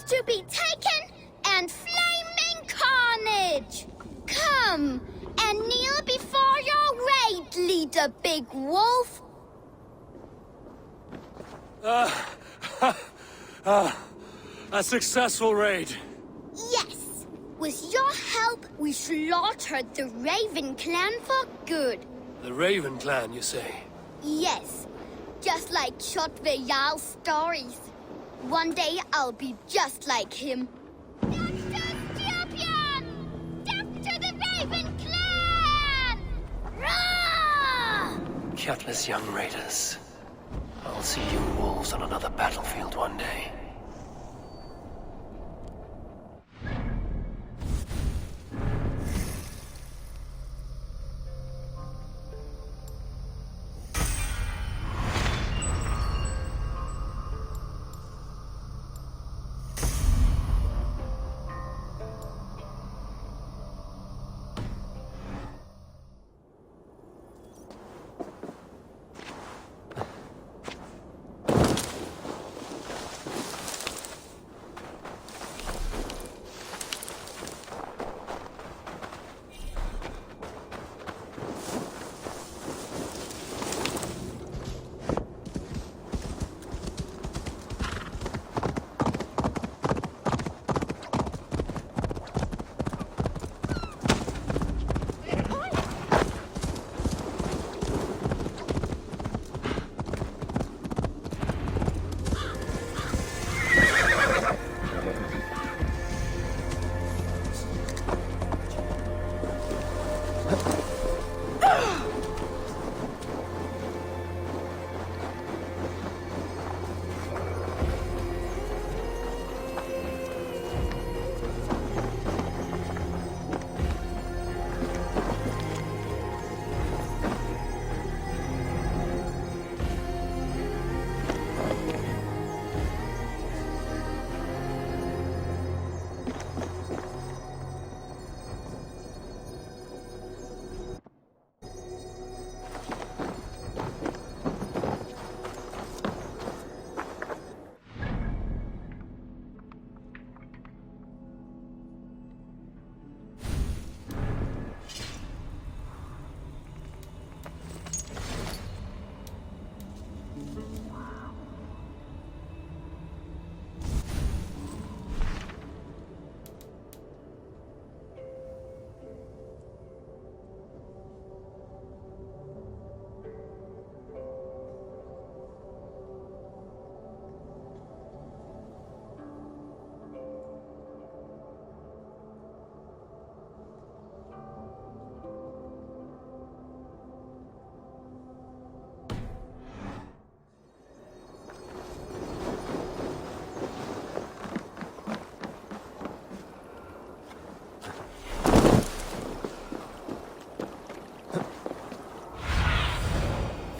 to be taken and flaming carnage. Come and kneel before your raid leader, Big Wolf. A successful raid. Yes. With your help, we slaughtered the Raven clan for good. The Raven clan, you say? Yes. Just like Valhalla's stories. One day I'll be just like him. Dexter's champion! Death to the Raven clan! Rah! Gutless young raiders. I'll see you wolves on another battlefield one day.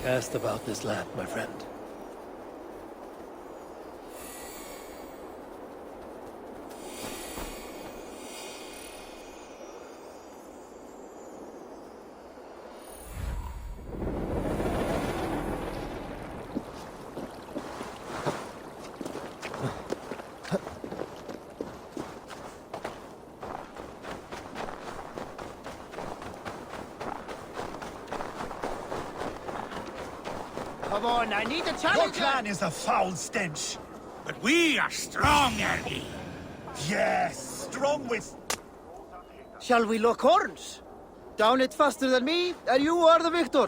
Cast about this land, my friend. Come on, I need a challenge. Your clan is a foul stench. But we are strong, Ergi. Yes, strong with... Shall we lock horns? Down it faster than me, and you are the victor.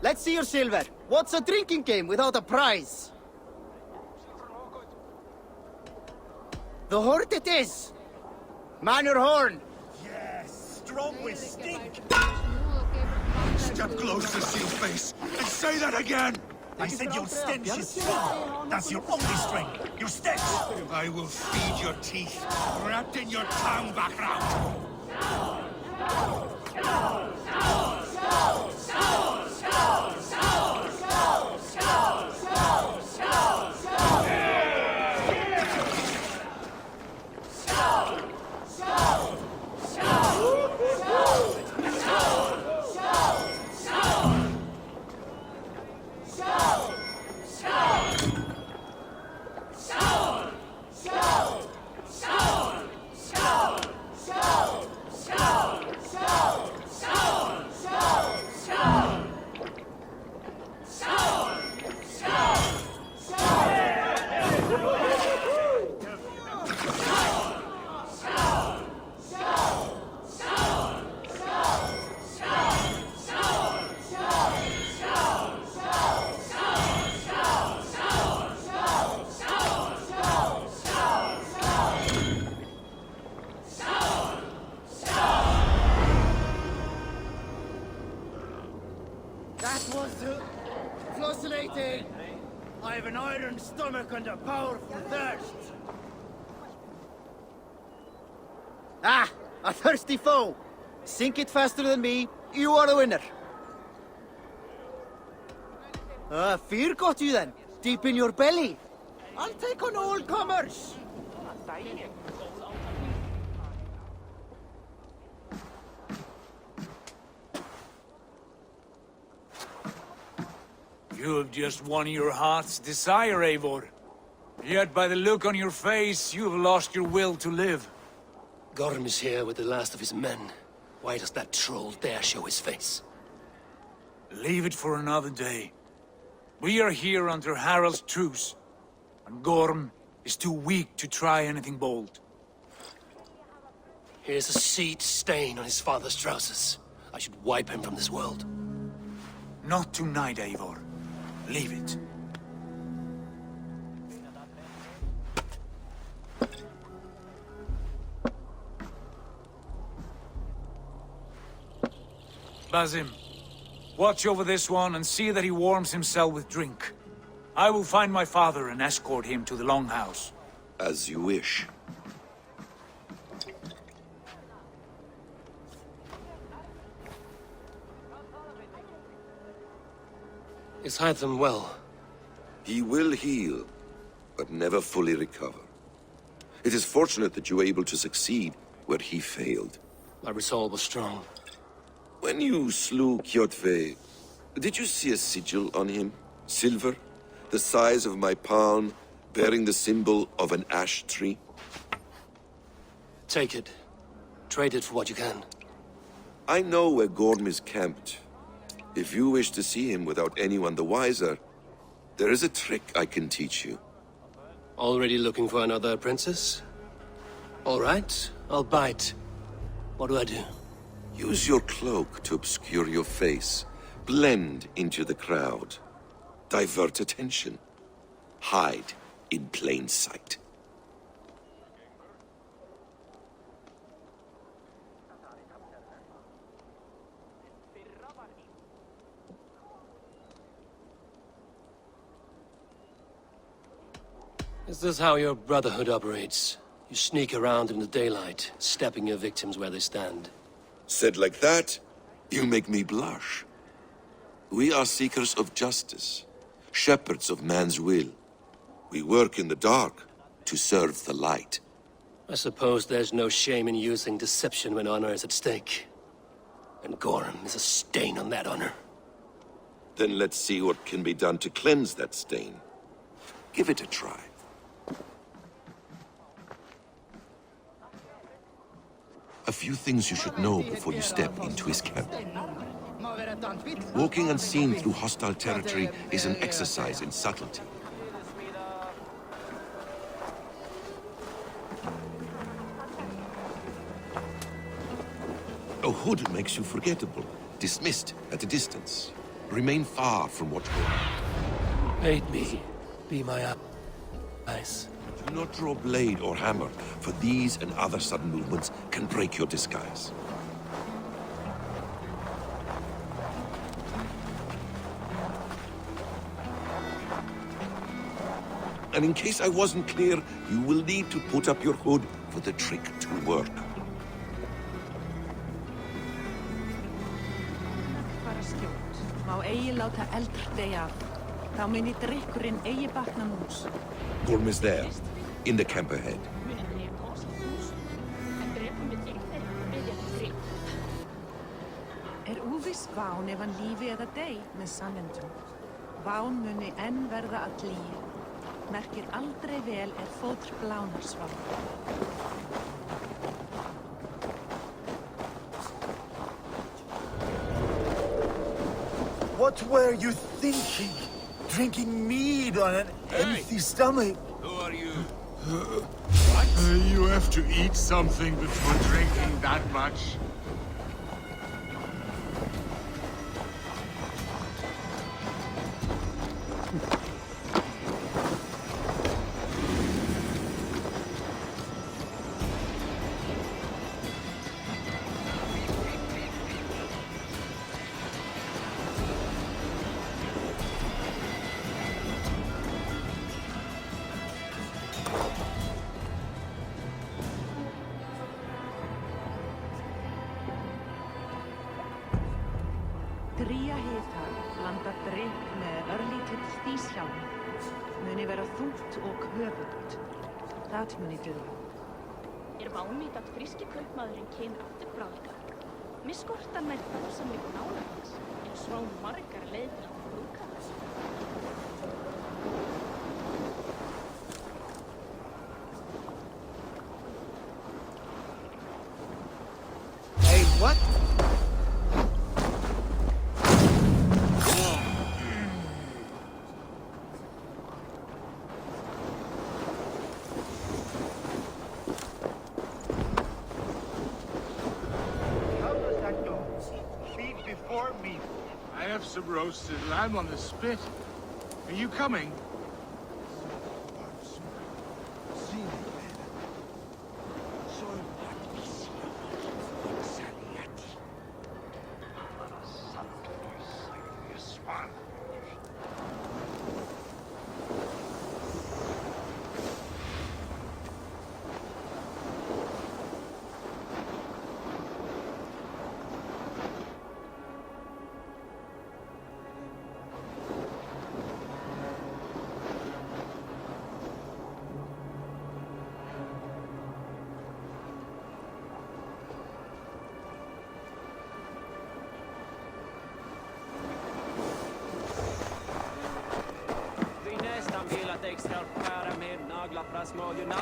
Let's see your silver. What's a drinking game without a prize? The horde it is. Man your horn. Yes, strong with stink. Step close to Sealface and say that again! I said your stench is strong. That's your only strength. Your stench. I will feed your teeth, wrapped in your tongue, background. I have an iron stomach and a powerful thirst. Ah, a thirsty foe. Sink it faster than me. You are the winner. Fear got you then, deep in your belly. I'll take on all comers. You have just won your heart's desire, Eivor. Yet by the look on your face, you have lost your will to live. Gorm is here with the last of his men. Why does that troll dare show his face? Leave it for another day. We are here under Harald's truce, and Gorm is too weak to try anything bold. Here's a seed stain on his father's trousers. I should wipe him from this world. Not tonight, Eivor. Leave it. Basim, watch over this one and see that he warms himself with drink. I will find my father and escort him to the Longhouse. As you wish. Is Hytham well? He will heal, but never fully recover. It is fortunate that you were able to succeed where he failed. My resolve was strong. When you slew Kjotve, did you see a sigil on him? Silver, the size of my palm, bearing the symbol of an ash tree? Take it. Trade it for what you can. I know where Gorm is camped. If you wish to see him without anyone the wiser, there is a trick I can teach you. Already looking for another princess? All right, I'll bite. What do I do? Use your cloak to obscure your face. Blend into the crowd. Divert attention. Hide in plain sight. Is this how your Brotherhood operates? You sneak around in the daylight, stepping your victims where they stand. Said like that, you make me blush. We are seekers of justice, shepherds of man's will. We work in the dark to serve the light. I suppose there's no shame in using deception when honor is at stake. And Gorm is a stain on that honor. Then let's see what can be done to cleanse that stain. Give it a try. A few things you should know before you step into his camp. Walking unseen through hostile territory is an exercise in subtlety. A hood makes you forgettable, dismissed at a distance. Remain far from what you are. Aid me. Be my eyes. Do not draw blade or hammer, for these and other sudden movements can break your disguise. And in case I wasn't clear, you will need to put up your hood for the trick to work. Fara skjótt. Má eigi láta eld deyja af. Þá muni drykkurinn eigi batna mús. Gorm is there, in the camp ahead. Úviss ván ef hann lífi eða dey með sannindum. Ván muni enn verða að lígi. Merkir aldrei vel fótr blánar svá. What were you thinking? Drinking mead on an empty stomach? Who are you? You have to eat something before drinking that much. hríshjálm muni vera þungt og höfugt. Það muni duga. Vánýtt að fríski kaupmaðurinn kemur aftur bráðlega. Mér skortar nær það sem liggur nálægt hans, en svo margar leiðir að brúka þess. Hey, what? I have some roasted lamb on the spit. Are you coming? Ska skära med naglar för smådjurna.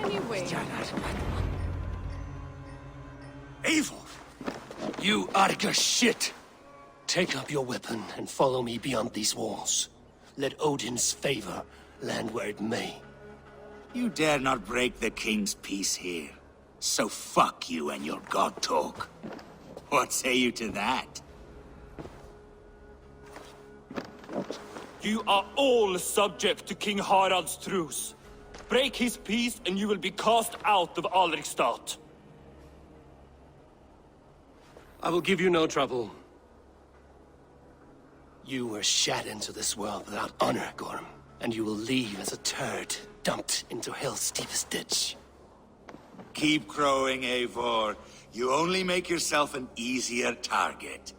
Anyway. Evil! You Arga shit! Take up your weapon and follow me beyond these walls. Let Odin's favor land where it may. You dare not break the king's peace here. So fuck you and your god talk. What say you to that? You are all subject to King Harald's truce. Break his peace and you will be cast out of Alrikstad. I will give you no trouble. You were shat into this world without honor, Gorm, and you will leave as a turd dumped into hell's deepest ditch. Keep crowing, Eivor. You only make yourself an easier target.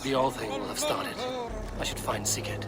The All Thing will have started. I should find Sigurd.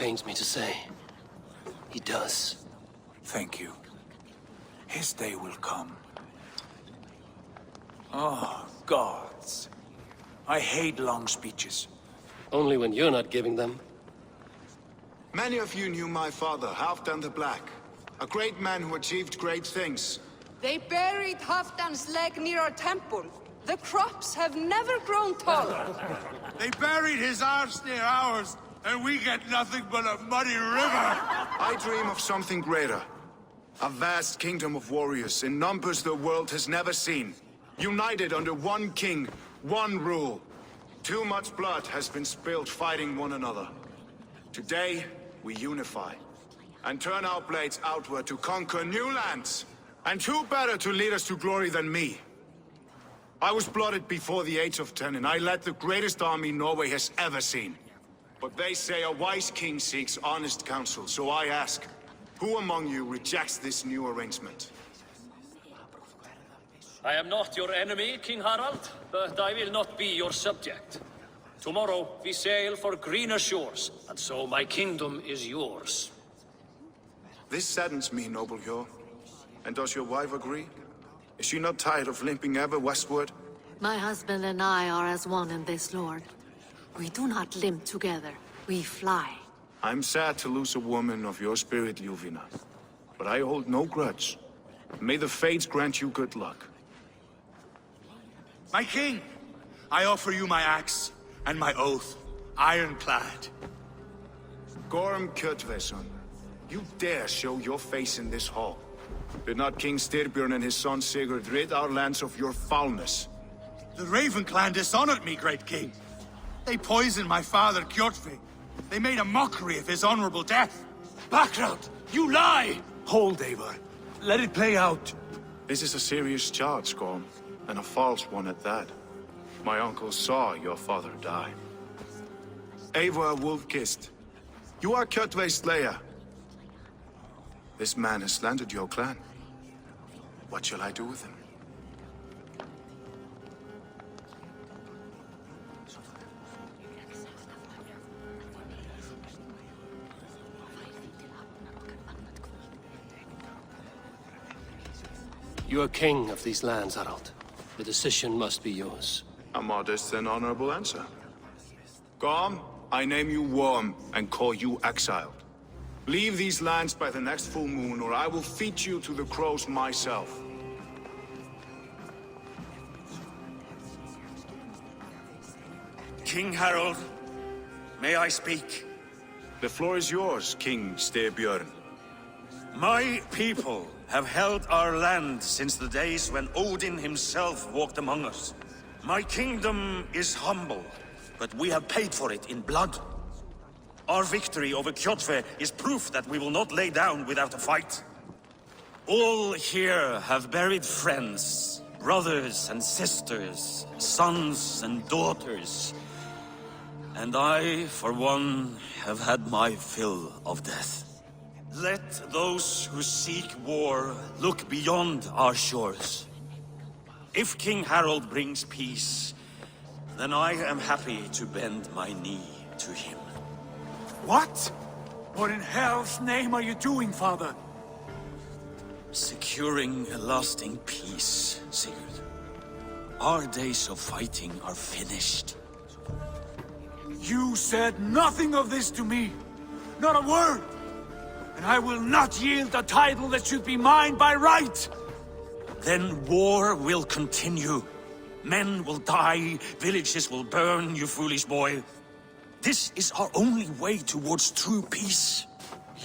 pains me to say. He does. Thank you. His day will come. Oh, gods. I hate long speeches. Only when you're not giving them. Many of you knew my father, Halfdan the Black. A great man who achieved great things. They buried Halfdan's leg near our temple. The crops have never grown taller. They buried his arse near ours, and we get nothing but a muddy river. I dream of something greater. A vast kingdom of warriors in numbers the world has never seen. United under one king, one rule. Too much blood has been spilled fighting one another. Today, we unify. And turn our blades outward to conquer new lands. And who better to lead us to glory than me? I was blooded before the age of 10, and I led the greatest army Norway has ever seen. But they say a wise king seeks honest counsel, so I ask, who among you rejects this new arrangement? I am not your enemy, King Harald, but I will not be your subject. Tomorrow we sail for greener shores, and so my kingdom is yours. This saddens me, noble Yor. And does your wife agree? Is she not tired of limping ever westward? My husband and I are as one in this, Lord. We do not limp together. We fly. I'm sad to lose a woman of your spirit, Ljuvina. But I hold no grudge. May the fates grant you good luck. My king, I offer you my axe and my oath, ironclad. Gorm Kjotveson, you dare show your face in this hall. Did not King Styrbjörn and his son Sigurd rid our lands of your foulness? The Raven clan dishonored me, great king. They poisoned my father, Kjotve. They made a mockery of his honorable death. Background! You lie! Hold, Eivor. Let it play out. This is a serious charge, Gorm, and a false one at that. My uncle saw your father die. Eivor Wolf-Kissed, you are Kjotve's slayer. This man has slandered your clan. What shall I do with him? You are king of these lands, Harald. The decision must be yours. A modest and honorable answer. Gorm, I name you Worm and call you exiled. Leave these lands by the next full moon, or I will feed you to the crows myself. King Harald, may I speak? The floor is yours, King Styrbjörn. My people have held our land since the days when Odin himself walked among us. My kingdom is humble, but we have paid for it in blood. Our victory over Kjotve is proof that we will not lay down without a fight. All here have buried friends, brothers and sisters, sons and daughters. And I, for one, have had my fill of death. Let those who seek war look beyond our shores. If King Harald brings peace, then I am happy to bend my knee to him. What? What in hell's name are you doing, father? Securing a lasting peace, Sigurd. Our days of fighting are finished. You said nothing of this to me. Not a word. And I will not yield a title that should be mine by right. Then war will continue. Men will die, villages will burn, you foolish boy. This is our only way towards true peace.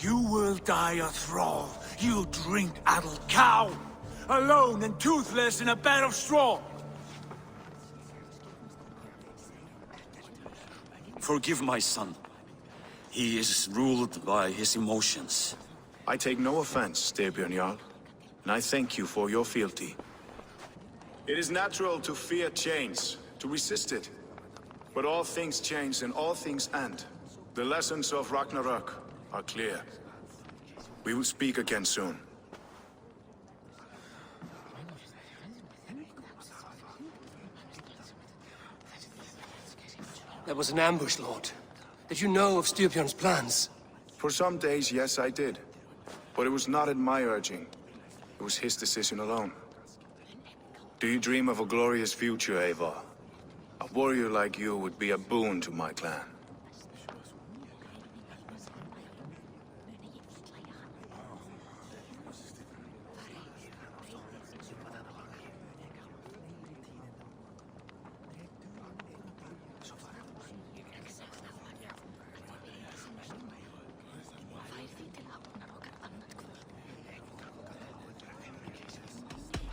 You will die a thrall. You drink-addled cow. Alone and toothless in a bed of straw. Forgive my son. He is ruled by his emotions. I take no offense, Styrbjörn Jarl, and I thank you for your fealty. It is natural to fear change, to resist it. But all things change and all things end. The lessons of Ragnarök are clear. We will speak again soon. That was an ambush, Lord. Did you know of Styrbjörn's plans? For some days, yes, I did. But it was not at my urging. It was his decision alone. Do you dream of a glorious future, Eivor? A warrior like you would be a boon to my clan.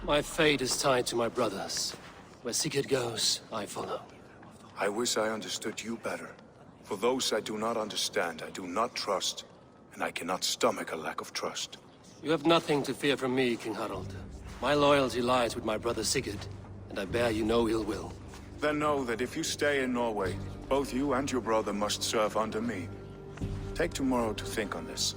My fate is tied to my brothers. Where Sigurd goes, I follow. I wish I understood you better. For those I do not understand, I do not trust, and I cannot stomach a lack of trust. You have nothing to fear from me, King Harald. My loyalty lies with my brother Sigurd, and I bear you no ill will. Then know that if you stay in Norway, both you and your brother must serve under me. Take tomorrow to think on this.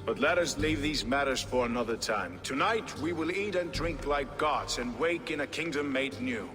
But let us leave these matters for another time. Tonight, we will eat and drink like gods and wake in a kingdom made new.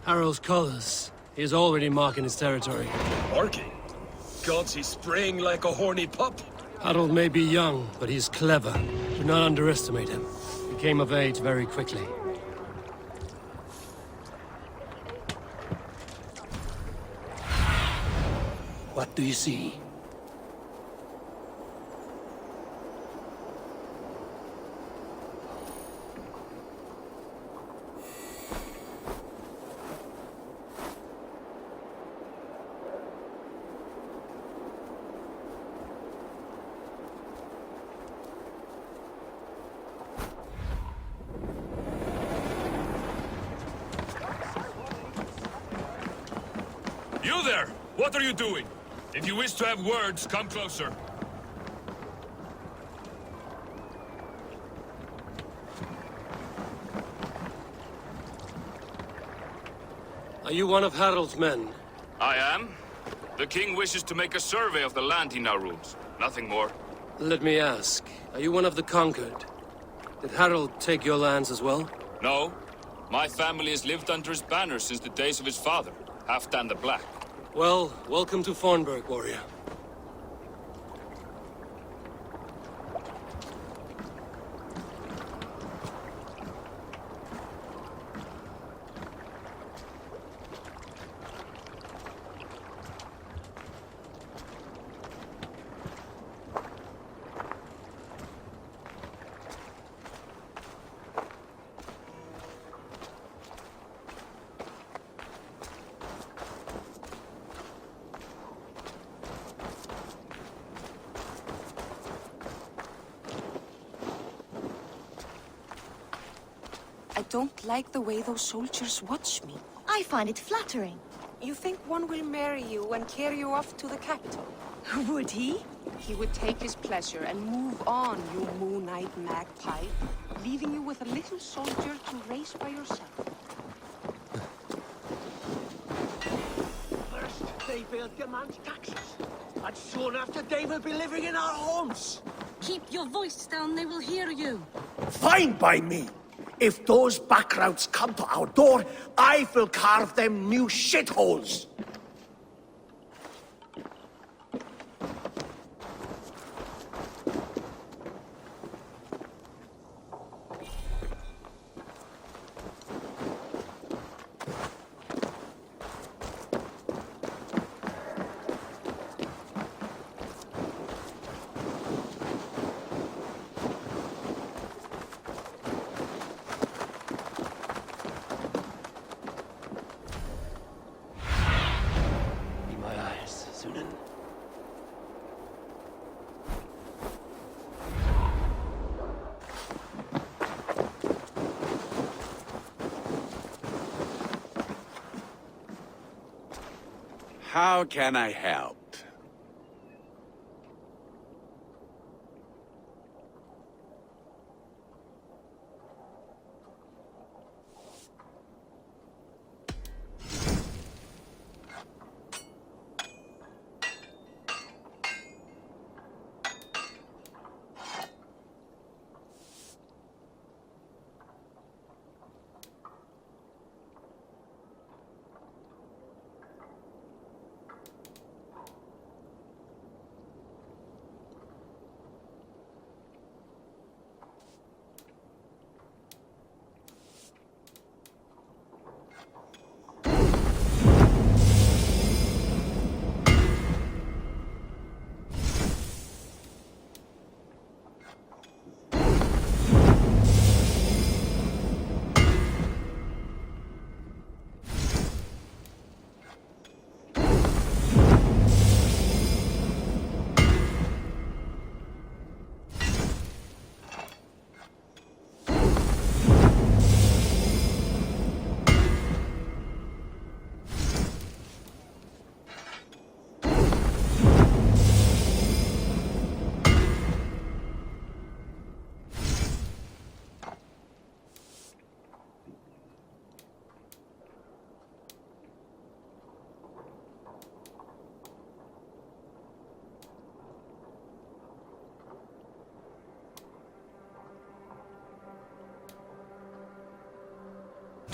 Harald's colors. He is already marking his territory. Marking? Gods, he's spraying like a horny pup. Harald may be young, but he's clever. Do not underestimate him. He came of age very quickly. What do you see? You there! What are you doing? If you wish to have words, come closer. Are you one of Harald's men? I am. The king wishes to make a survey of the land he now rules. Nothing more. Let me ask, are you one of the conquered? Did Harald take your lands as well? No. My family has lived under his banner since the days of his father, Halfdan the Black. Well, welcome to Fornburg, warrior. I don't like the way those soldiers watch me. I find it flattering. You think one will marry you and carry you off to the capital? Would he? He would take his pleasure and move on, you moon-eyed magpie, leaving you with a little soldier to raise by yourself. First, they will demand taxes, and soon after they will be living in our homes. Keep your voice down, they will hear you. Fine by me. If those backrouts come to our door, I will carve them new shitholes. How can I help?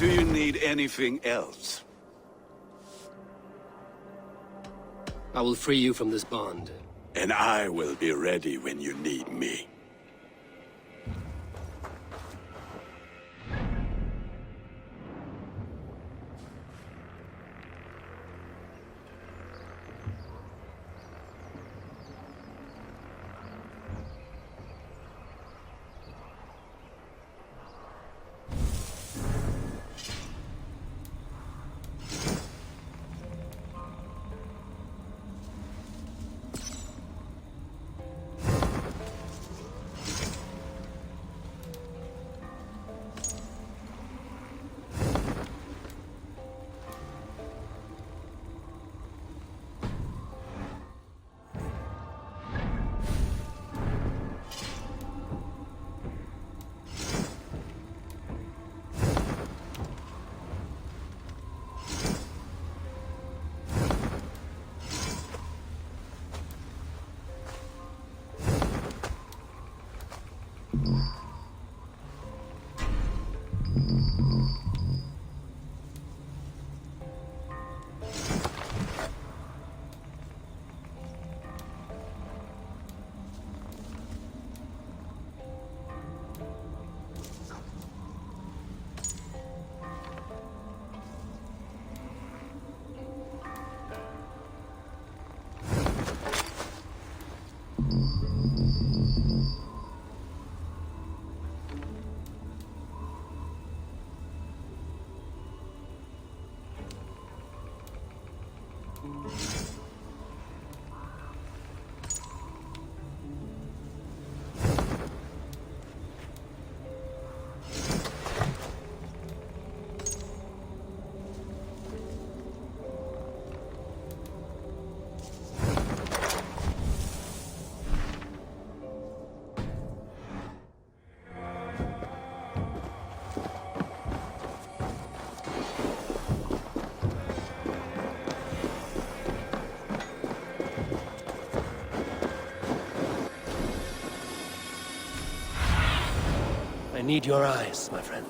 Do you need anything else? I will free you from this bond. And I will be ready when you need me. I need your eyes, my friend.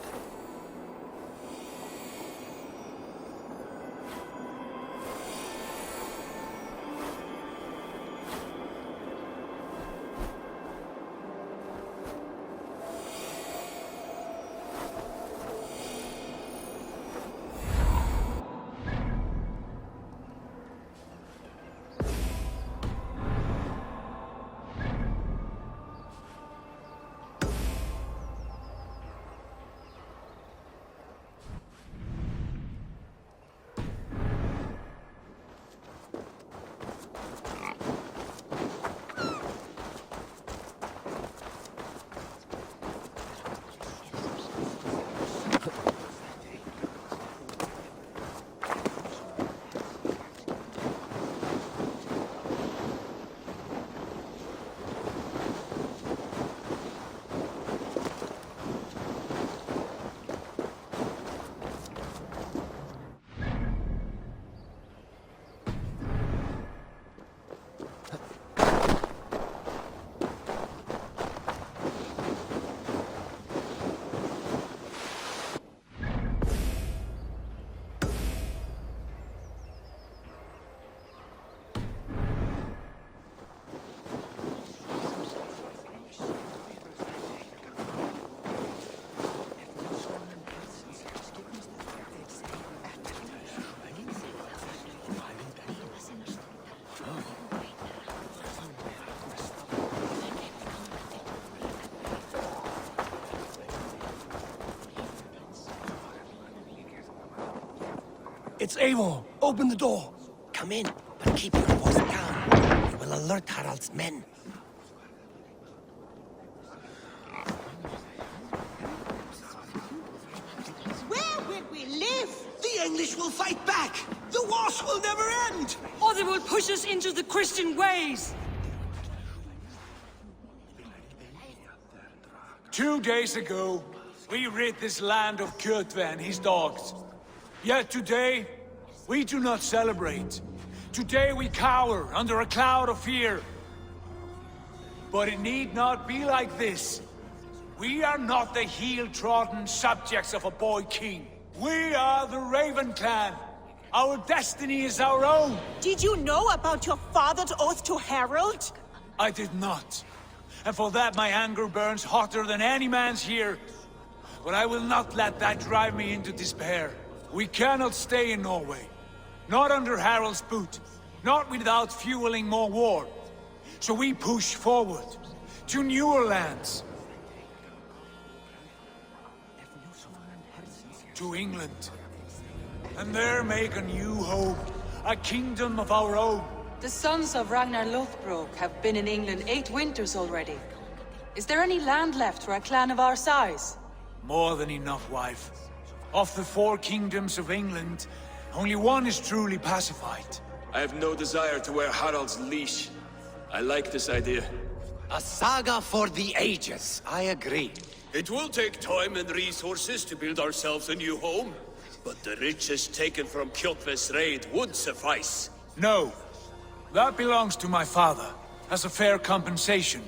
It's Eivor. Open the door. Come in, but keep your voice down. You will alert Harald's men. Where will we live? The English will fight back. The wars will never end. Or they will push us into the Christian ways. 2 days ago, we rid this land of Kjotve and his dogs. Yet today, we do not celebrate. Today we cower under a cloud of fear. But it need not be like this. We are not the heel-trodden subjects of a boy king. We are the Raven Clan. Our destiny is our own. Did you know about your father's oath to Harold? I did not. And for that my anger burns hotter than any man's here. But I will not let that drive me into despair. We cannot stay in Norway. Not under Harald's boot. Not without fueling more war. So we push forward. To newer lands. To England. And there make a new home. A kingdom of our own. The sons of Ragnar Lothbrok have been in England 8 winters already. Is there any land left for a clan of our size? More than enough, wife. Of the 4 kingdoms of England, only one is truly pacified. I have no desire to wear Harald's leash. I like this idea. A saga for the ages, I agree. It will take time and resources to build ourselves a new home, but the riches taken from Kjotve's raid would suffice. No. That belongs to my father, as a fair compensation.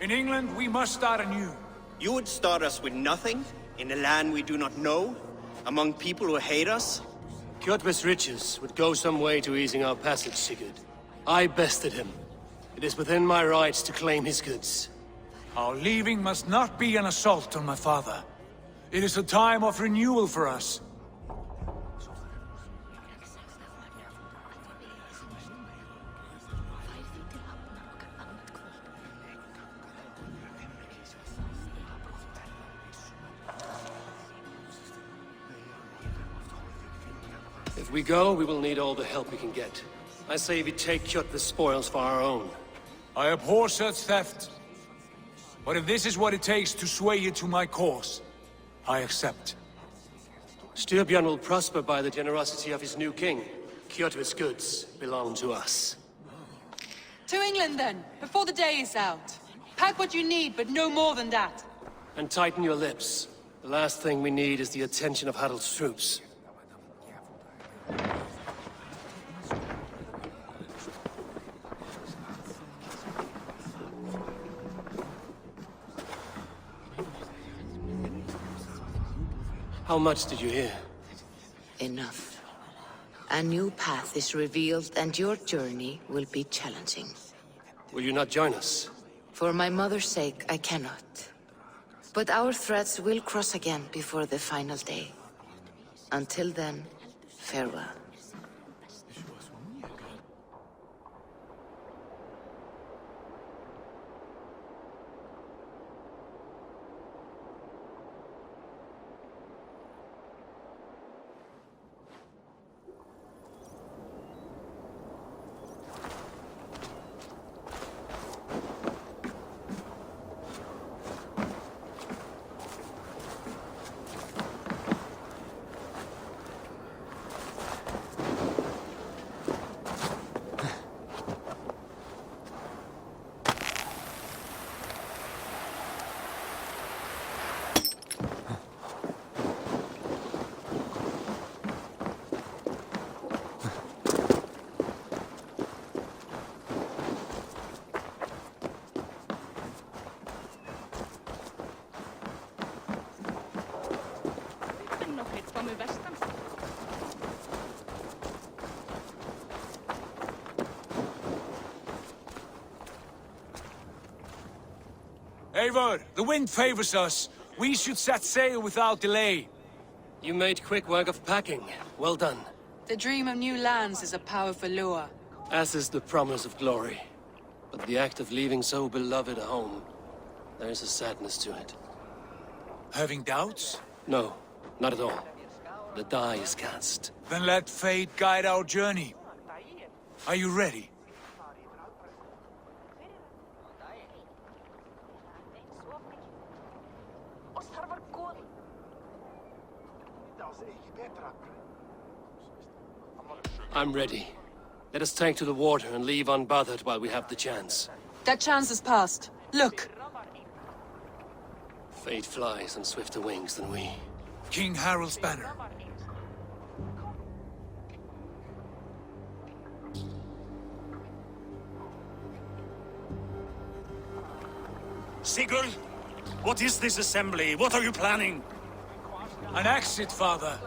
In England, we must start anew. You would start us with nothing? In a land we do not know? Among people who hate us? Kjotve's riches would go some way to easing our passage, Sigurd. I bested him. It is within my rights to claim his goods. Our leaving must not be an assault on my father. It is a time of renewal for us. If we go, we will need all the help we can get. I say we take Kjotve's spoils for our own. I abhor such theft. But if this is what it takes to sway you to my cause, I accept. Styrbjörn will prosper by the generosity of his new king. Kjotve's goods belong to us. To England then, before the day is out. Pack what you need, but no more than that. And tighten your lips. The last thing we need is the attention of Harald's troops. How much did you hear? Enough. A new path is revealed and your journey will be challenging. Will you not join us? For my mother's sake, I cannot. But our threads will cross again before the final day. Until then, farewell. Eivor, the wind favors us. We should set sail without delay. You made quick work of packing. Well done. The dream of new lands is a powerful lure. As is the promise of glory. But the act of leaving so beloved a home, there is a sadness to it. Having doubts? No, not at all. The die is cast. Then let fate guide our journey. Are you ready? I'm ready. Let us take to the water and leave unbothered while we have the chance. That chance is past. Look. Fate flies on swifter wings than we. King Harald's banner. Sigurd, what is this assembly? What are you planning? An exit, father.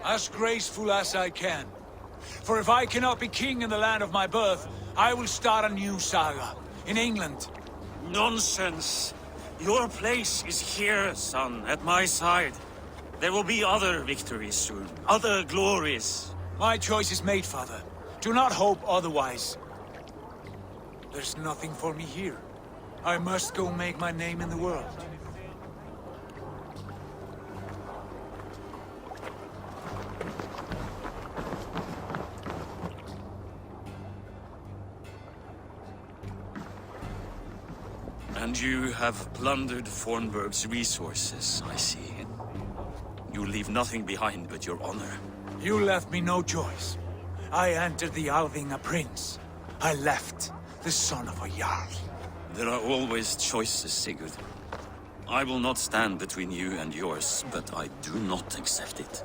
As graceful as I can. For if I cannot be king in the land of my birth, I will start a new saga. In England. Nonsense! Your place is here, son, at my side. There will be other victories soon. Other glories. My choice is made, father. Do not hope otherwise. There's nothing for me here. I must go make my name in the world. And you have plundered Fornburg's resources, I see. You leave nothing behind but your honor. You left me no choice. I entered the Alving a prince. I left the son of a Jarl. There are always choices, Sigurd. I will not stand between you and yours, but I do not accept it.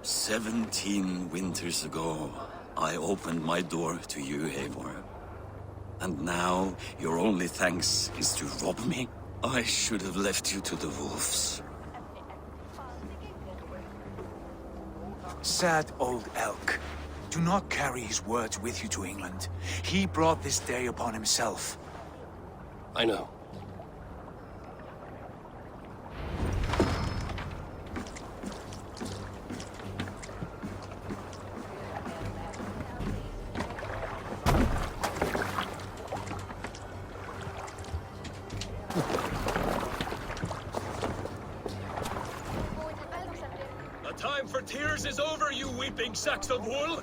17 winters ago, I opened my door to you, Eivor. And now, your only thanks is to rob me? I should have left you to the wolves. Sad old elk. Do not carry his words with you to England. He brought this day upon himself. I know. Tears is over, you weeping sacks of wool!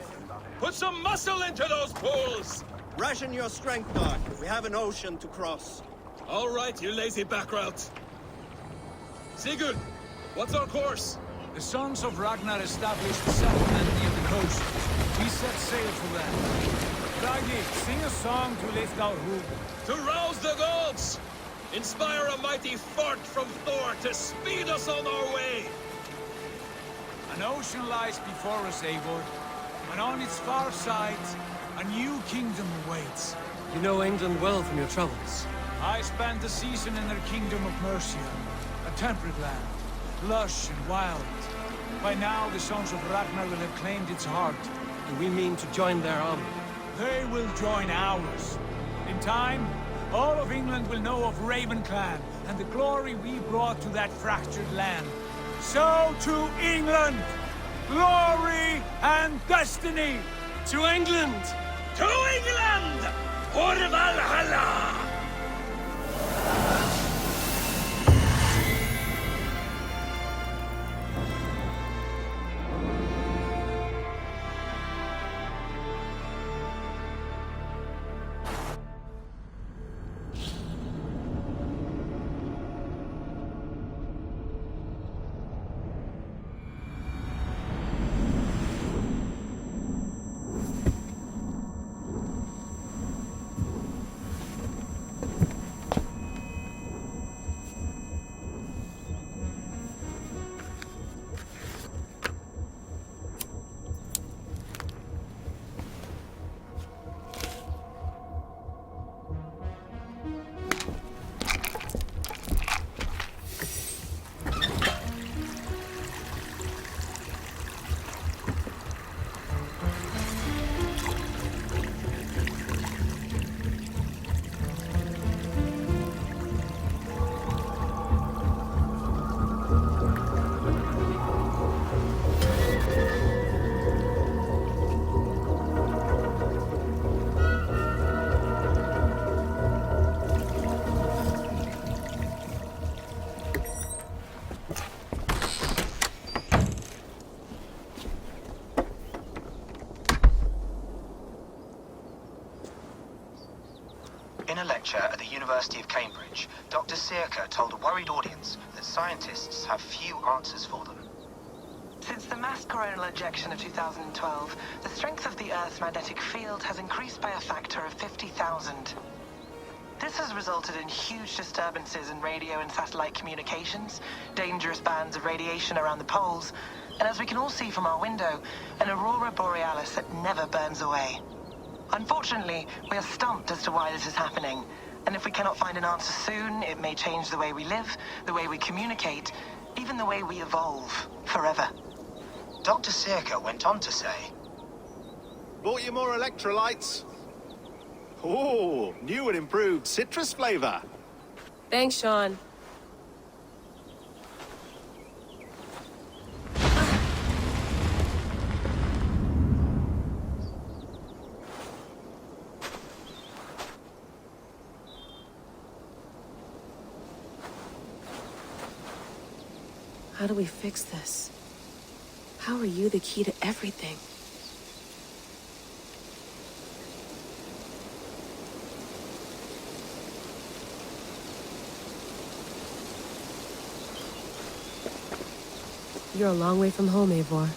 Put some muscle into those poles! Ration your strength, Doc. We have an ocean to cross. All right, you lazy backrout. Sigurd, what's our course? The sons of Ragnar established a settlement near the coast. We set sail for them. Bragi, sing a song to lift our hoop. To rouse the gods! Inspire a mighty fart from Thor to speed us on our way! An ocean lies before us, Eivor, and on its far sides, a new kingdom awaits. You know England well from your travels. I spent a season in their kingdom of Mercia, a temperate land, lush and wild. By now, the sons of Ragnar will have claimed its heart. Do we mean to join their army? They will join ours. In time, all of England will know of Raven Clan and the glory we brought to that fractured land. So to England! Glory and destiny! To England! To England! For Valhalla! In a lecture at the University of Cambridge, Dr. Sirka told a worried audience that scientists have few answers for them. Since the mass coronal ejection of 2012, the strength of the Earth's magnetic field has increased by a factor of 50,000. This has resulted in huge disturbances in radio and satellite communications, dangerous bands of radiation around the poles, and as we can all see from our window, an aurora borealis that never burns away. Unfortunately, we are stumped as to why this is happening, And if we cannot find an answer soon, it may change the way we live, the way we communicate, even the way we evolve forever. Dr. Circa went on to say, Bought you more electrolytes? Oh, new and improved citrus flavor. Thanks, Sean. How do we fix this? How are you the key to everything? You're a long way from home, Eivor.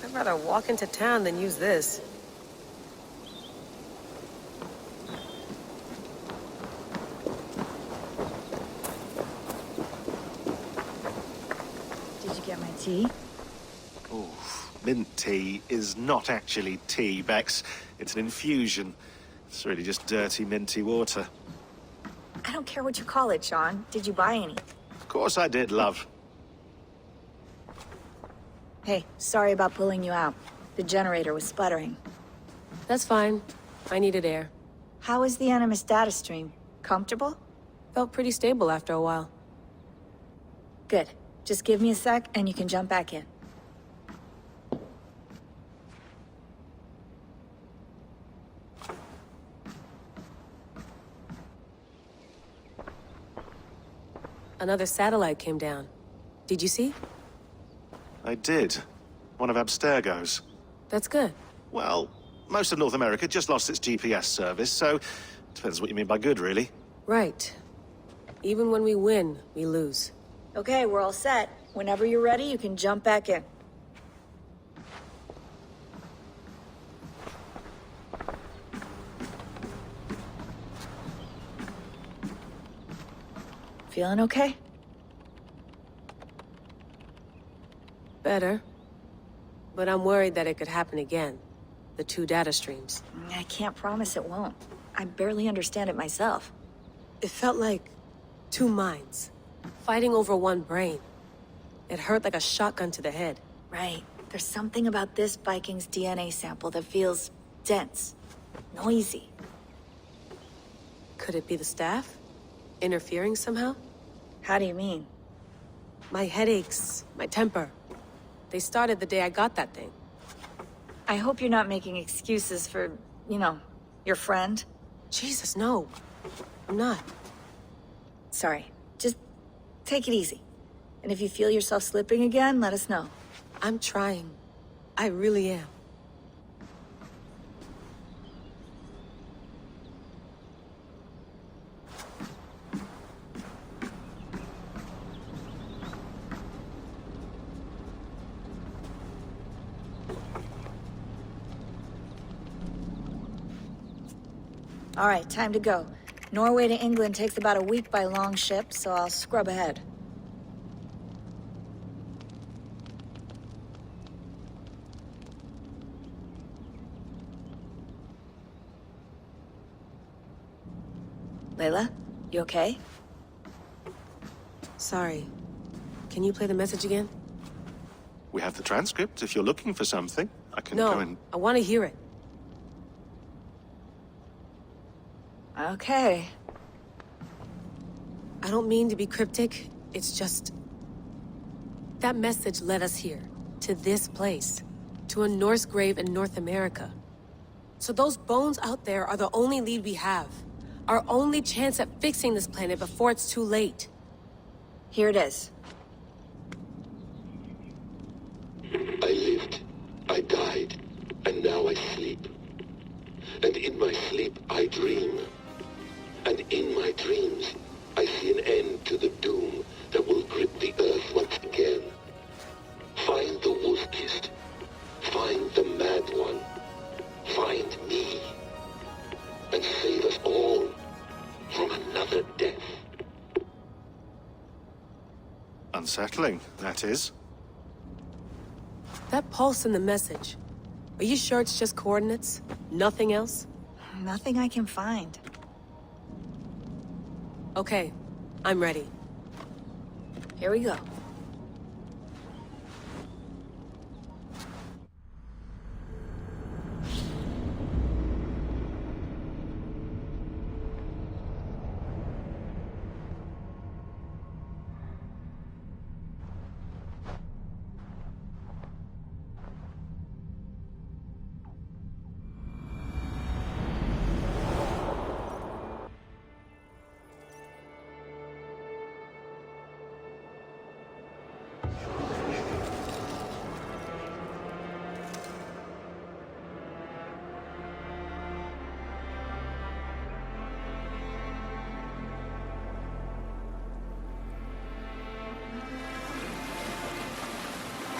I'd rather walk into town than use this. Did you get my tea? Oh, mint tea is not actually tea, Bex. It's an infusion. It's really just dirty, minty water. I don't care what you call it, Sean. Did you buy any? Of course I did, love. Hey, sorry about pulling you out. The generator was sputtering. That's fine. I needed air. How was the Animus data stream? Comfortable? Felt pretty stable after a while. Good. Just give me a sec and you can jump back in. Another satellite came down. Did you see? I did. One of Abstergo's. That's good. Well, most of North America just lost its GPS service, so depends what you mean by good, really. Right. Even when we win, we lose. Okay, we're all set. Whenever you're ready, you can jump back in. Feeling okay? Better. But I'm worried that it could happen again. The two data streams. I can't promise it won't. I barely understand it myself. It felt like two minds, fighting over one brain. It hurt like a shotgun to the head. Right. There's something about this Viking's DNA sample that feels dense, noisy. Could it be the staff? Interfering somehow? How do you mean? My headaches, my temper. They started the day I got that thing. I hope you're not making excuses for, you know, your friend. Jesus, no. I'm not. Sorry. Just take it easy. And if you feel yourself slipping again, let us know. I'm trying. I really am. All right, time to go. Norway to England takes about a week by long ship, so I'll scrub ahead. Layla, you okay? Sorry. Can you play the message again? We have the transcript. If you're looking for something, I can No, go and... I want to hear it. Okay. I don't mean to be cryptic. It's just... that message led us here. To this place. To a Norse grave in North America. So those bones out there are the only lead we have. Our only chance at fixing this planet before it's too late. Here it is. I lived, I died, and now I sleep. And in my sleep I dream. And in my dreams, I see an end to the doom that will grip the earth once again. Find the wolf-kissed. Find the mad one. Find me. And save us all from another death. Unsettling, that is. That pulse in the message. Are you sure it's just coordinates? Nothing else? Nothing I can find. Okay, I'm ready. Here we go.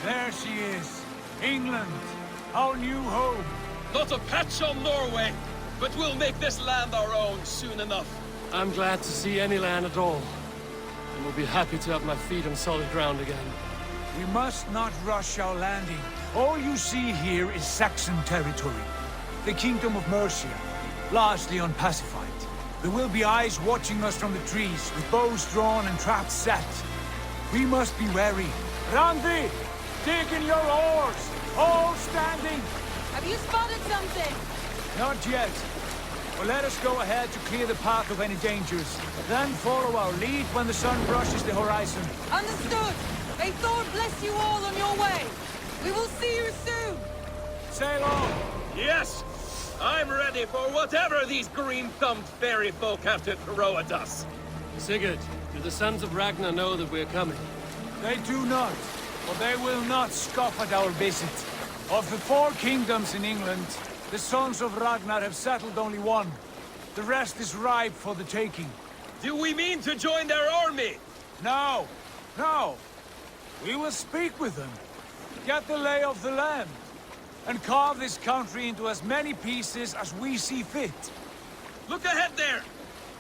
There she is. England, our new home. Not a patch on Norway, but we'll make this land our own soon enough. I'm glad to see any land at all. And will be happy to have my feet on solid ground again. We must not rush our landing. All you see here is Saxon territory. The Kingdom of Mercia, largely unpacified. There will be eyes watching us from the trees, with bows drawn and traps set. We must be wary. Randi! Dig in your oars! All standing! Have you spotted something? Not yet. But let us go ahead to clear the path of any dangers. Then follow our lead when the sun brushes the horizon. Understood! May Thor bless you all on your way! We will see you soon! Sail on! Yes! I'm ready for whatever these green-thumbed fairy folk have to throw at us. Sigurd, do the sons of Ragnar know that we're coming? They do not. But they will not scoff at our visit. Of the 4 kingdoms in England, the sons of Ragnar have settled only one. The rest is ripe for the taking. Do we mean to join their army? No, no. We will speak with them, get the lay of the land, and carve this country into as many pieces as we see fit. Look ahead there!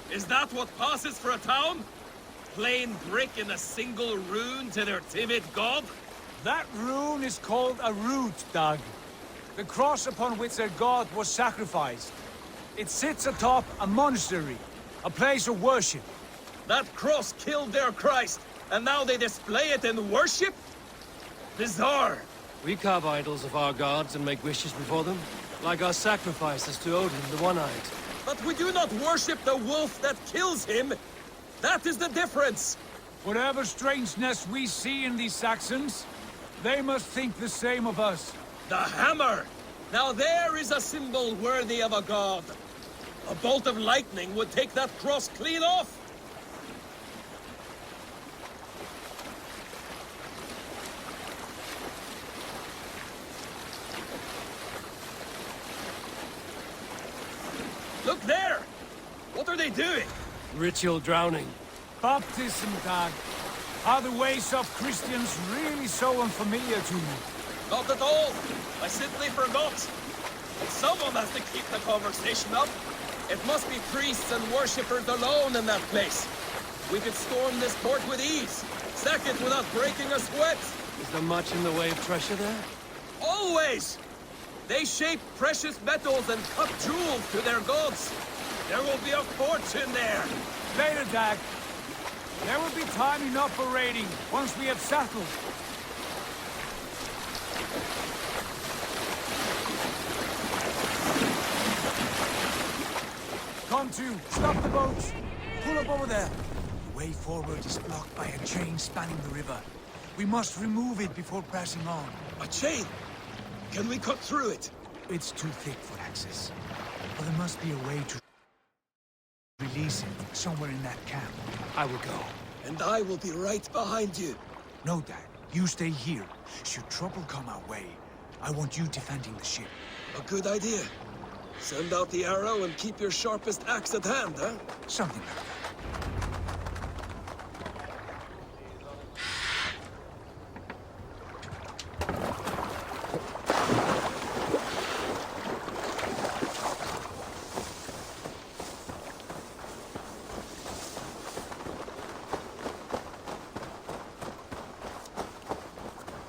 Is that what passes for a town? Plain brick in a single rune to their timid god? That rune is called a root, Dag. The cross upon which their god was sacrificed. It sits atop a monastery, a place of worship. That cross killed their Christ, and now they display it in worship? Bizarre. We carve idols of our gods and make wishes before them, like our sacrifices to Odin, the One-Eyed. But we do not worship the wolf that kills him. That is the difference! Whatever strangeness we see in these Saxons, they must think the same of us. The hammer! Now there is a symbol worthy of a god. A bolt of lightning would take that cross clean off! Look there! What are they doing? Ritual drowning. Baptism, Dag. Are the ways of Christians really so unfamiliar to you? Not at all. I simply forgot. But someone has to keep the conversation up. It must be priests and worshippers alone in that place. We could storm this port with ease. Sack it without breaking a sweat. Is there much in the way of treasure there? Always! They shape precious metals and cut jewels to their gods. There will be a fortune there. Later, Dag. There will be time enough for raiding, once we have settled. Come to, stop the boats. Pull up over there. The way forward is blocked by a chain spanning the river. We must remove it before pressing on. A chain? Can we cut through it? It's too thick for access. But there must be a way to release it somewhere in that camp. I will go. And I will be right behind you. No, Dad. You stay here. Should trouble come our way, I want you defending the ship. A good idea. Send out the arrow and keep your sharpest axe at hand, huh? Something like that.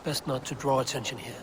Best not to draw attention here.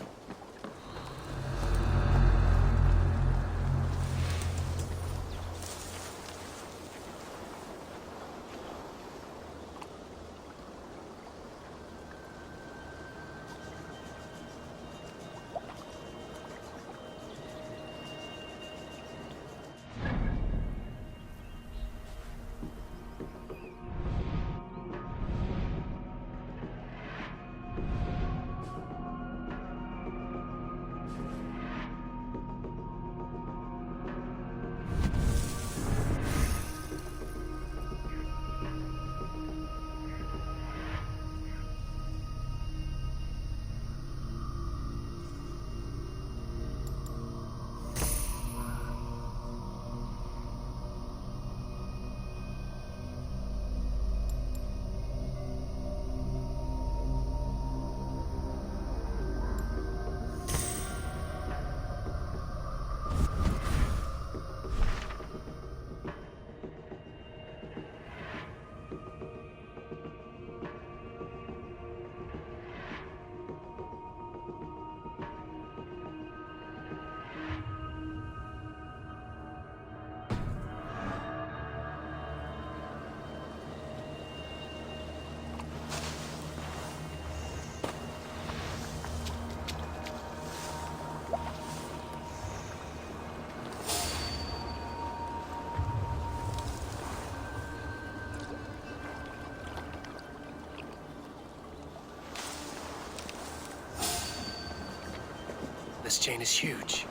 This chain is huge,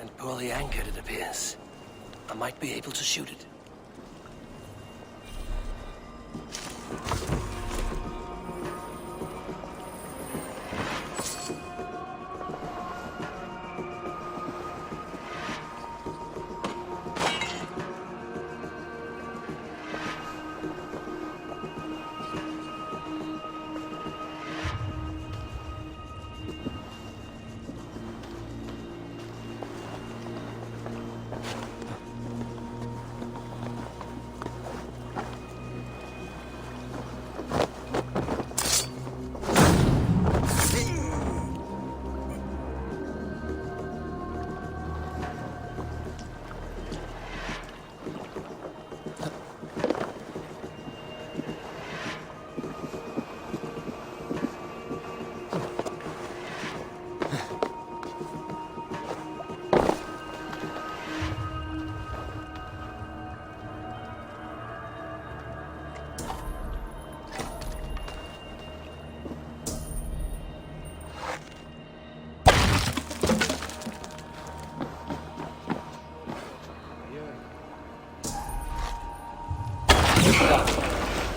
and poorly anchored, it appears. I might be able to shoot it.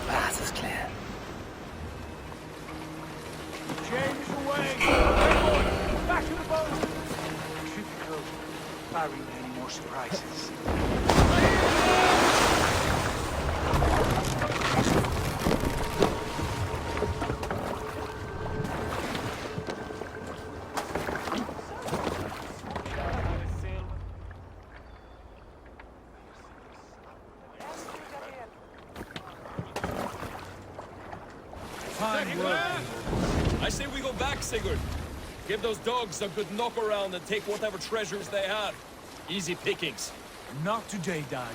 Path is clear. James away! Everyone, back to the boat! Difficult barring any more surprises. Fine work. I say we go back, Sigurd. Give those dogs a good knock around and take whatever treasures they have. Easy pickings. Not today, Dag.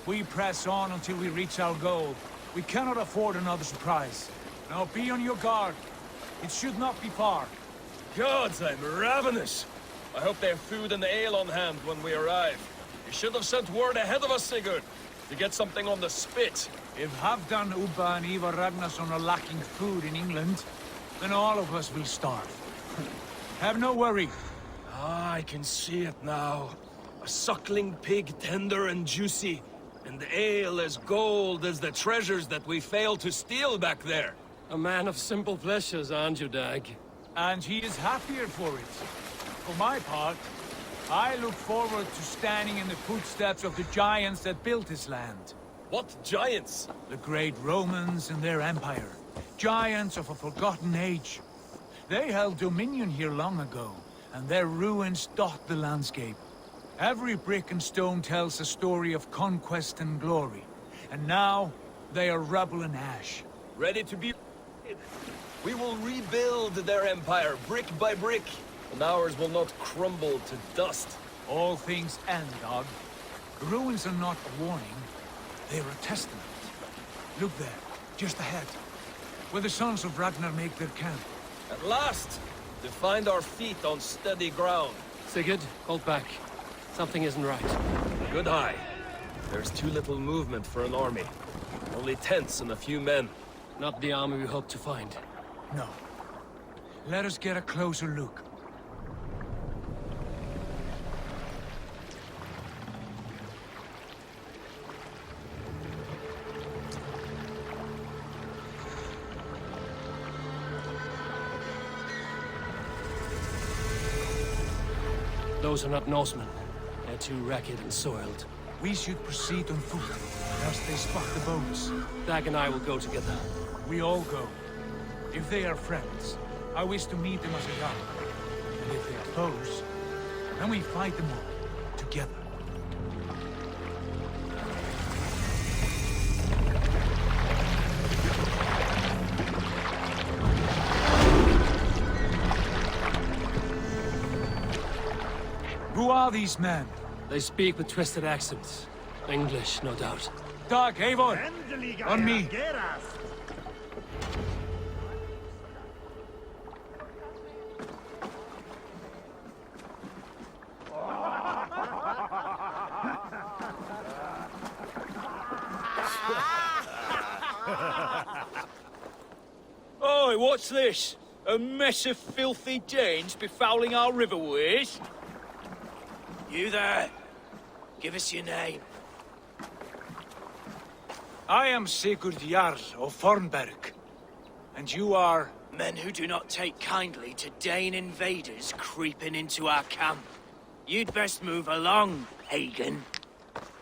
We press on until we reach our goal. We cannot afford another surprise. Now be on your guard. It should not be far. Gods, I'm ravenous. I hope they have food and ale on hand when we arrive. You should have sent word ahead of us, Sigurd, to get something on the spit. If Halfdan, Ubba and Ivar Ragnarsson are lacking food in England, then all of us will starve. Have no worry. Ah, I can see it now. A suckling pig, tender and juicy, and ale as gold as the treasures that we failed to steal back there. A man of simple pleasures, aren't you, Dag? And he is happier for it. For my part, I look forward to standing in the footsteps of the giants that built this land. What giants? The great Romans and their empire. Giants of a forgotten age. They held dominion here long ago, and their ruins dot the landscape. Every brick and stone tells a story of conquest and glory. And now, they are rubble and ash. Ready to be... We will rebuild their empire, brick by brick, and ours will not crumble to dust. All things end, dog. The ruins are not a warning, they're a testament. Look there, just ahead, where the sons of Ragnar make their camp. At last, to find our feet on steady ground. Sigurd, hold back. Something isn't right. Good eye. There's too little movement for an army. Only tents and a few men. Not the army we hope to find. No. Let us get a closer look. Those are not Norsemen. They're too ragged and soiled. We should proceed on foot, lest they spot the boats. Dag and I will go together. We all go. If they are friends, I wish to meet them as a guide. And if they are foes, then we fight them all, together. Who are these men? They speak with twisted accents. English, no doubt. Dag, Eivor! On me! Oi, what's this? A mess of filthy Danes befouling our riverways? You there? Give us your name. I am Sigurd Jarl of Fornberg. And you are... Men who do not take kindly to Dane invaders creeping into our camp. You'd best move along, Hagen.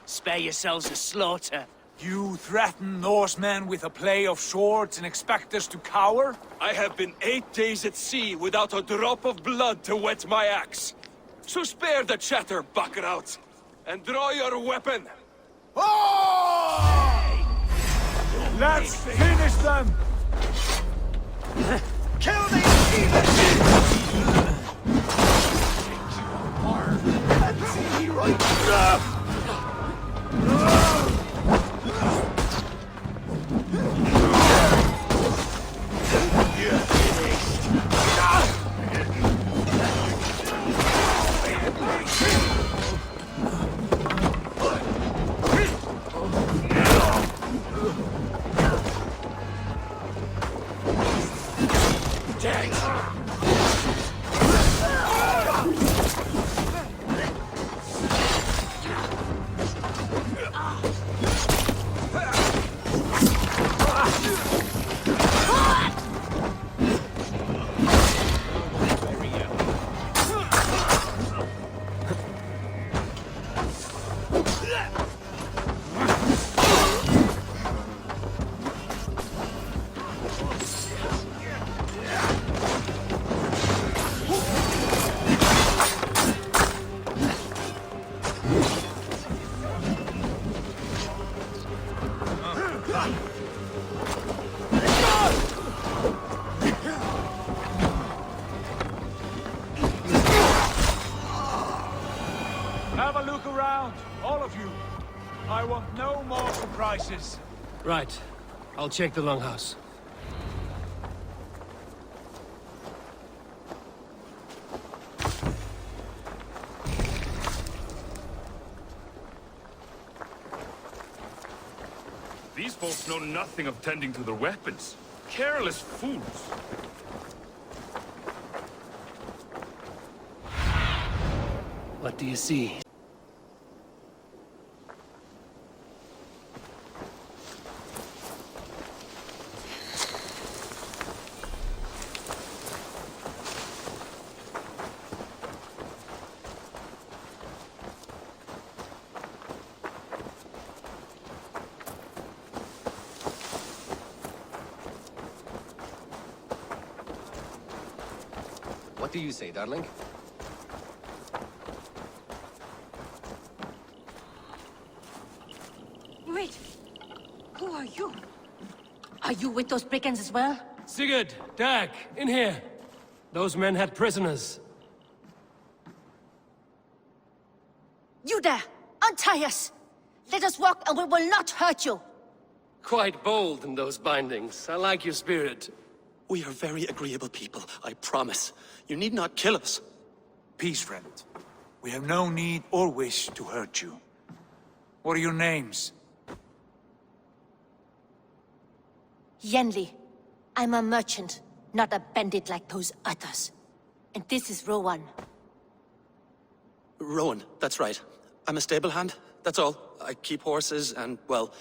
Spare yourselves a slaughter. You threaten Norsemen with a play of swords and expect us to cower? I have been 8 days at sea without a drop of blood to wet my axe. So spare the chatter, Buckerout, and draw your weapon. Let's finish them! Kill these heathens! Have a look around, all of you. I want no more surprises. Right. I'll check the longhouse. These folks know nothing of tending to their weapons. Careless fools. What do you see? What do you say, darling? Wait! Who are you? Are you with those brigands as well? Sigurd, Dag, in here. Those men had prisoners. You there! Untie us! Let us walk and we will not hurt you! Quite bold in those bindings. I like your spirit. We are very agreeable people, I promise. You need not kill us. Peace, friend. We have no need or wish to hurt you. What are your names? Yenli. I'm a merchant, not a bandit like those others. And this is Rowan. Rowan, that's right. I'm a stable hand, that's all. I keep horses and, well,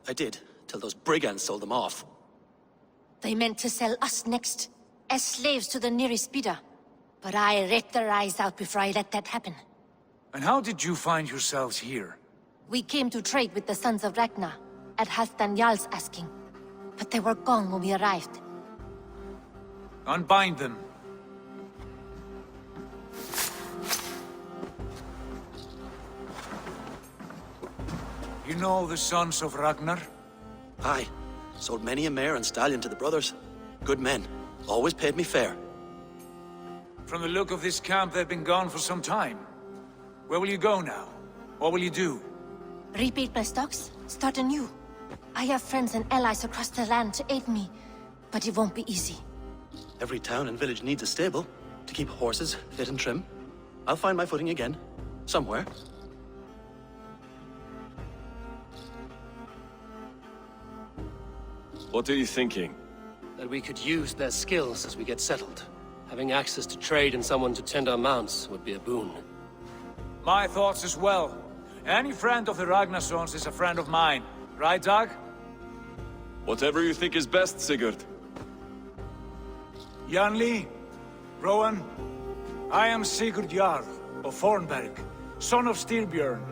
I did, till those brigands sold them off. They meant to sell us next, as slaves to the nearest bidder. But I ripped their eyes out before I let that happen. And how did you find yourselves here? We came to trade with the Sons of Ragnar, at Halfdan Jarl's asking. But they were gone when we arrived. Unbind them. You know the Sons of Ragnar? Aye. Sold many a mare and stallion to the brothers. Good men. Always paid me fair. From the look of this camp, they've been gone for some time. Where will you go now? What will you do? Rebuild my stocks, start anew. I have friends and allies across the land to aid me, but it won't be easy. Every town and village needs a stable to keep horses fit and trim. I'll find my footing again. Somewhere. What are you thinking? That we could use their skills as we get settled. Having access to trade and someone to tend our mounts would be a boon. My thoughts as well. Any friend of the Ragnarsons is a friend of mine. Right, Dag? Whatever you think is best, Sigurd. Janli, Rowan, I am Sigurd Jarl of Fornberg, son of Styrbjörn.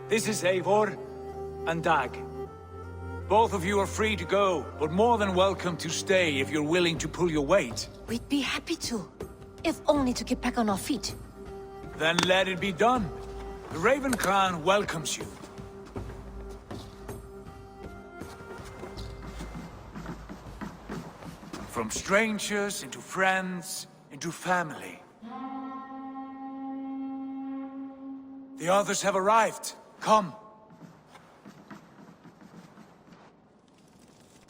This is Eivor and Dag. Both of you are free to go, but more than welcome to stay if you're willing to pull your weight. We'd be happy to, if only to get back on our feet. Then let it be done. The Raven clan welcomes you. From strangers into friends, into family. The others have arrived. Come.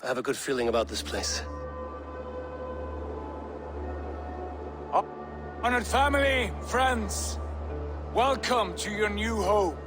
I have a good feeling about this place. Honored family, friends, welcome to your new home.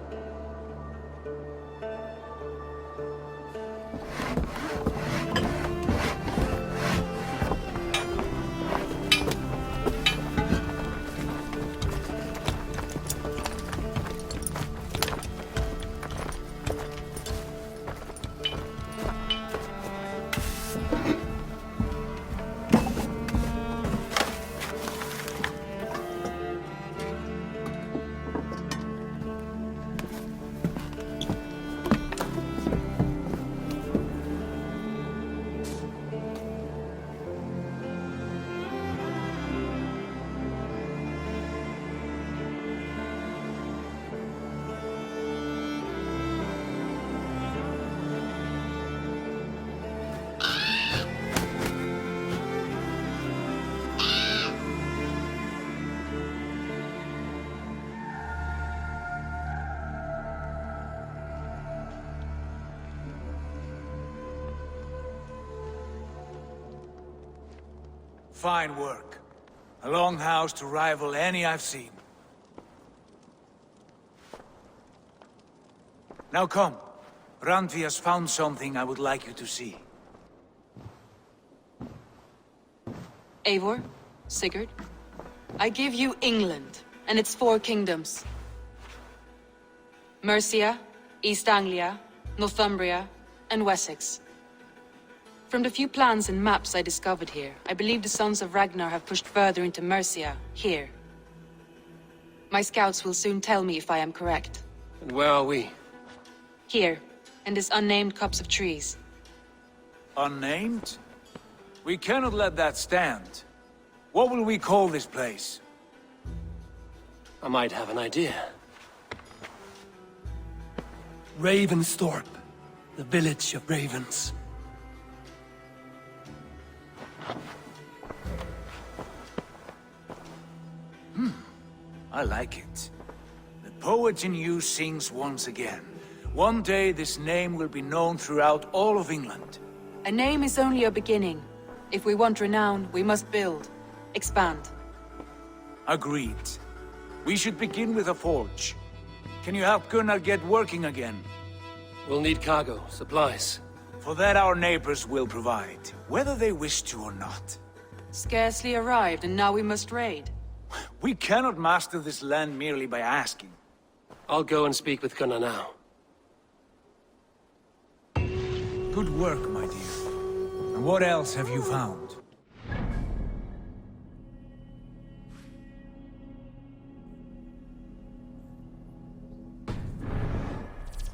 Fine work. A longhouse to rival any I've seen. Now come. Randvi has found something I would like you to see. Eivor, Sigurd, I give you England and its 4 kingdoms. Mercia, East Anglia, Northumbria, and Wessex. From the few plans and maps I discovered here, I believe the Sons of Ragnar have pushed further into Mercia, here. My scouts will soon tell me if I am correct. And where are we? Here, in this unnamed copse of trees. Unnamed? We cannot let that stand. What will we call this place? I might have an idea. Ravensthorpe, the village of ravens. I like it. The poet in you sings once again. One day this name will be known throughout all of England. A name is only a beginning. If we want renown, we must build. Expand. Agreed. We should begin with a forge. Can you help Gunnar get working again? We'll need cargo, supplies. For that our neighbors will provide, whether they wish to or not. Scarcely arrived, and now we must raid. We cannot master this land merely by asking. I'll go and speak with Gunnar now. Good work, my dear. And what else have you found?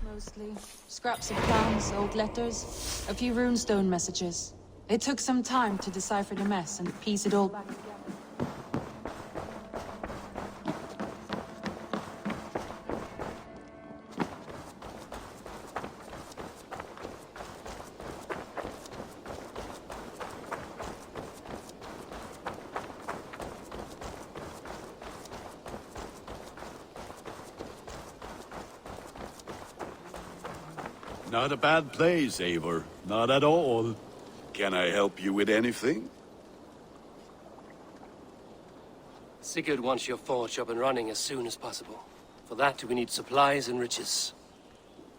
Mostly scraps of plans, old letters, a few runestone messages. It took some time to decipher the mess and piece it all back together. Not a bad place, Eivor. Not at all. Can I help you with anything? Sigurd wants your forge up and running as soon as possible. For that, we need supplies and riches.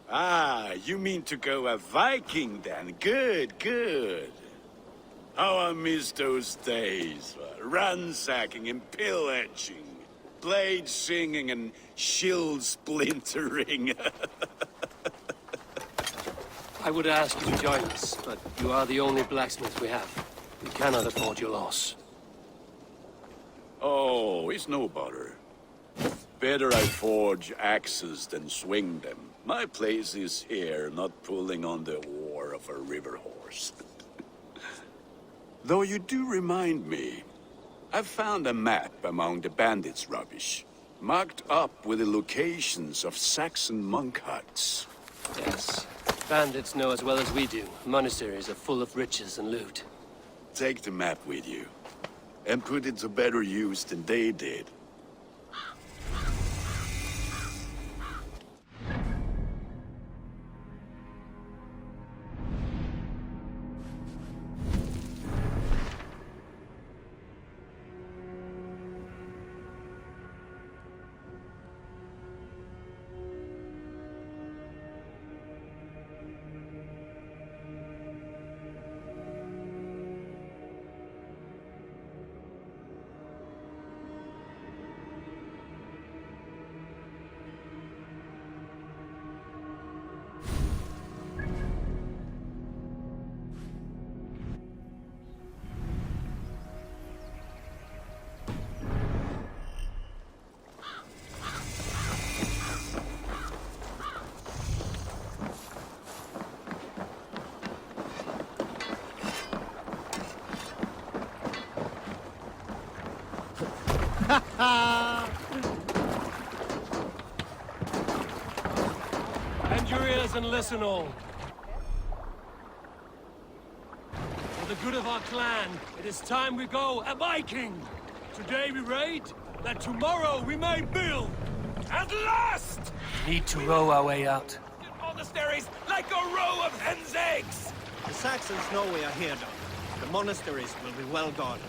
Ah, you mean to go a Viking then? Good, good. How I miss those days. Ransacking and pillaging. Blade singing and shield splintering. I would ask you to join us, but you are the only blacksmith we have. We cannot afford your loss. Oh, it's no bother. Better I forge axes than swing them. My place is here, not pulling on the oar of a river horse. Though you do remind me, I've found a map among the bandits' rubbish, marked up with the locations of Saxon monk huts. Yes. Bandits know as well as we do. Monasteries are full of riches and loot. Take the map with you, and put it to better use than they did. Bend your ears and listen all. For the good of our clan, it is time we go a Viking! Today we raid, that tomorrow we may build! At last! We need to row our way out. Monasteries like a row of hen's eggs! The Saxons know we are here now. The monasteries will be well guarded.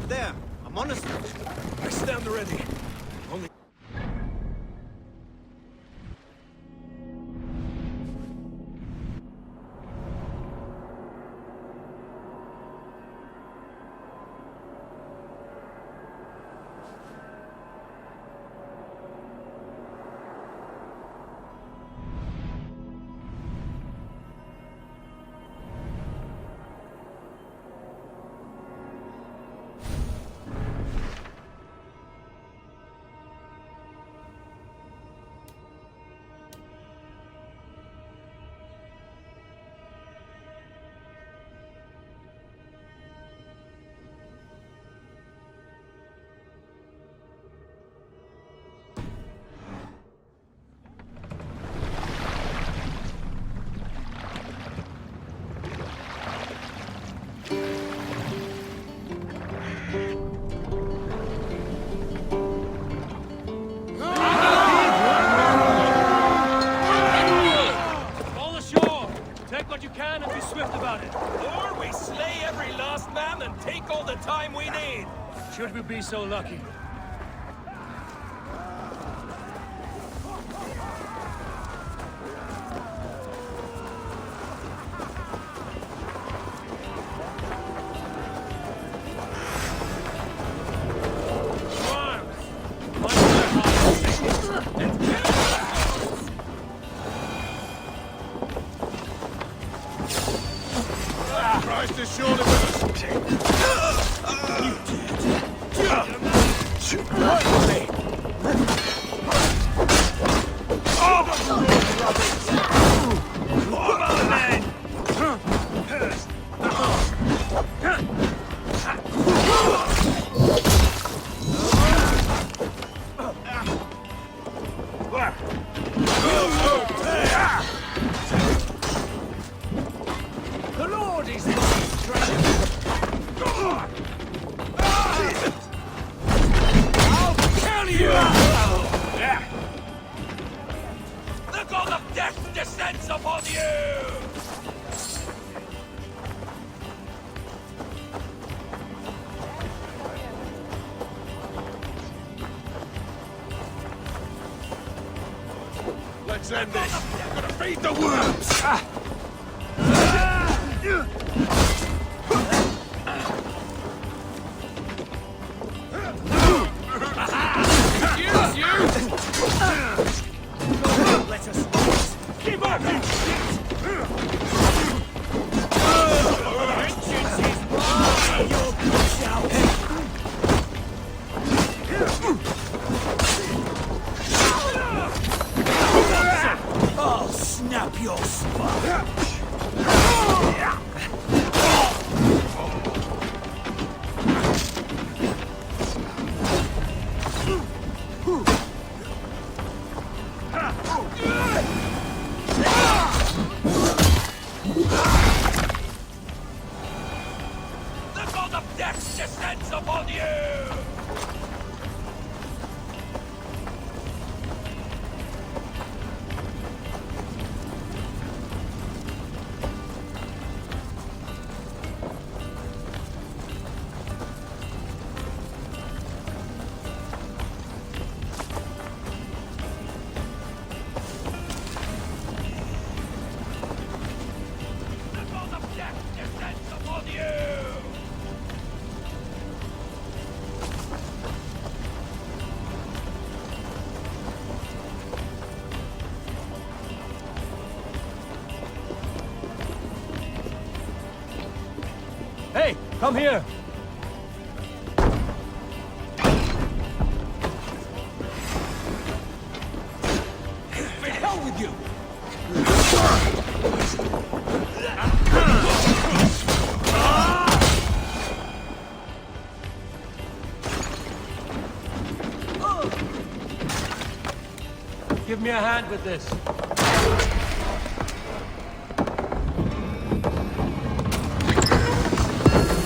There, a monastery. I stand ready. Only... Should we be so lucky? Christ is surely with us. The Lord is my strength. I'll kill you! The god of death descends upon you! Let's end this. I'm gonna feed the worms. Let us keep up! Vengeance is mine! Your push out! I'll snap your spine! The god of death descends upon you! Hey, come here. The hell with you! Give me a hand with this.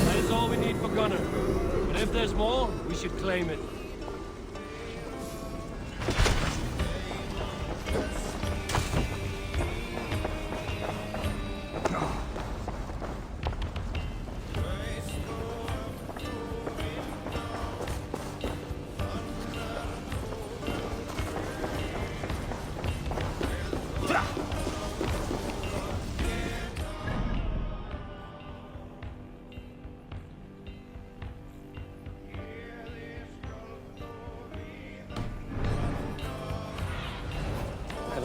That is all we need for Gunner. But if there's more, we should claim it.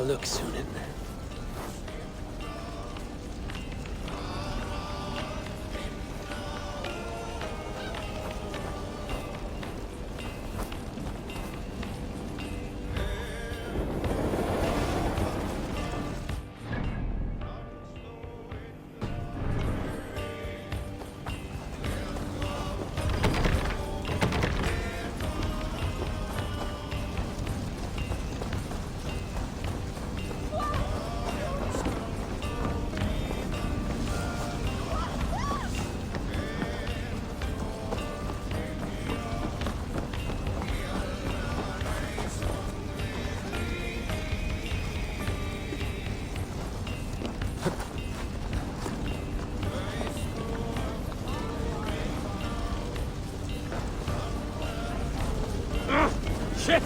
look, Sunan. Shit!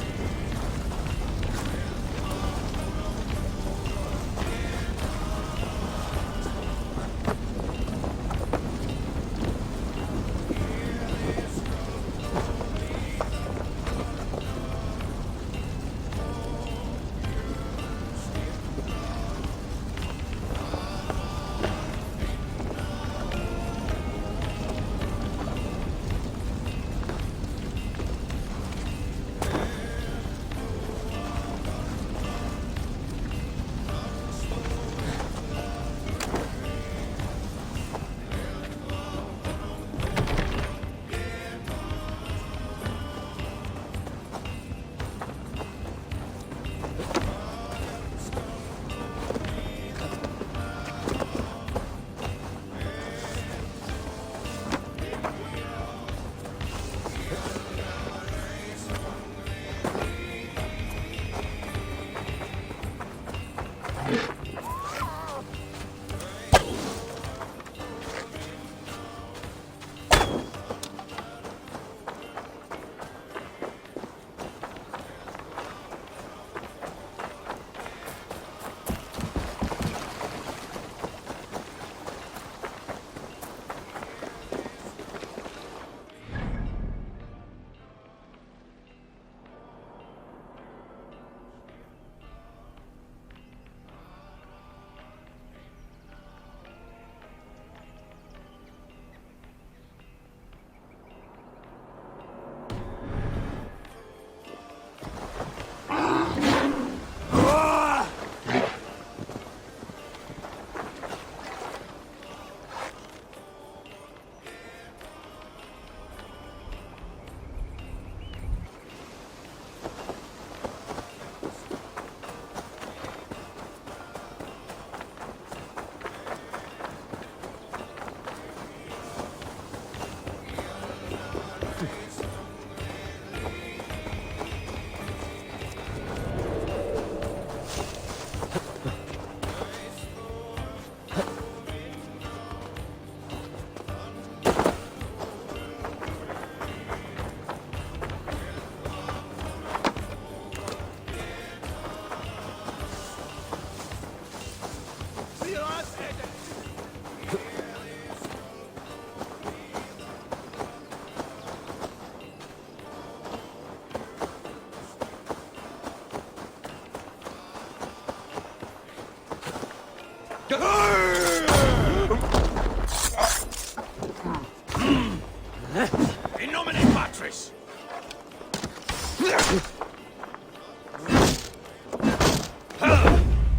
In nomine Patris!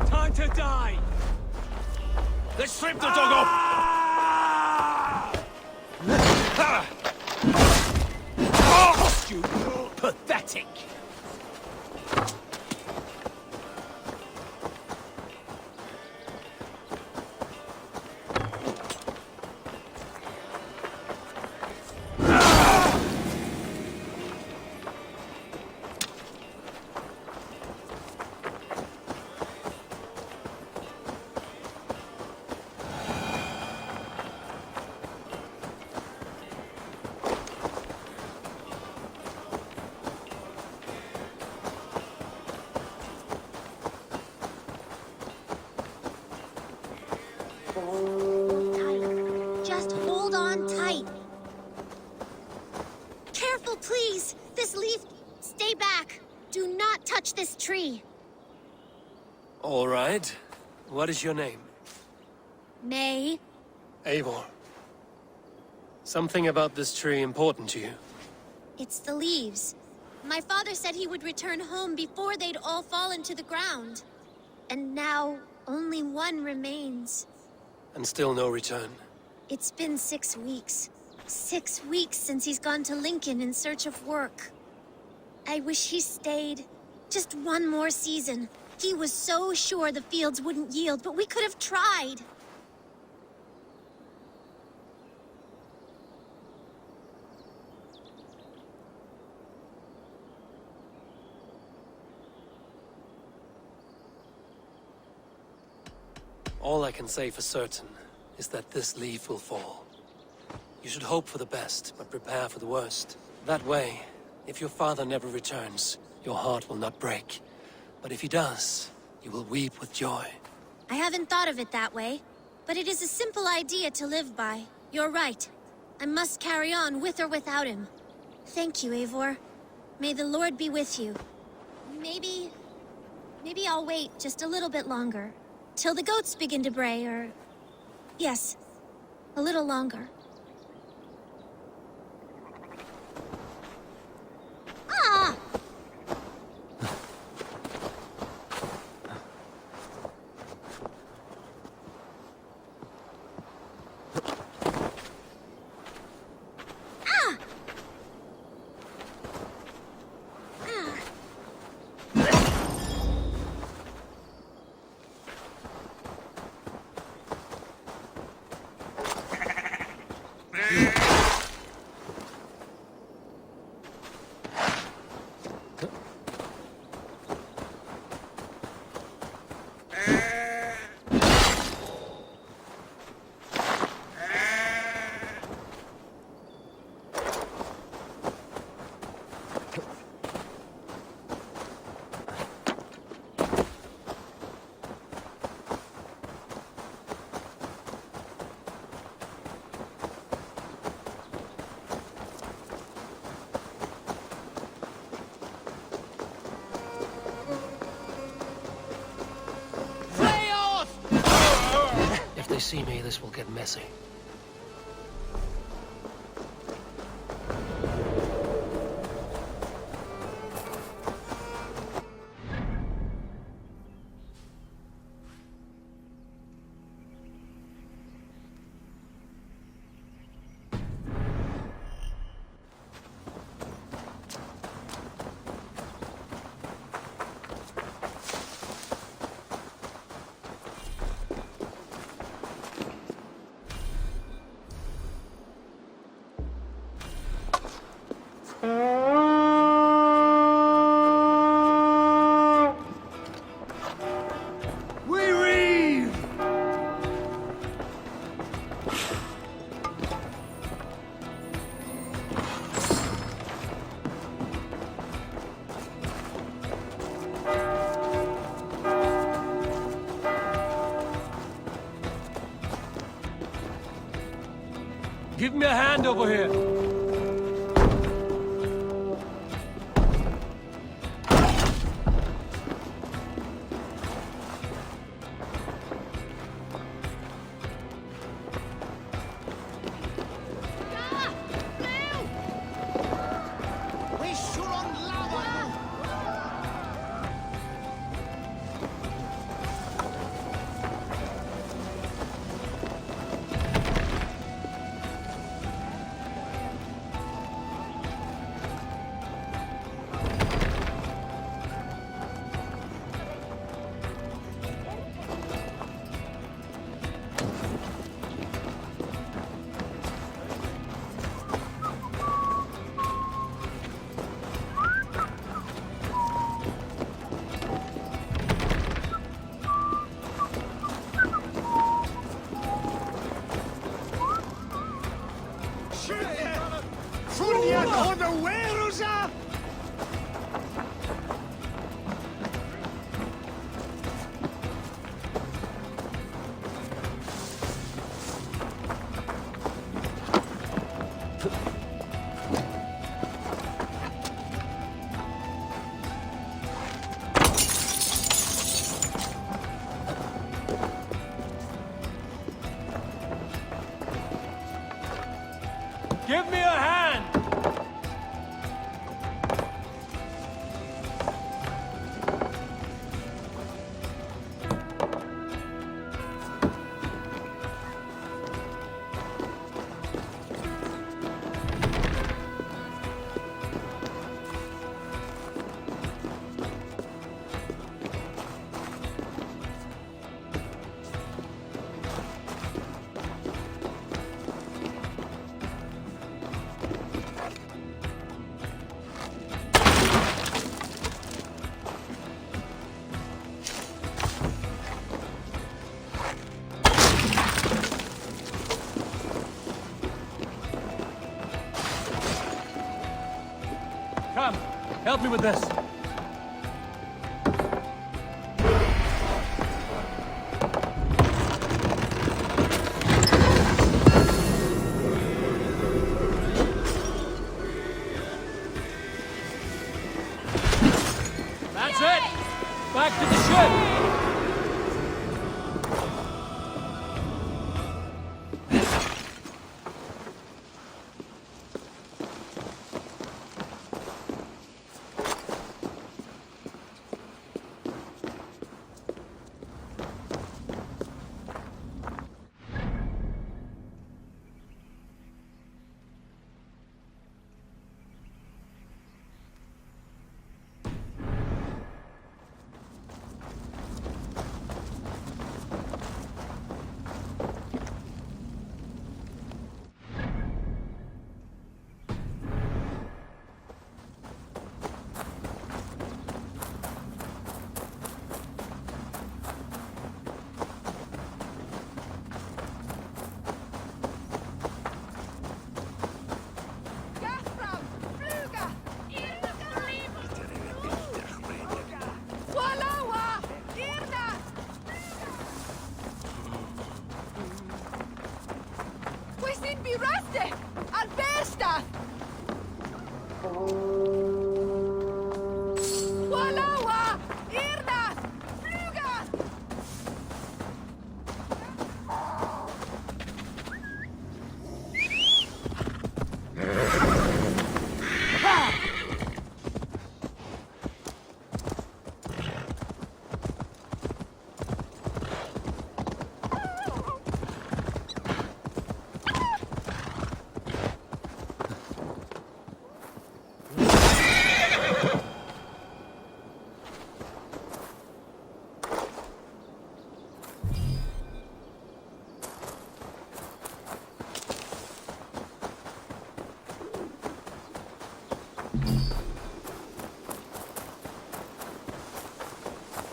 Time to die! Let's strip the dog off! You pathetic! Just hold on tight. Careful, please. This leaf... Stay back. Do not touch this tree. All right. What is your name? May. Eivor. Something about this tree important to you? It's the leaves. My father said he would return home before they'd all fallen to the ground. And now, only one remains. And still no return. It's been 6 weeks. 6 weeks since he's gone to Lincoln in search of work. I wish he stayed. Just one more season. He was so sure the fields wouldn't yield, but we could have tried. All I can say for certain is that this leaf will fall. You should hope for the best, but prepare for the worst. That way, if your father never returns, your heart will not break. But if he does, you will weep with joy. I haven't thought of it that way, but it is a simple idea to live by. You're right. I must carry on with or without him. Thank you, Eivor. May the Lord be with you. Maybe I'll wait just a little bit longer. Till the goats begin to bray, or... Yes, a little longer. Ah! If they see me, this will get messy. Give me a hand over here. Come, help me with this. That's it! Back to the ship!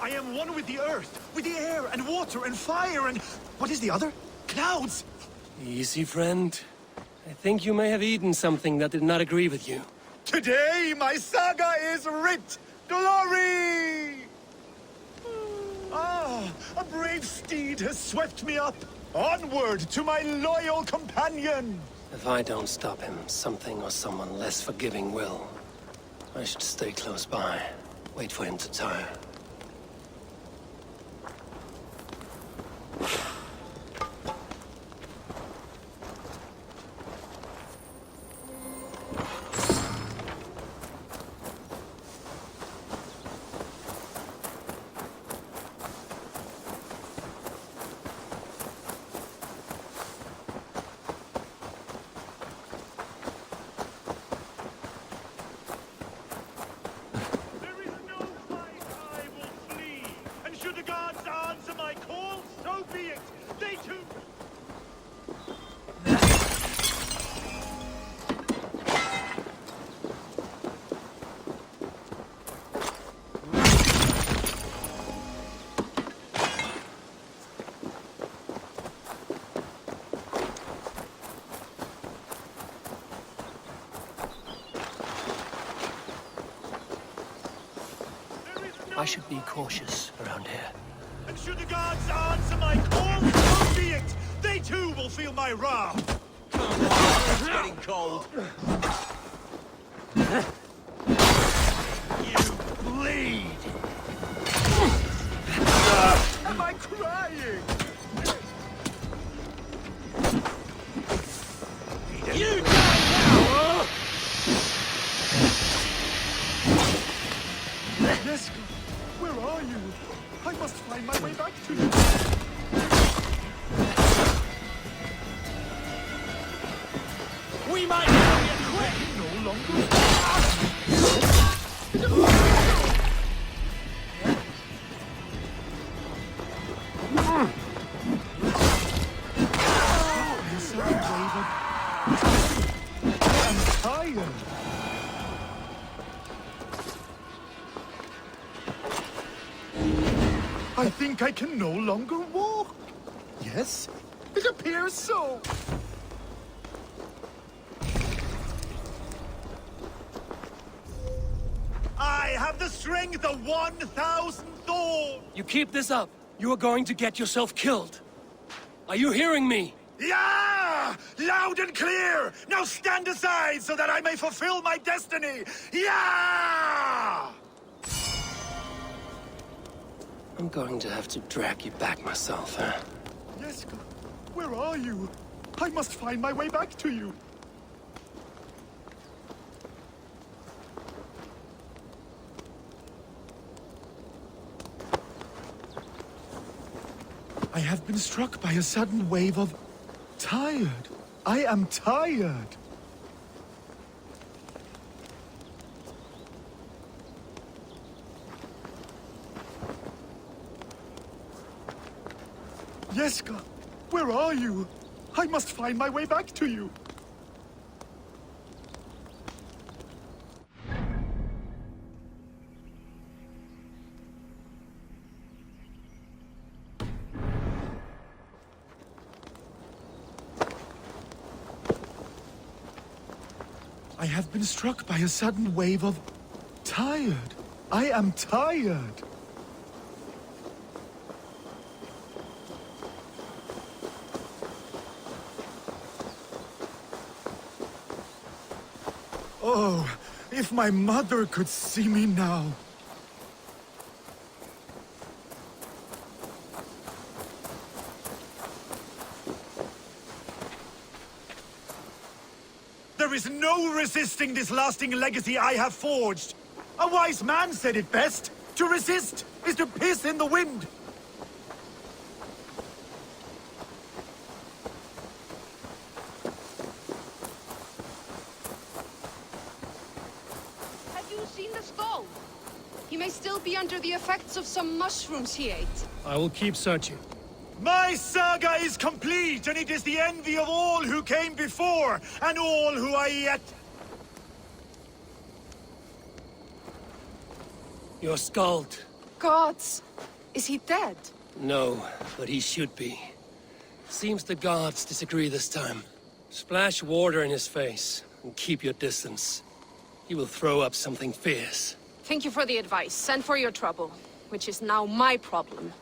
I am one with the earth, with the air, and water, and fire, and... what is the other? Clouds! Easy, friend. I think you may have eaten something that did not agree with you. Today, my saga is writ! Glory! Ah, a brave steed has swept me up. Onward to my loyal companion! If I don't stop him, something or someone less forgiving will. I should stay close by. Wait for him to tire. I should be cautious around here. And should the gods answer my call, so be it! They too will feel my wrath! It's getting cold. You bleed! Am I crying? You die now! Yes, where are you? I must find my way back to you. We might now get quick! No longer. I'm so brave. I'm tired. I think I can no longer walk. Yes, it appears so. have the strength of 1,000 Thor! You keep this up, you are going to get yourself killed. Are you hearing me? Yeah! Loud and clear! Now stand aside so that I may fulfill my destiny! Yeah! I'm going to have to drag you back myself, huh? Jeska, where are you? I must find my way back to you. I have been struck by a sudden wave of... tired. I am tired. Jeska, where are you? I must find my way back to you. I have been struck by a sudden wave of... tired. I am tired. Oh, if my mother could see me now. There is no resisting this lasting legacy I have forged. A wise man said it best. To resist is to piss in the wind. Have you seen the skull? He may still be under the effects of some mushrooms he ate. I will keep searching. My saga is complete, and it is the envy of all who came before, and all who are yet... You're Skald. Gods! Is he dead? No, but he should be. Seems the gods disagree this time. Splash water in his face, and keep your distance. He will throw up something fierce. Thank you for the advice, and for your trouble, which is now my problem.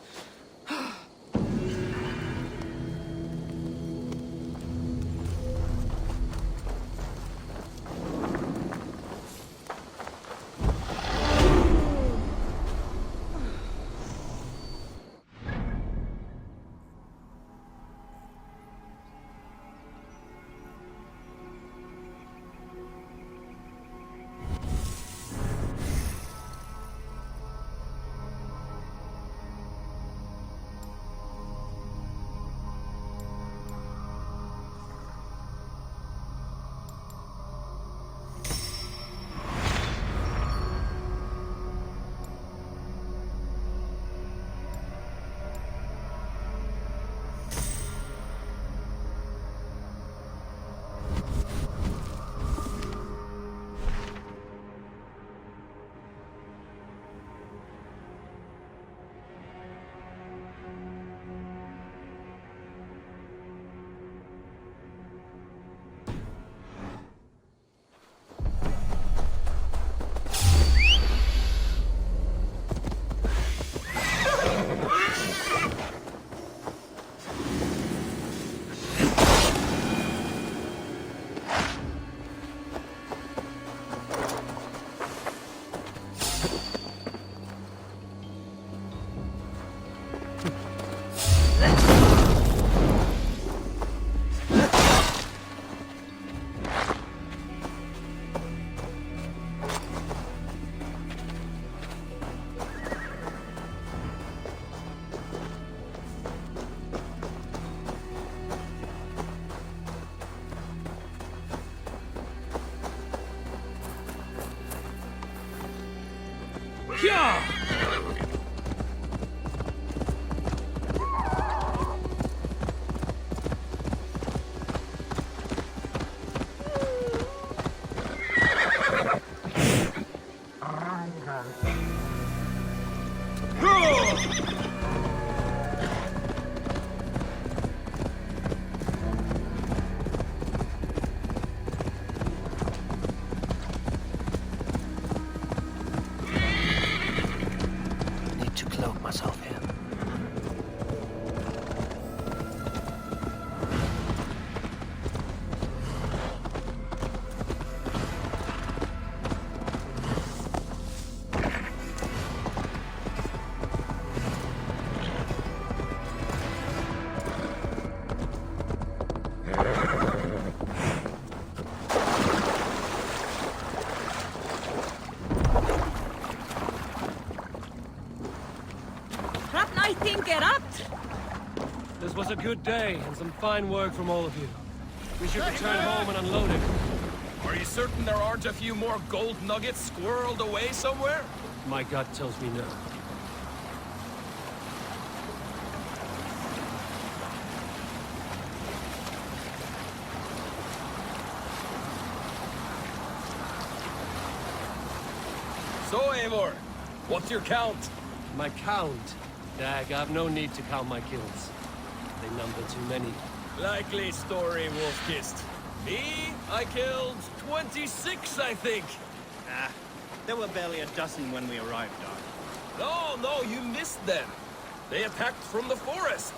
Yeah! Tinkerat! This was a good day, and some fine work from all of you. We should return home and unload it. Are you certain there aren't a few more gold nuggets squirreled away somewhere? My gut tells me no. So, Eivor, what's your count? My count? Dag, I've no need to count my kills. They number too many. Likely story, Wolf-Kissed. Me? I killed 26, I think. Ah, there were barely a dozen when we arrived, Doc. No, you missed them. They attacked from the forest.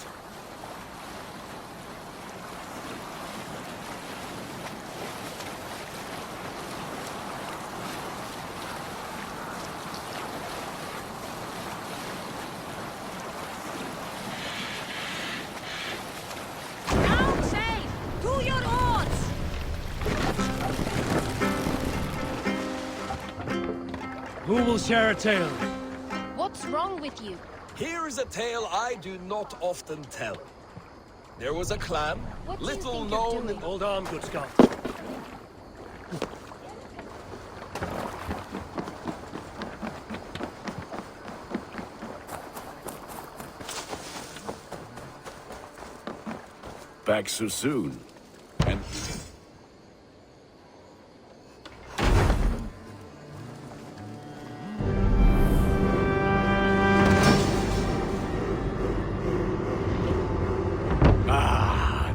Down safe! To your oars! Who will share a tale? What's wrong with you? Here is a tale I do not often tell. There was a clan, What do you little think you're known doing? in... Hold on, good Scott. Back so soon. And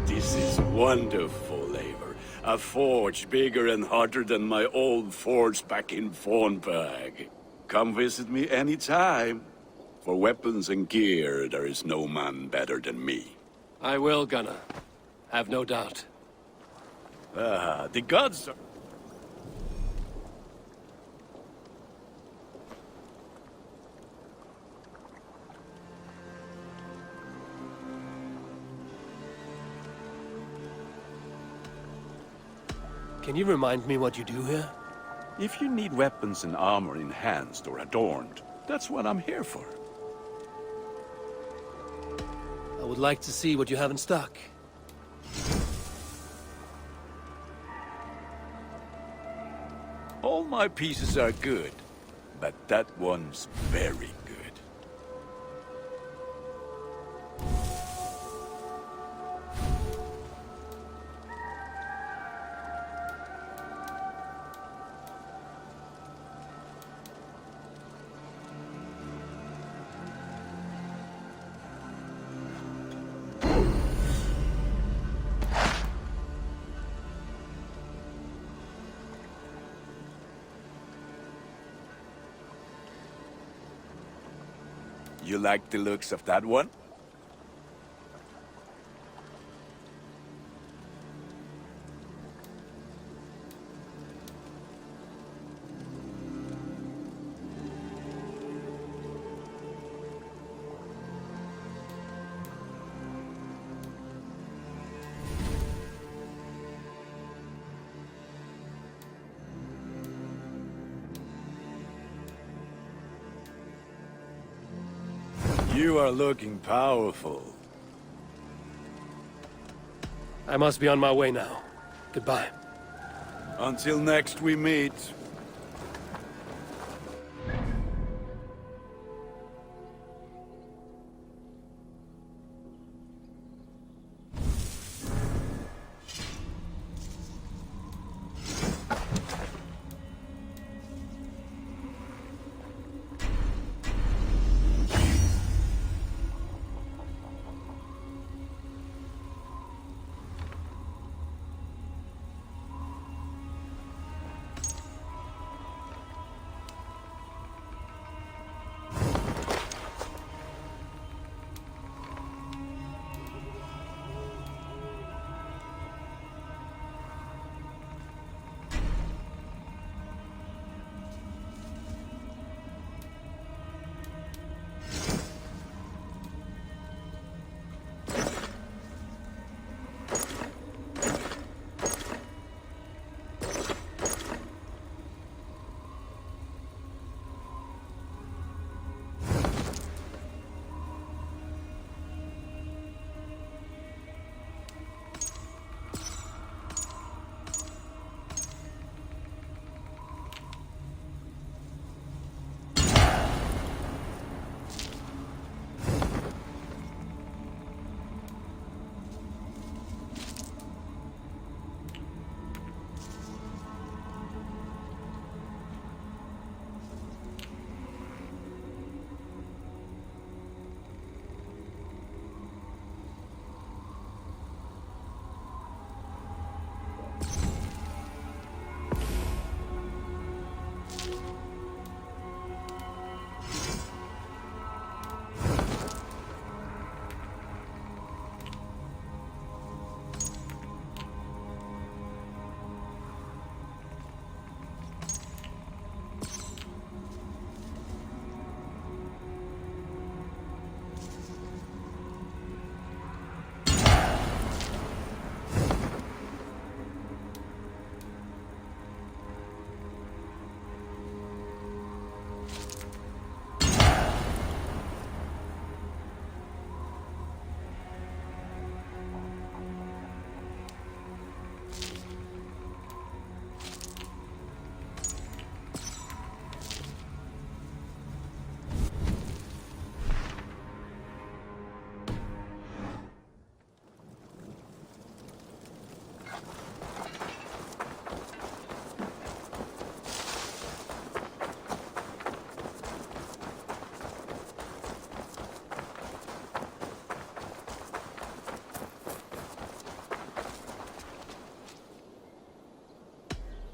this is wonderful, Eivor. A forge bigger and hotter than my old forge back in Fornberg. Come visit me anytime. For weapons and gear, there is no man better than me. I will, Gunnar. Have no doubt. The gods are... Can you remind me what you do here? If you need weapons and armor enhanced or adorned, that's what I'm here for. I would like to see what you have in stock. All my pieces are good, but that one's very good. You like the looks of that one? You are looking powerful. I must be on my way now. Goodbye. Until next we meet.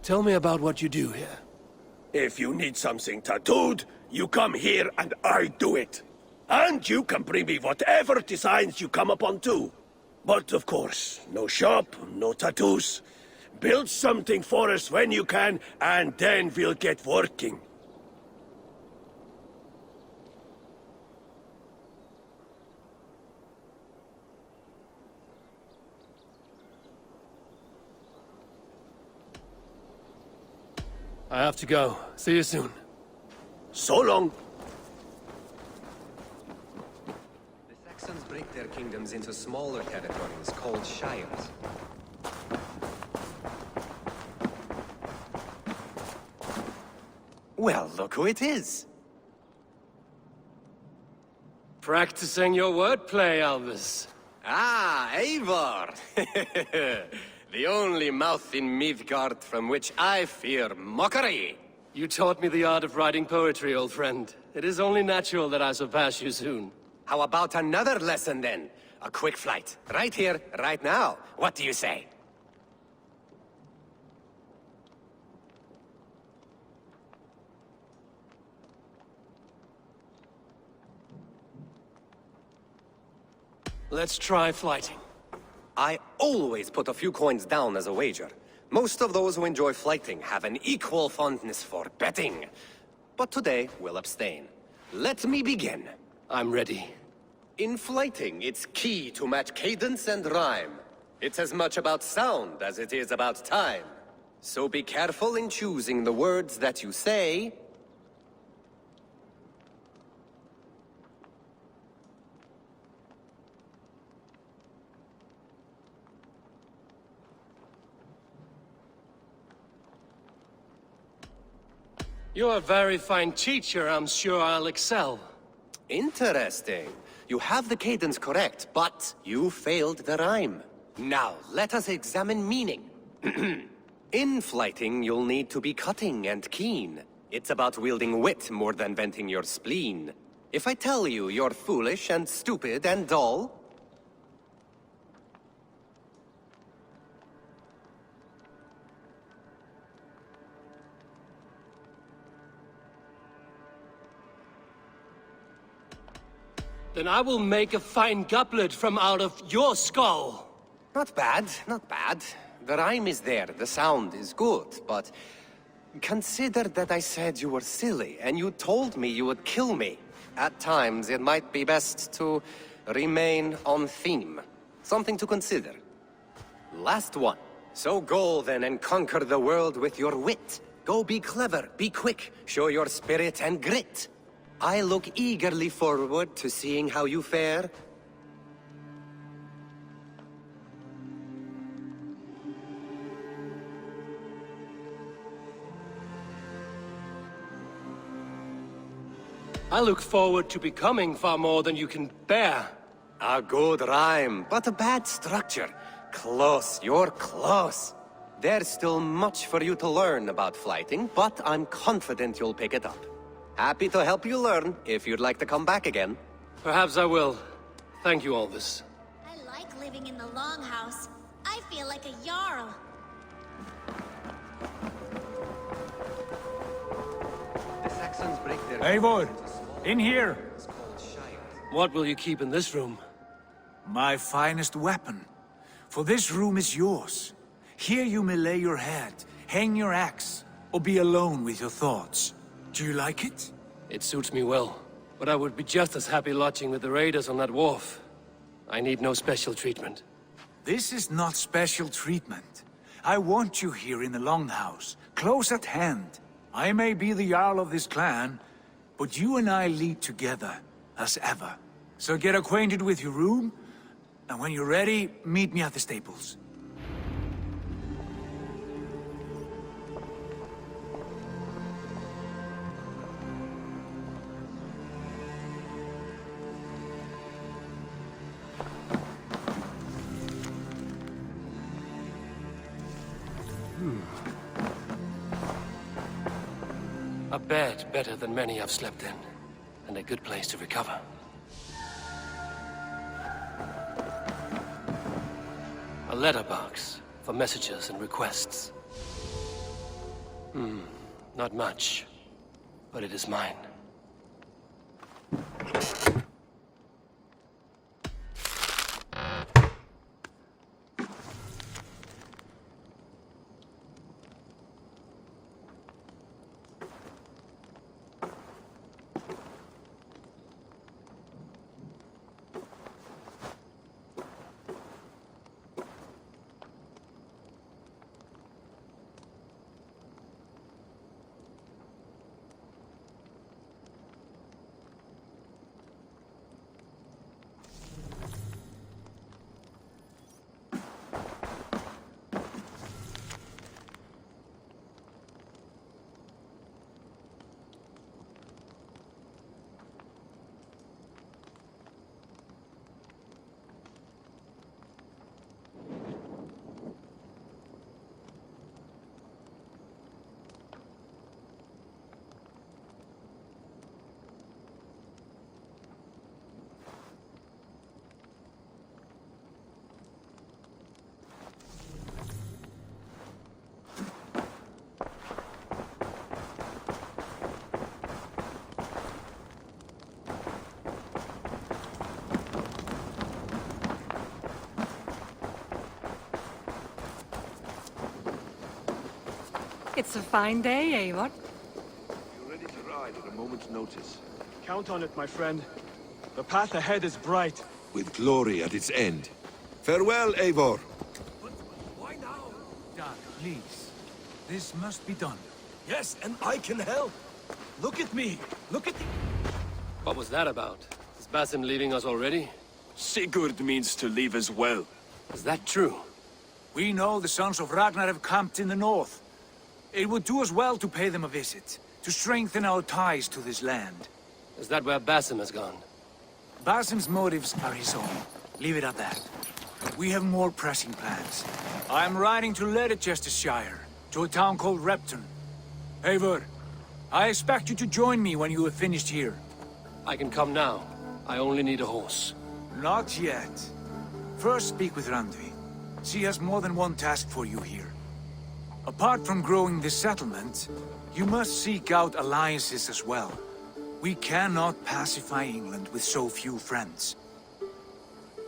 Tell me about what you do here. If you need something tattooed, you come here and I do it. And you can bring me whatever designs you come upon too. But of course, no shop, no tattoos. Build something for us when you can, and then we'll get working. I have to go. See you soon. So long. The Saxons break their kingdoms into smaller territories called shires. Well, look who it is. Practicing your wordplay, Albus. Ah, Eivor! The only mouth in Midgard from which I fear mockery. You taught me the art of writing poetry, old friend. It is only natural that I surpass you soon. How about another lesson then? A quick flight. Right here, right now. What do you say? Let's try flighting. I always put a few coins down as a wager. Most of those who enjoy flighting have an equal fondness for betting. But today, we'll abstain. Let me begin. I'm ready. In flighting, it's key to match cadence and rhyme. It's as much about sound as it is about time. So be careful in choosing the words that you say. You're a very fine teacher. I'm sure I'll excel. Interesting. You have the cadence correct, but you failed the rhyme. Now, let us examine meaning. In flighting, you'll need to be cutting and keen. It's about wielding wit more than venting your spleen. If I tell you you're foolish and stupid and dull, then I will make a fine goblet from out of your skull. not bad, not bad. The rhyme is there, the sound is good, but consider that I said you were silly, and you told me you would kill me. At times, it might be best to remain on theme. Something to consider. Last one. So go then and conquer the world with your wit. Go be clever, be quick, show your spirit and grit. I look eagerly forward to seeing how you fare. I look forward to becoming far more than you can bear. A good rhyme, but a bad structure. Close, you're close. There's still much for you to learn about flighting, but I'm confident you'll pick it up. Happy to help you learn, if you'd like to come back again. Perhaps I will. Thank you, Alvis. I like living in the Longhouse. I feel like a Jarl. The Saxons break their... Eivor! In here! What will you keep in this room? My finest weapon. For this room is yours. Here you may lay your head, hang your axe, or be alone with your thoughts. Do you like it? It suits me well, but I would be just as happy lodging with the raiders on that wharf. I need no special treatment. This is not special treatment. I want you here in the Longhouse, close at hand. I may be the Jarl of this clan, but you and I lead together, as ever. So get acquainted with your room, and when you're ready, meet me at the stables. A bed better than many I've slept in, and a good place to recover. A letterbox for messages and requests. Not much, but it is mine. It's a fine day, Eivor. You're ready to ride at a moment's notice. Count on it, my friend. The path ahead is bright. With glory at its end. Farewell, Eivor. Why now? Dag, please. This must be done. Yes, and I can help. Look at me. Look at... What was that about? Is Basim leaving us already? Sigurd means to leave as well. Is that true? We know the sons of Ragnar have camped in the north. It would do us well to pay them a visit, to strengthen our ties to this land. Is that where Basim has gone? Basim's motives are his own. Leave it at that. We have more pressing plans. I am riding to Leicestershire, to a town called Repton. Eivor, I expect you to join me when you have finished here. I can come now. I only need a horse. Not yet. First speak with Randvi. She has more than one task for you here. Apart from growing this settlement, you must seek out alliances as well. We cannot pacify England with so few friends.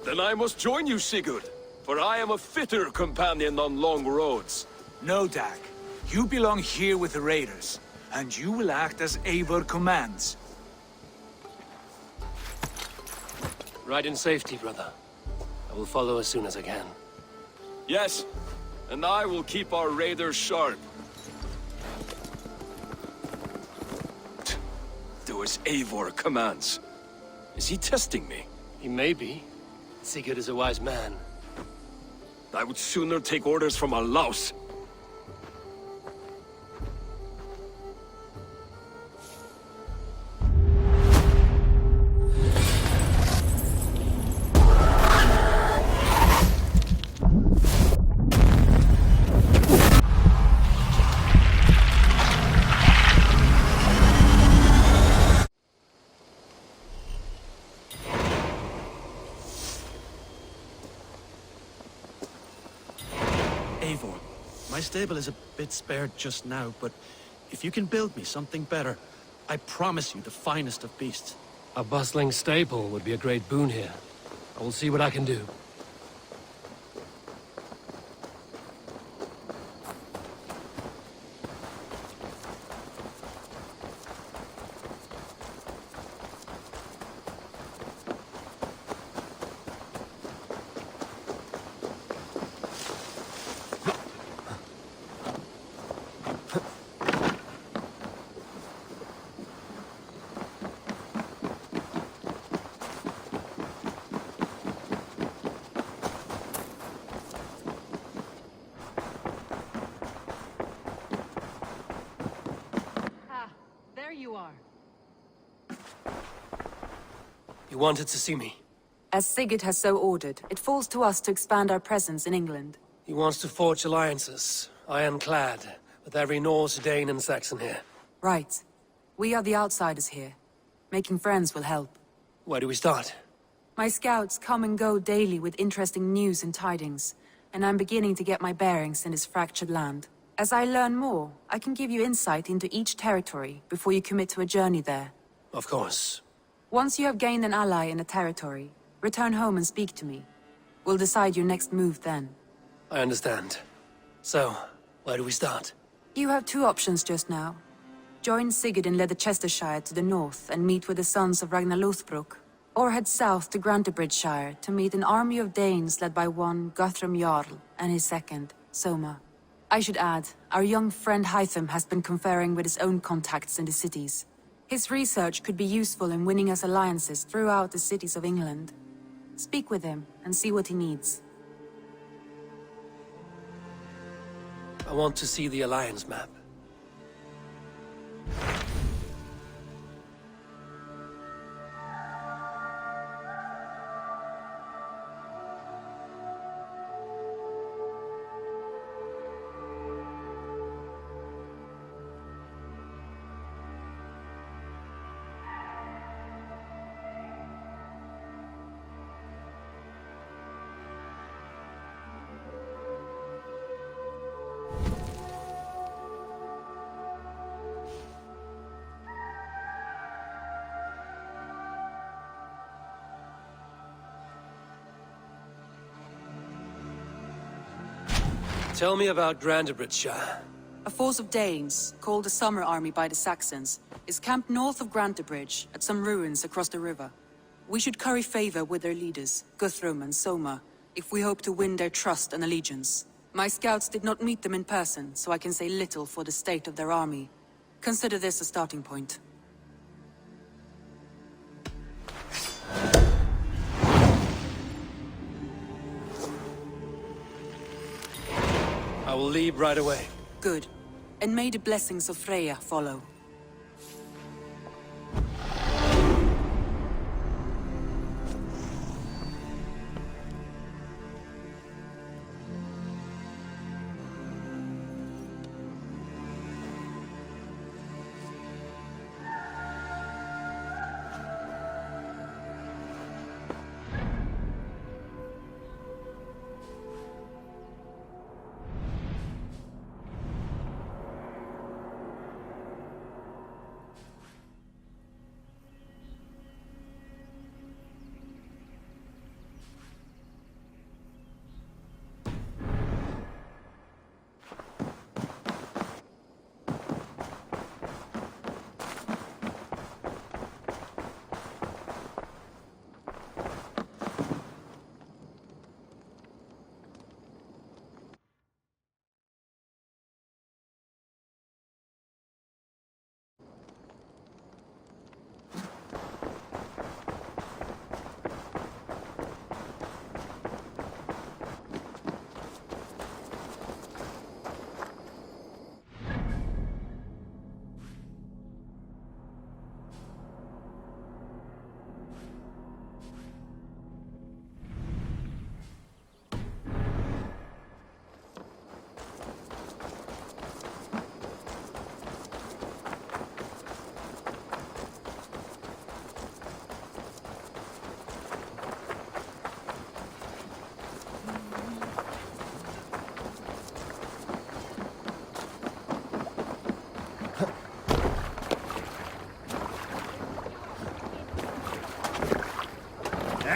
Then I must join you, Sigurd, for I am a fitter companion on long roads. No, Dag. You belong here with the raiders, and you will act as Eivor commands. Ride in safety, brother. I will follow as soon as I can. Yes, and I will keep our raiders sharp. Do as Eivor commands. Is he testing me? He may be. Sigurd is a wise man. I would sooner take orders from a louse. Eivor, my stable is a bit spared just now, but if you can build me something better, I promise you the finest of beasts. A bustling stable would be a great boon here. I will see what I can do. You wanted to see me? As Sigurd has so ordered, it falls to us to expand our presence in England. He wants to forge alliances, ironclad, with every Norse, Dane and Saxon here. Right. We are the outsiders here. Making friends will help. Where do we start? My scouts come and go daily with interesting news and tidings, and I'm beginning to get my bearings in this fractured land. As I learn more, I can give you insight into each territory before you commit to a journey there. Of course. Once you have gained an ally in a territory, return home and speak to me. We'll decide your next move then. I understand. So, where do we start? You have two options just now. Join Sigurd in Leicestershire to the north and meet with the sons of Ragnar Lothbrok, or head south to Grantebridgeshire to meet an army of Danes led by one Guthrum Jarl and his second, Soma. I should add, our young friend Hytham has been conferring with his own contacts in the cities. His research could be useful in winning us alliances throughout the cities of England. Speak with him and see what he needs. I want to see the Alliance map. Tell me about Grantebridgeshire. A force of Danes, called the Summer Army by the Saxons, is camped north of Grantebridge at some ruins across the river. We should curry favor with their leaders, Guthrum and Soma, if we hope to win their trust and allegiance. My scouts did not meet them in person, so I can say little for the state of their army. Consider this a starting point. I will leave right away. Good. And may the blessings of Freya follow.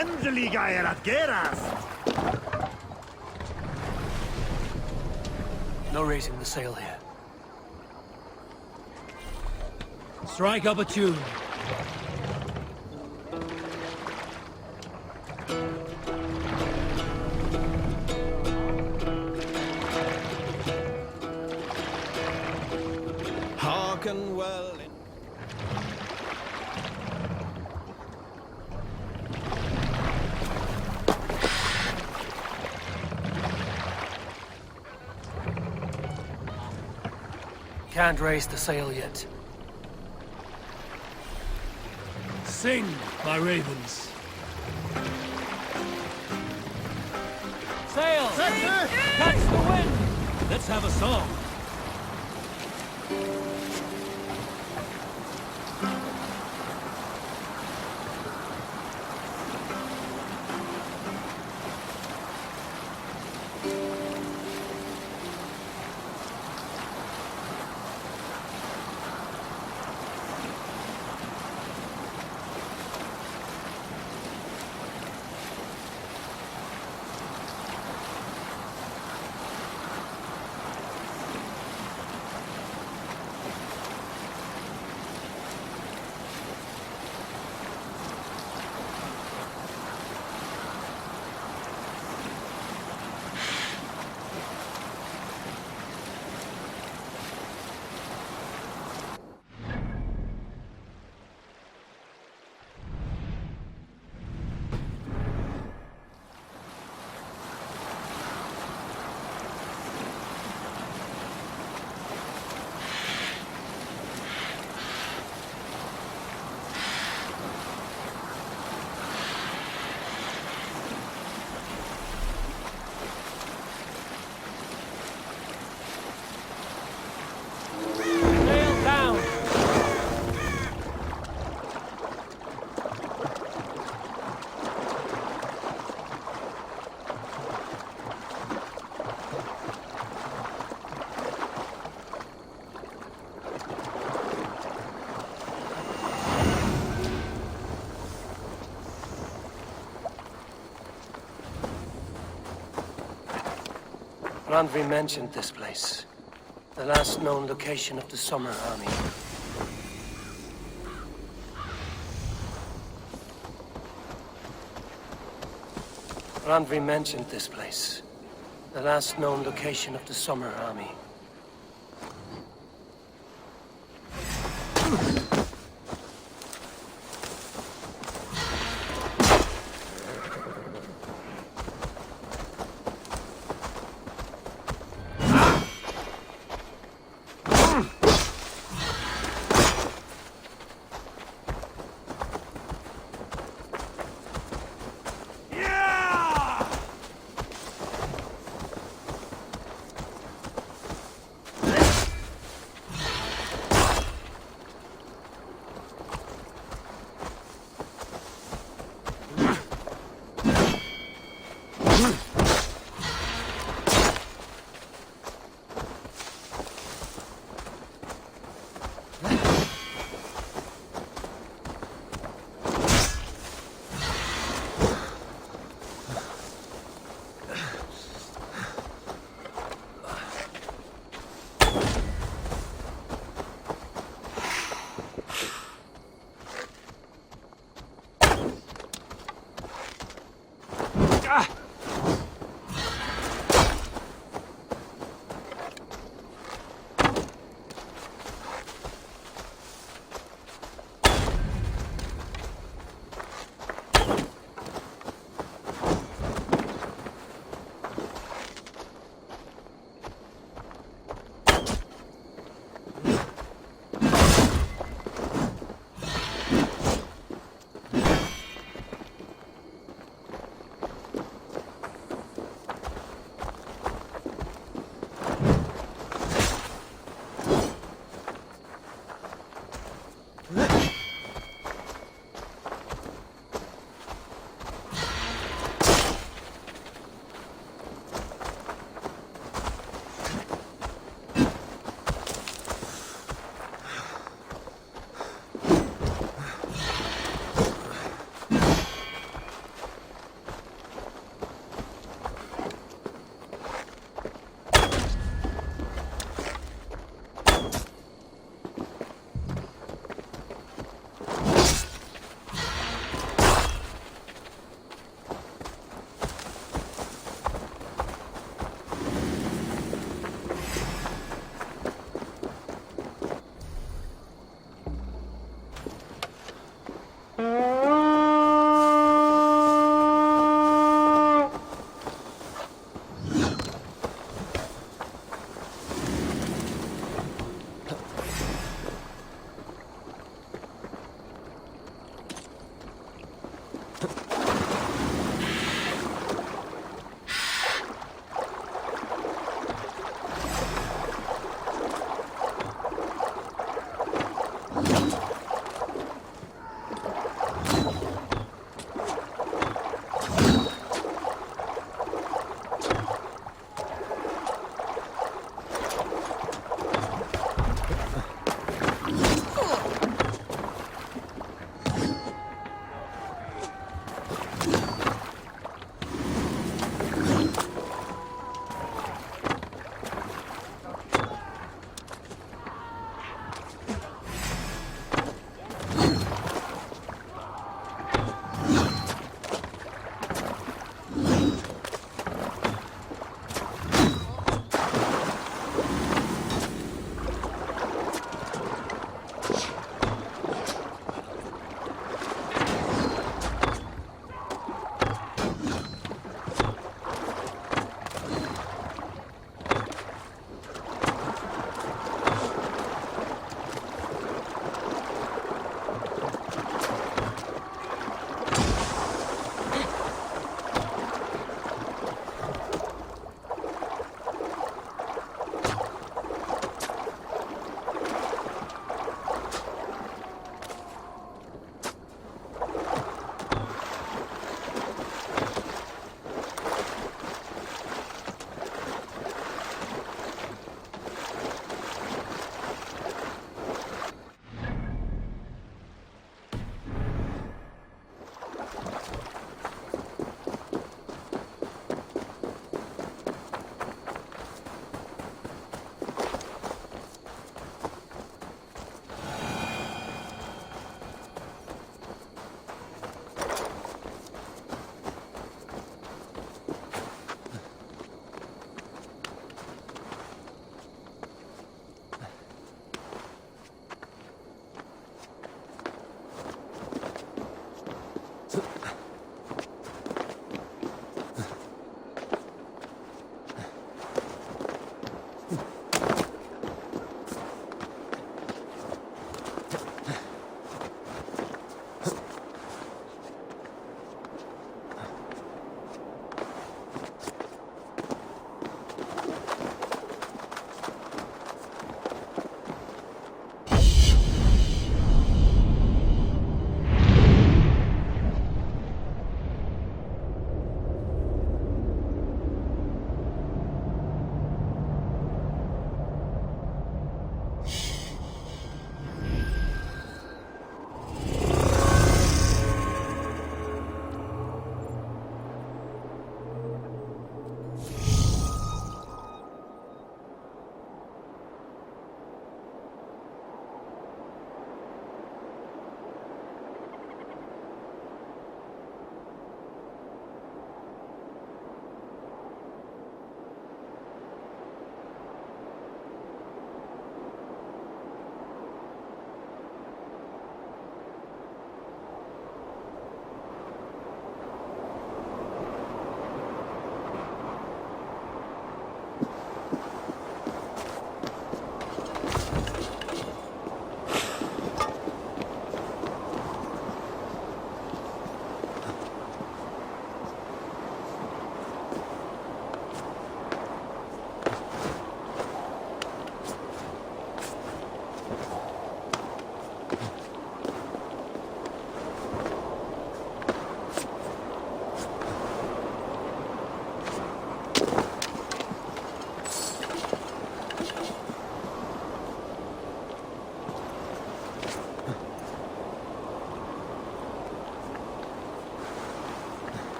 Endeliga att gerast! No raising the sail here. Strike up a tune. Hearken well. Can't raise the sail yet. Sing, my ravens. Sail! Catch the wind! Let's have a song. Randvi mentioned this place. The last known location of the Summer Army. Randvi mentioned this place. The last known location of the Summer Army.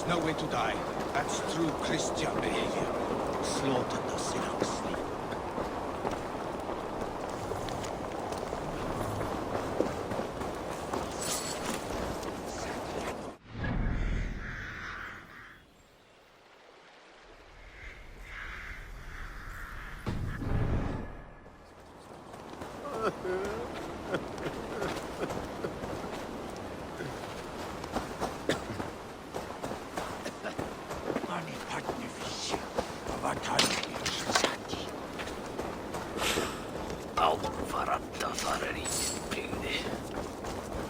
No way to die. That's true Christian behavior. Slaughtered us in our sleep.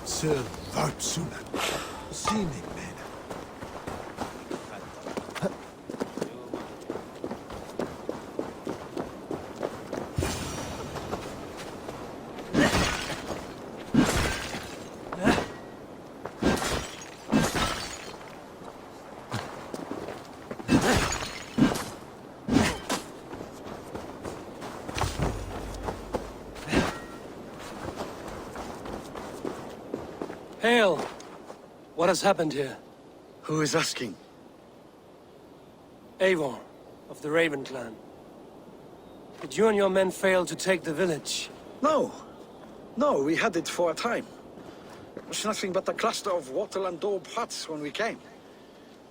Sir Vartsunan, seeming man. Hail! What has happened here? Who is asking? Eivor, of the Raven clan. Did you and your men fail to take the village? No. No, we had it for a time. It was nothing but a cluster of wattle and daub huts when we came.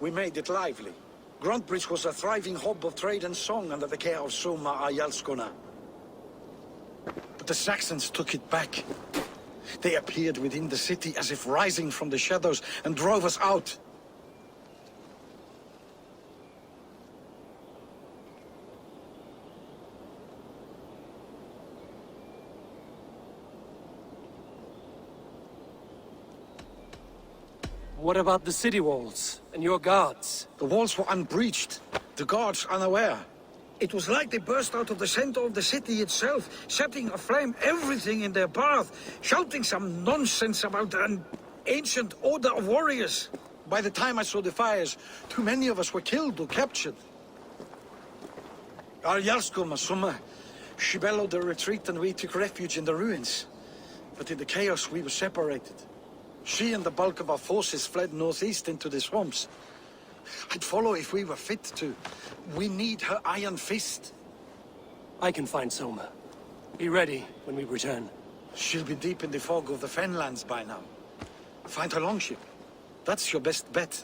We made it lively. Gruntbridge was a thriving hub of trade and song under the care of Soma Ayalskona. But the Saxons took it back. They appeared within the city as if rising from the shadows and drove us out. What about the city walls and your guards? The walls were unbreached, the guards unaware. It was like they burst out of the center of the city itself, setting aflame everything in their path, shouting some nonsense about an ancient order of warriors. By the time I saw the fires, too many of us were killed or captured. Our Yarsko Masuma, she bellowed the retreat and we took refuge in the ruins. But in the chaos we were separated. She and the bulk of our forces fled northeast into the swamps. I'd follow if we were fit to. We need her iron fist. I can find Soma. Be ready when we return. She'll be deep in the fog of the Fenlands by now. Find her longship. That's your best bet.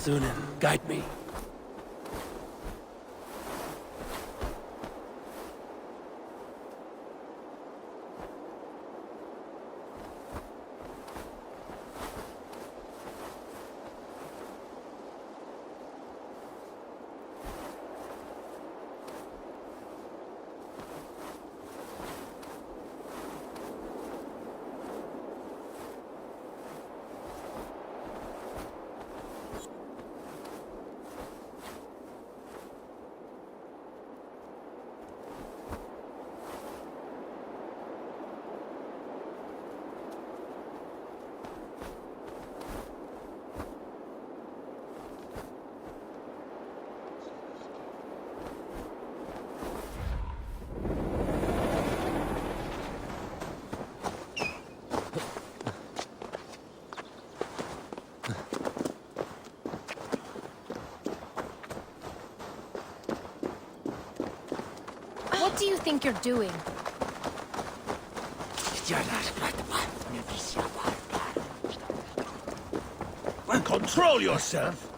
Thunen, guide me. What do you think you're doing? Control yourself!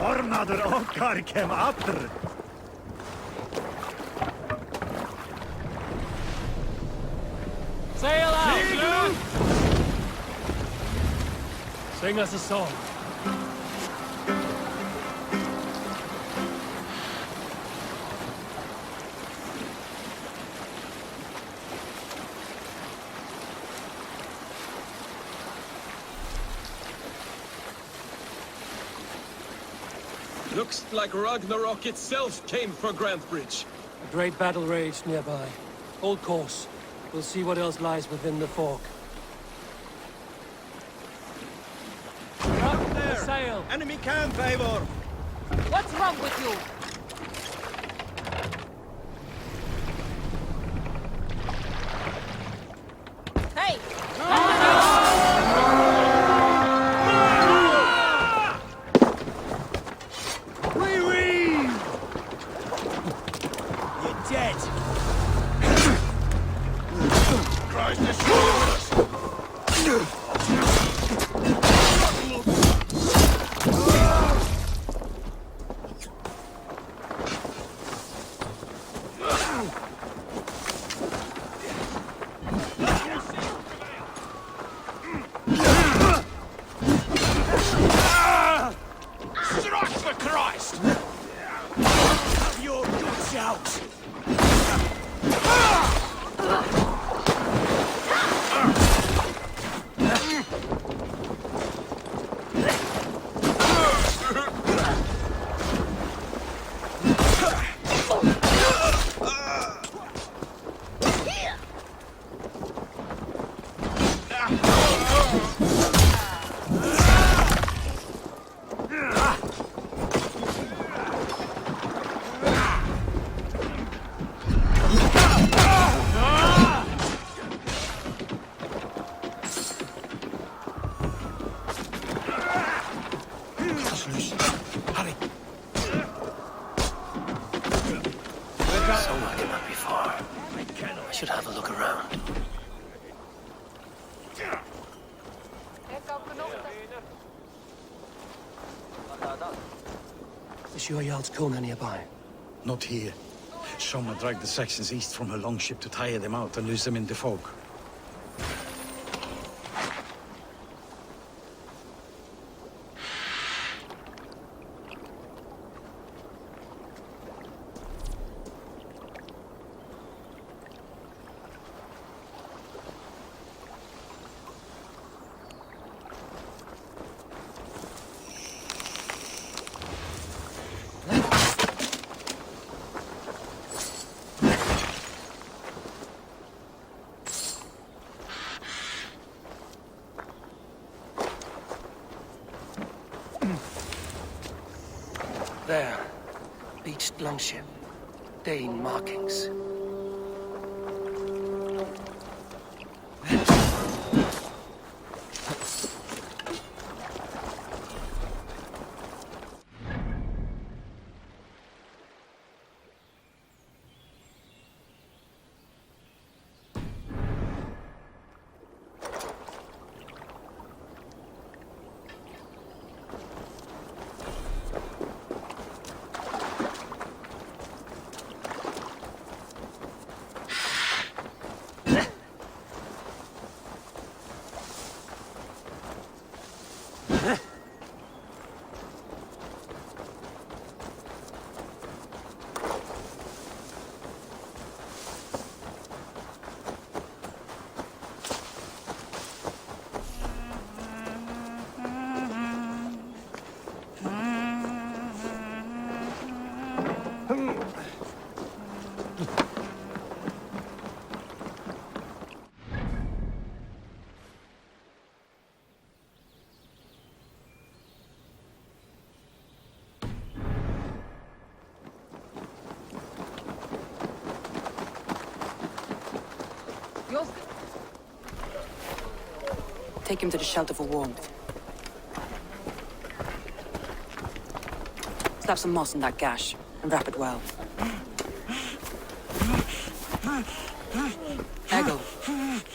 Ornader okkar kem after. Sail out! Sing us a song. Looks like Ragnarok itself came for Grantebridge. A great battle raged nearby. Hold course. We'll see what else lies within the fog. Up there! Sail! Enemy camp, Eivor! What's wrong with you? Hey! You're dead! Christ, this is Strike for Christ! Have your guts out! sure Jarl's Kona nearby? Not here. Soma dragged the Saxons east from her longship to tire them out and lose them in the fog. There. Beached longship. Dane markings. Take him to the shelter for warmth. Slap some moss in that gash and wrap it well.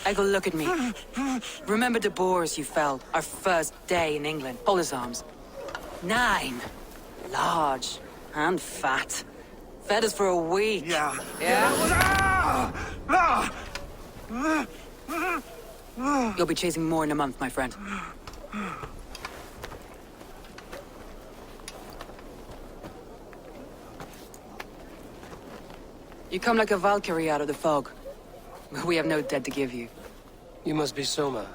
Eggle, look at me. Remember the boars you felled our first day in England? Hold his arms. 9. Large and fat. Fed us for a week. Yeah. You'll be chasing more in a month, my friend. You come like a Valkyrie out of the fog. We have no dead to give you. You must be Soma.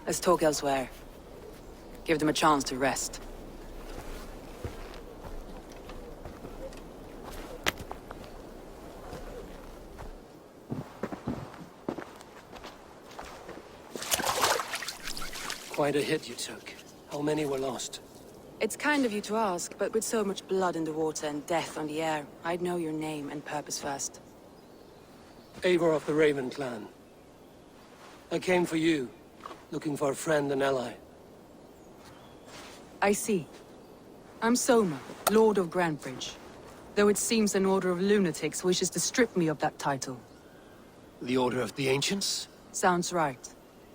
Let's talk elsewhere. Give them a chance to rest. Quite a hit you took. How many were lost? It's kind of you to ask, but with so much blood in the water and death on the air, I'd know your name and purpose first. Eivor of the Raven clan. I came for you, looking for a friend and ally. I see. I'm Soma, Lord of Grantebridge. Though it seems an order of lunatics wishes to strip me of that title. The Order of the Ancients? Sounds right.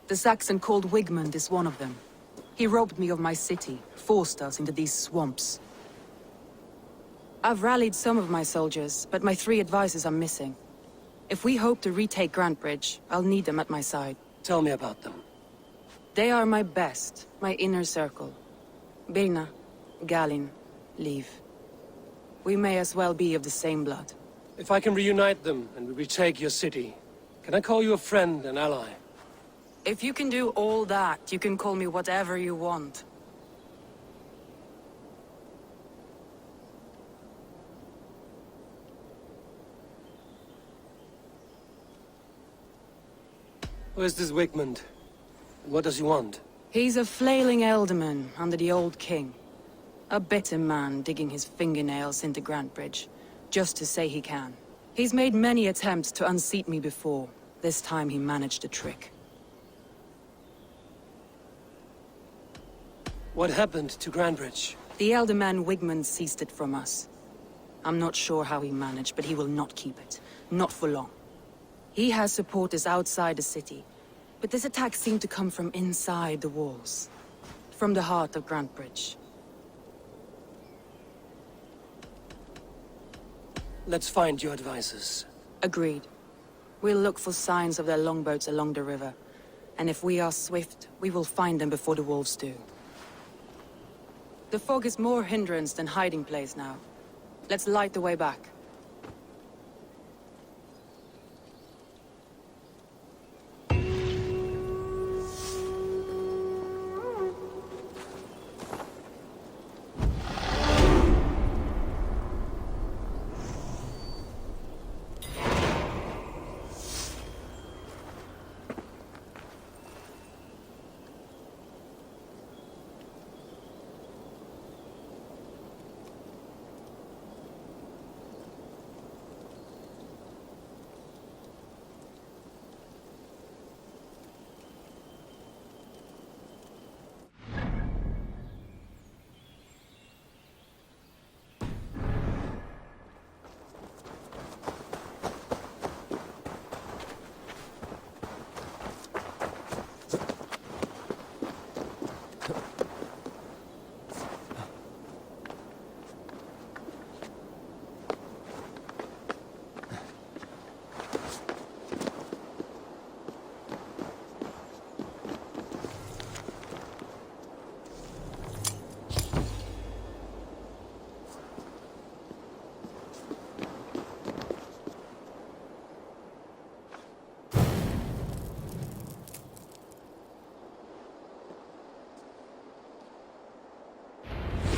The Saxon called Wigmund is one of them. He robbed me of my city, forced us into these swamps. I've rallied some of my soldiers, but my 3 advisors are missing. If we hope to retake Grantebridge, I'll need them at my side. Tell me about them. They are my best, my inner circle. Birna, Galin, Liv. We may as well be of the same blood. If I can reunite them and we retake your city, can I call you a friend and ally? If you can do all that, you can call me whatever you want. Who is this Wigmund? And what does he want? He's a flailing elderman under the old king. A bitter man digging his fingernails into Grantebridge, just to say he can. He's made many attempts to unseat me before. This time he managed a trick. What happened to Grantebridge? The elder man Wigmund seized it from us. I'm not sure how he managed, but he will not keep it. Not for long. He has supporters outside the city, but this attack seemed to come from inside the walls. From the heart of Grantebridge. Let's find your advisors. Agreed. We'll look for signs of their longboats along the river. And if we are swift, we will find them before the wolves do. The fog is more hindrance than hiding place now. Let's light the way back.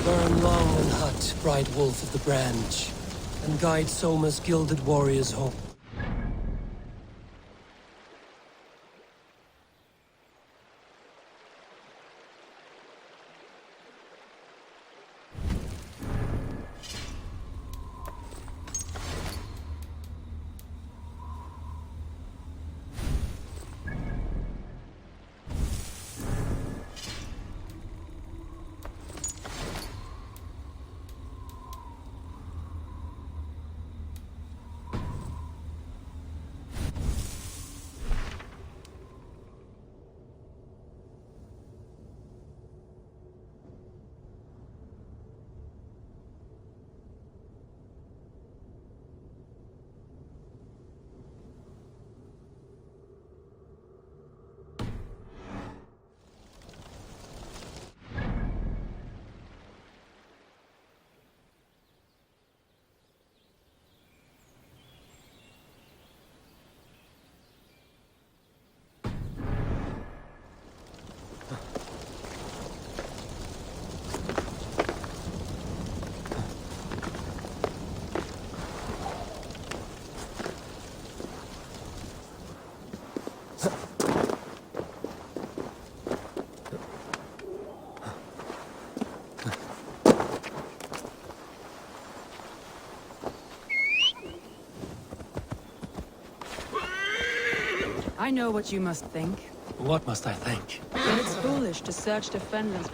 Burn long and hot, bright wolf of the branch, and guide Soma's gilded warriors home. I know what you must think. What must I think? That it's foolish to search the fenlands.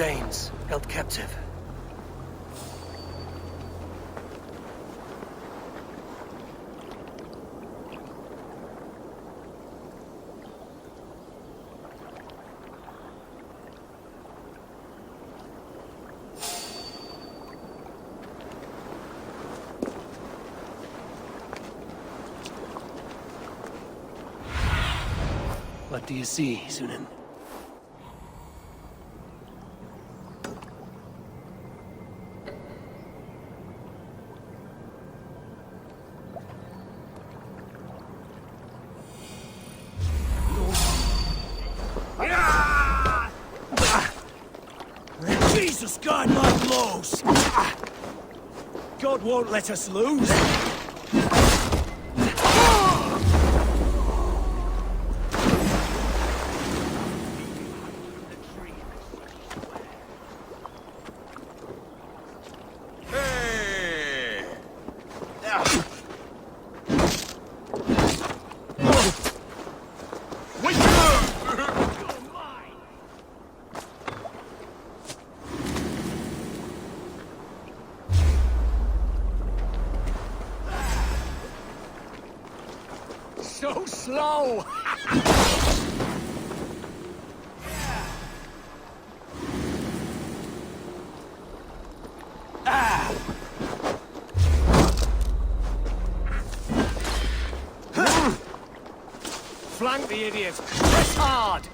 Danes held captive. What do you see, Sunan? Jesus, God, my blows! God won't let us lose. So slow! Flank the idiot! Press hard!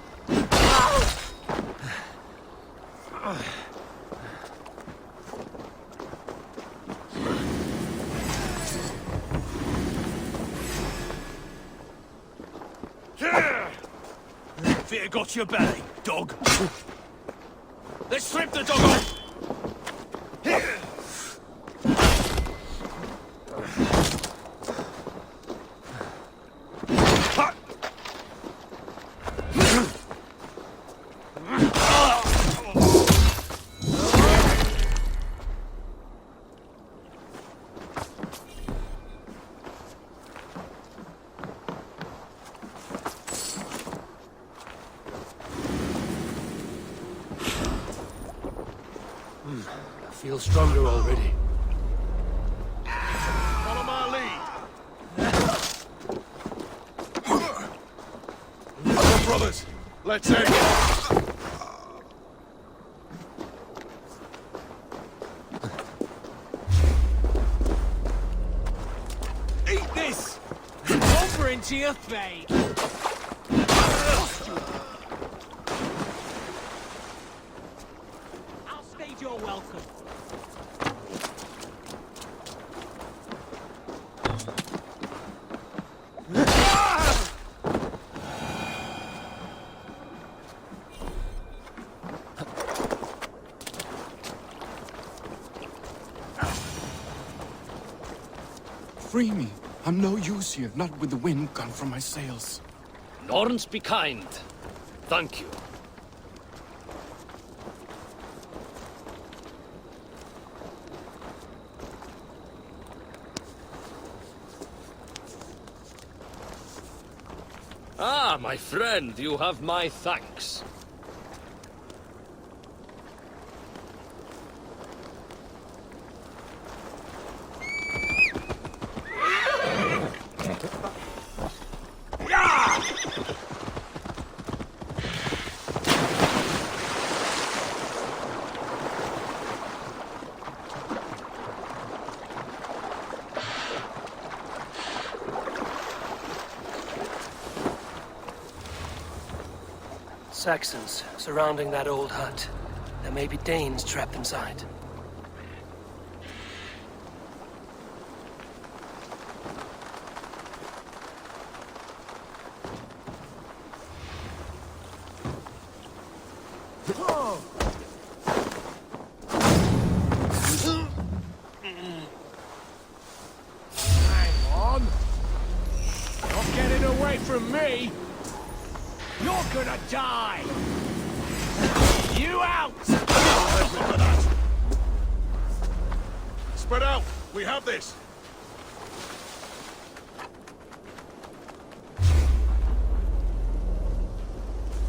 Fear got your belly, dog. Let's strip the dog off! I feel stronger already. Follow my lead. Come on, brothers. Let's end it. Eat this! Over into your face! I'll stage your welcome. Free me. I'm no use here, not with the wind gone from my sails. Norns be kind. Thank you. Ah, my friend, you have my thanks. Saxons surrounding that old hut. There may be Danes trapped inside. Hang on. Not getting away from me. You're gonna die! You out! Spread out. We have this.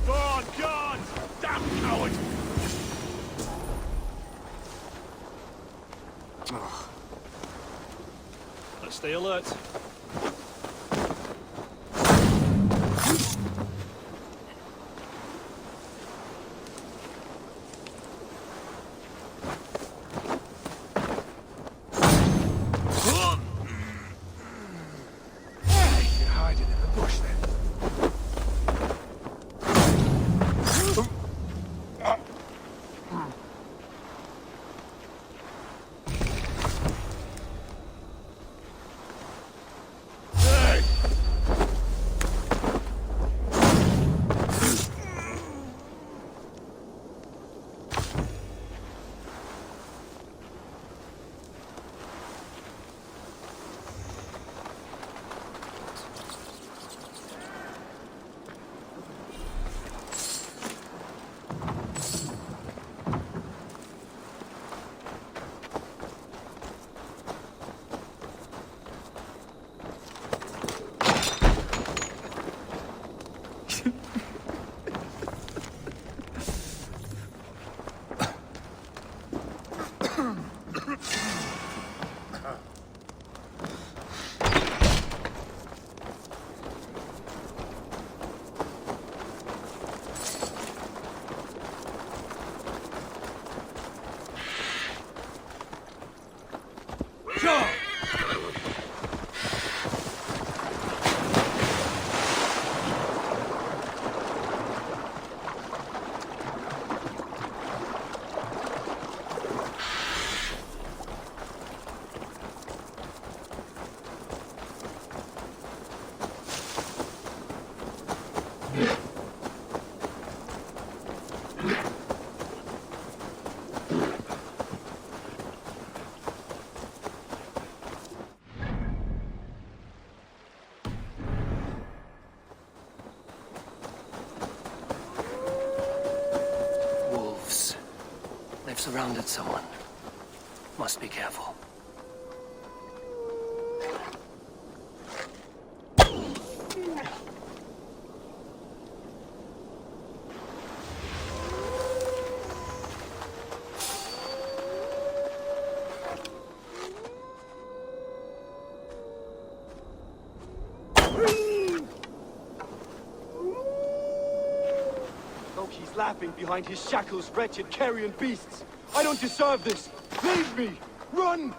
Go on, go on! Damn coward! Let's stay alert. You're hiding in the bush then. Wolves. They've surrounded someone. Must be careful. Loki's laughing behind his shackles, wretched carrion beasts. I don't deserve this. Leave me! Run!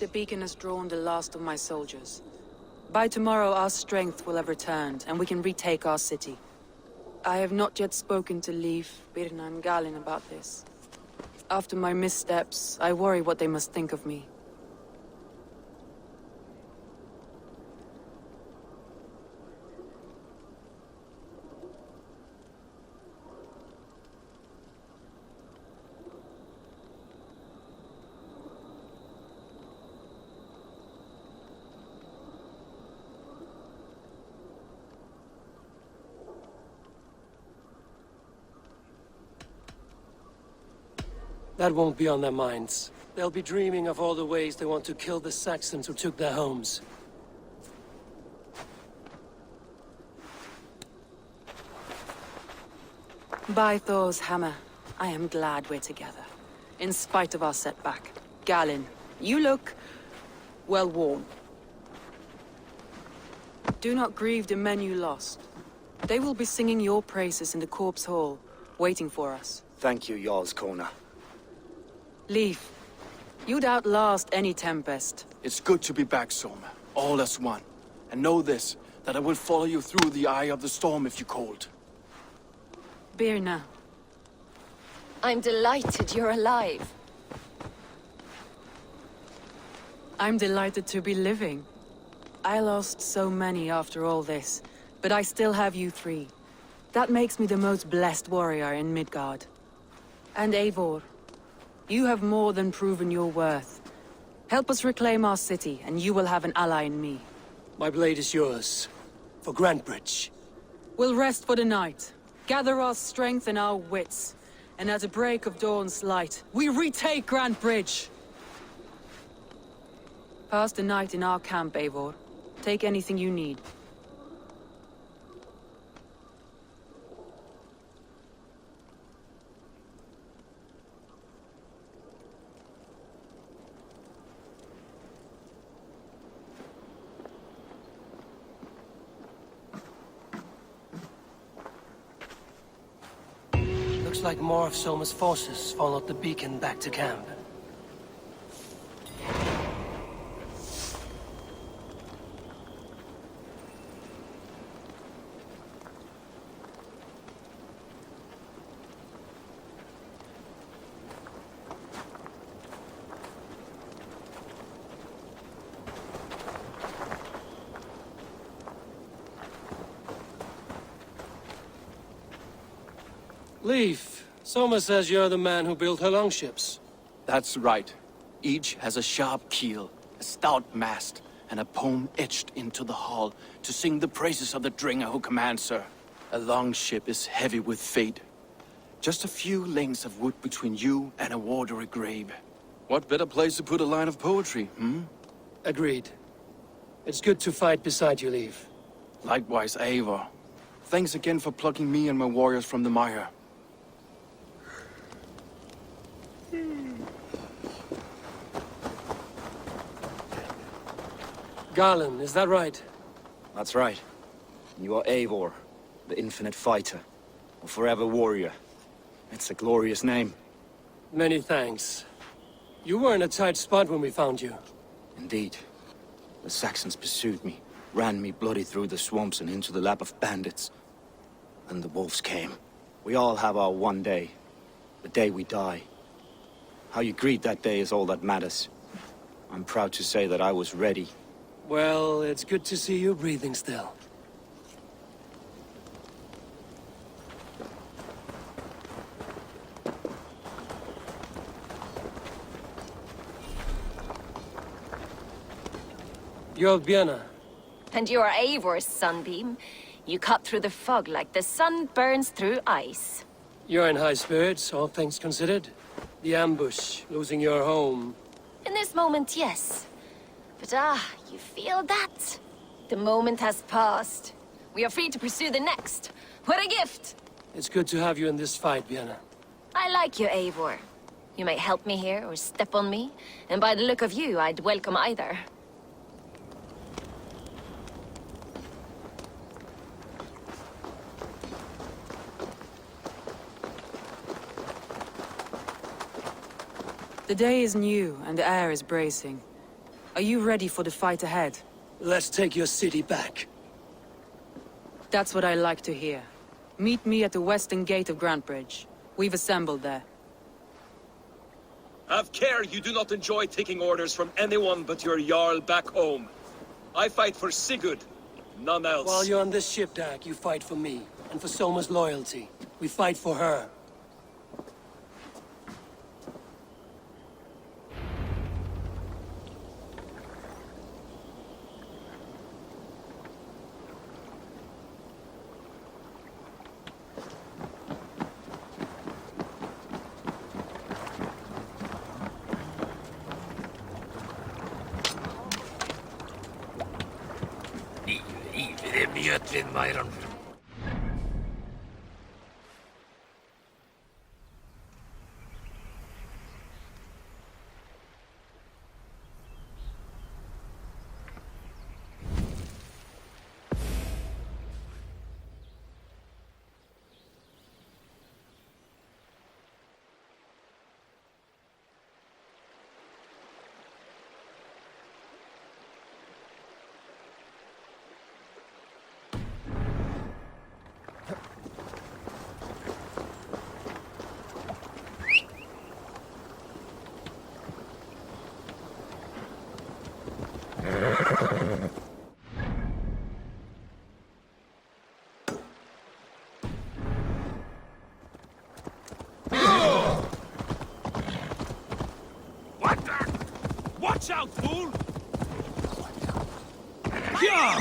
the beacon has drawn the last of my soldiers. By tomorrow, our strength will have returned, and we can retake our city. I have not yet spoken to Leif, Birna, and Galin about this. After my missteps, I worry what they must think of me. That won't be on their minds. They'll be dreaming of all the ways they want to kill the Saxons who took their homes. By Thor's hammer, I am glad we're together. In spite of our setback. Galin, you look well worn. Do not grieve the men you lost. They will be singing your praises in the Corpse Hall, waiting for us. Thank you, Jarl's Kona. Leif, you'd outlast any tempest. It's good to be back, Soma. All as one. And know this, that I will follow you through the eye of the storm if you called. Birna. I'm delighted you're alive. I'm delighted to be living. I lost so many after all this, but I still have you three. That makes me the most blessed warrior in Midgard. And Eivor. You have more than proven your worth. Help us reclaim our city, and you will have an ally in me. My blade is yours. For Grantebridge. We'll rest for the night. Gather our strength and our wits. And at the break of dawn's light, we retake Grantebridge! Pass the night in our camp, Eivor. Take anything you need. Looks like more of Soma's forces followed the beacon back to camp. Leif, Soma says you're the man who built her longships. That's right. Each has a sharp keel, a stout mast, and a poem etched into the hull to sing the praises of the Dringer who commands her. A longship is heavy with fate. Just a few lengths of wood between you and a watery grave. What better place to put a line of poetry, hmm? Agreed. It's good to fight beside you, Leif. Likewise, Eivor. Thanks again for plucking me and my warriors from the mire. Garland, is that right? That's right. You are Eivor, the infinite fighter, a forever warrior. It's a glorious name. Many thanks. You were in a tight spot when we found you. Indeed. The Saxons pursued me, ran me bloody through the swamps and into the lap of bandits. And the wolves came. We all have our one day. The day we die. How you greet that day is all that matters. I'm proud to say that I was ready. Well, it's good to see you breathing still. You're Birna. And you are Eivor's sunbeam. You cut through the fog like the sun burns through ice. You're in high spirits, all things considered. The ambush, losing your home. In this moment, yes. But you feel that? The moment has passed. We are free to pursue the next. What a gift! It's good to have you in this fight, Birna. I like you, Eivor. You may help me here or step on me, and by the look of you, I'd welcome either. The day is new, and the air is bracing. Are you ready for the fight ahead? Let's take your city back. That's what I like to hear. Meet me at the western gate of Grantbridge. We've assembled there. Have care you do not enjoy taking orders from anyone but your Jarl back home. I fight for Sigurd, none else. While you're on this ship, Dak, you fight for me. And for Soma's loyalty. We fight for her. Watch out, fool! Yeah!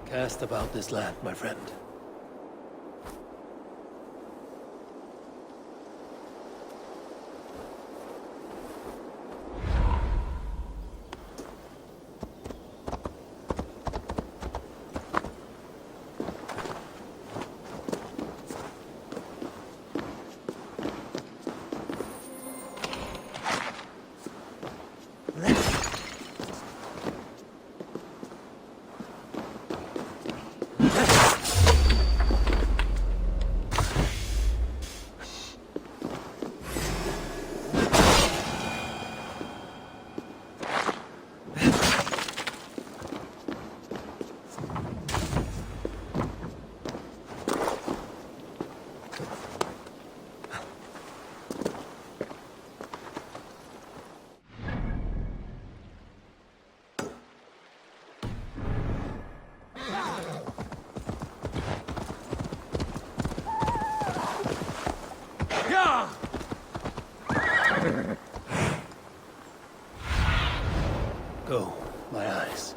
Cast about this land, my friend. Go, my eyes.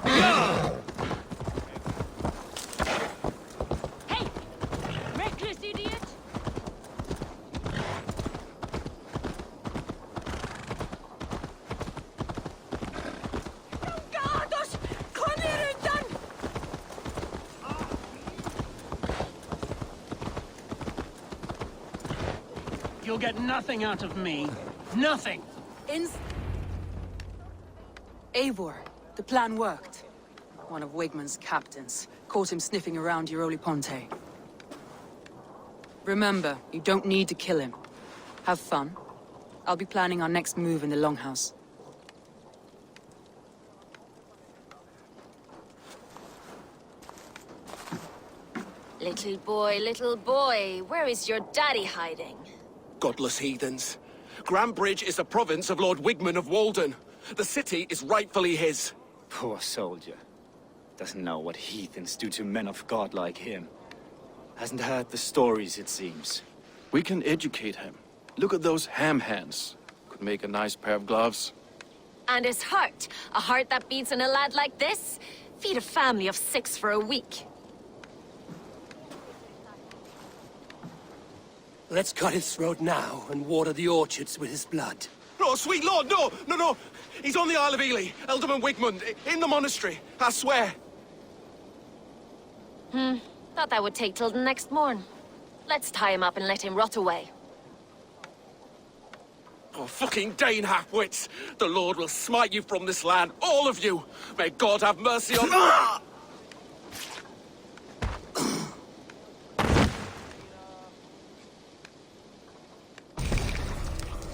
Go! Reckless idiot! Gados! Kom her undan! You'll get nothing out of me. Nothing! Eivor, the plan worked. One of Wigmund's captains caught him sniffing around Euroli Ponte. Remember, you don't need to kill him. Have fun. I'll be planning our next move in the Longhouse. Little boy, where is your daddy hiding? Godless heathens. Grambridge is the province of Lord Wigmund of Walden. The city is rightfully his. Poor soldier. Doesn't know what heathens do to men of God like him. Hasn't heard the stories, it seems. We can educate him. Look at those ham hands. Could make a nice pair of gloves. And his heart. A heart that beats in a lad like this? Feed a family of 6 for a week. Let's cut his throat now and water the orchards with his blood. Oh, sweet lord, no! No, no! He's on the Isle of Ely, Ealdorman Wigmund, in the monastery, I swear. Thought that would take till the next morn. Let's tie him up and let him rot away. Oh, fucking Dane half-wits! The Lord will smite you from this land, all of you! May God have mercy on... Ah!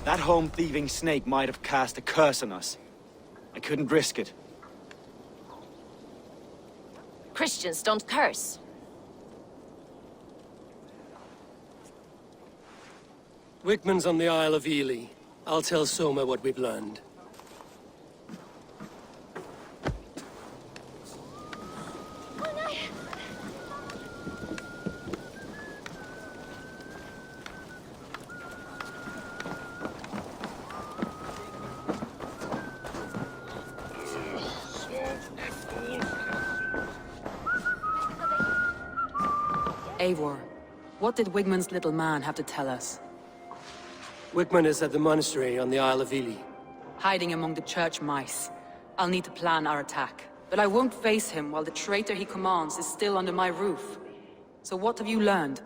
That home-thieving snake might have cast a curse on us. I couldn't risk it. Christians don't curse. Wigmund's on the Isle of Ely. I'll tell Soma what we've learned. Eivor, what did Wigmund's little man have to tell us? Wigmund is at the monastery on the Isle of Ely. Hiding among the church mice. I'll need to plan our attack. But I won't face him while the traitor he commands is still under my roof. So what have you learned?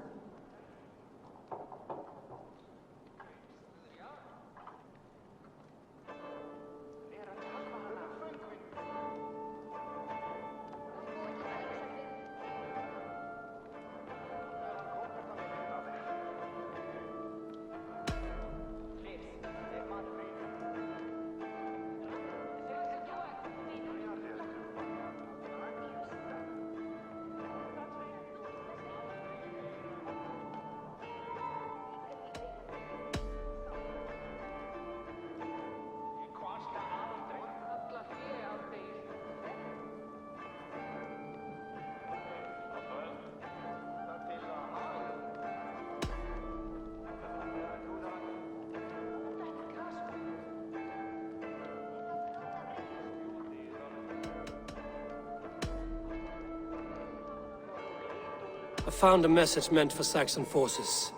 I found a message meant for Saxon forces.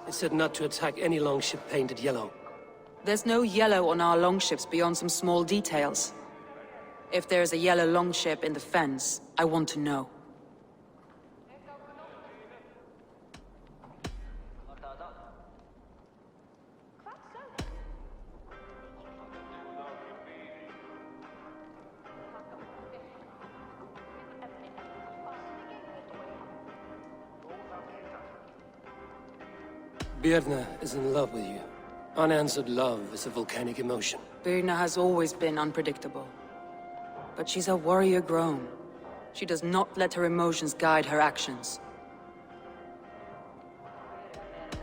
It said not to attack any longship painted yellow. There's no yellow on our longships beyond some small details. If there's a yellow longship in the fens, I want to know. Birna is in love with you. Unanswered love is a volcanic emotion. Birna has always been unpredictable. But she's a warrior grown. She does not let her emotions guide her actions.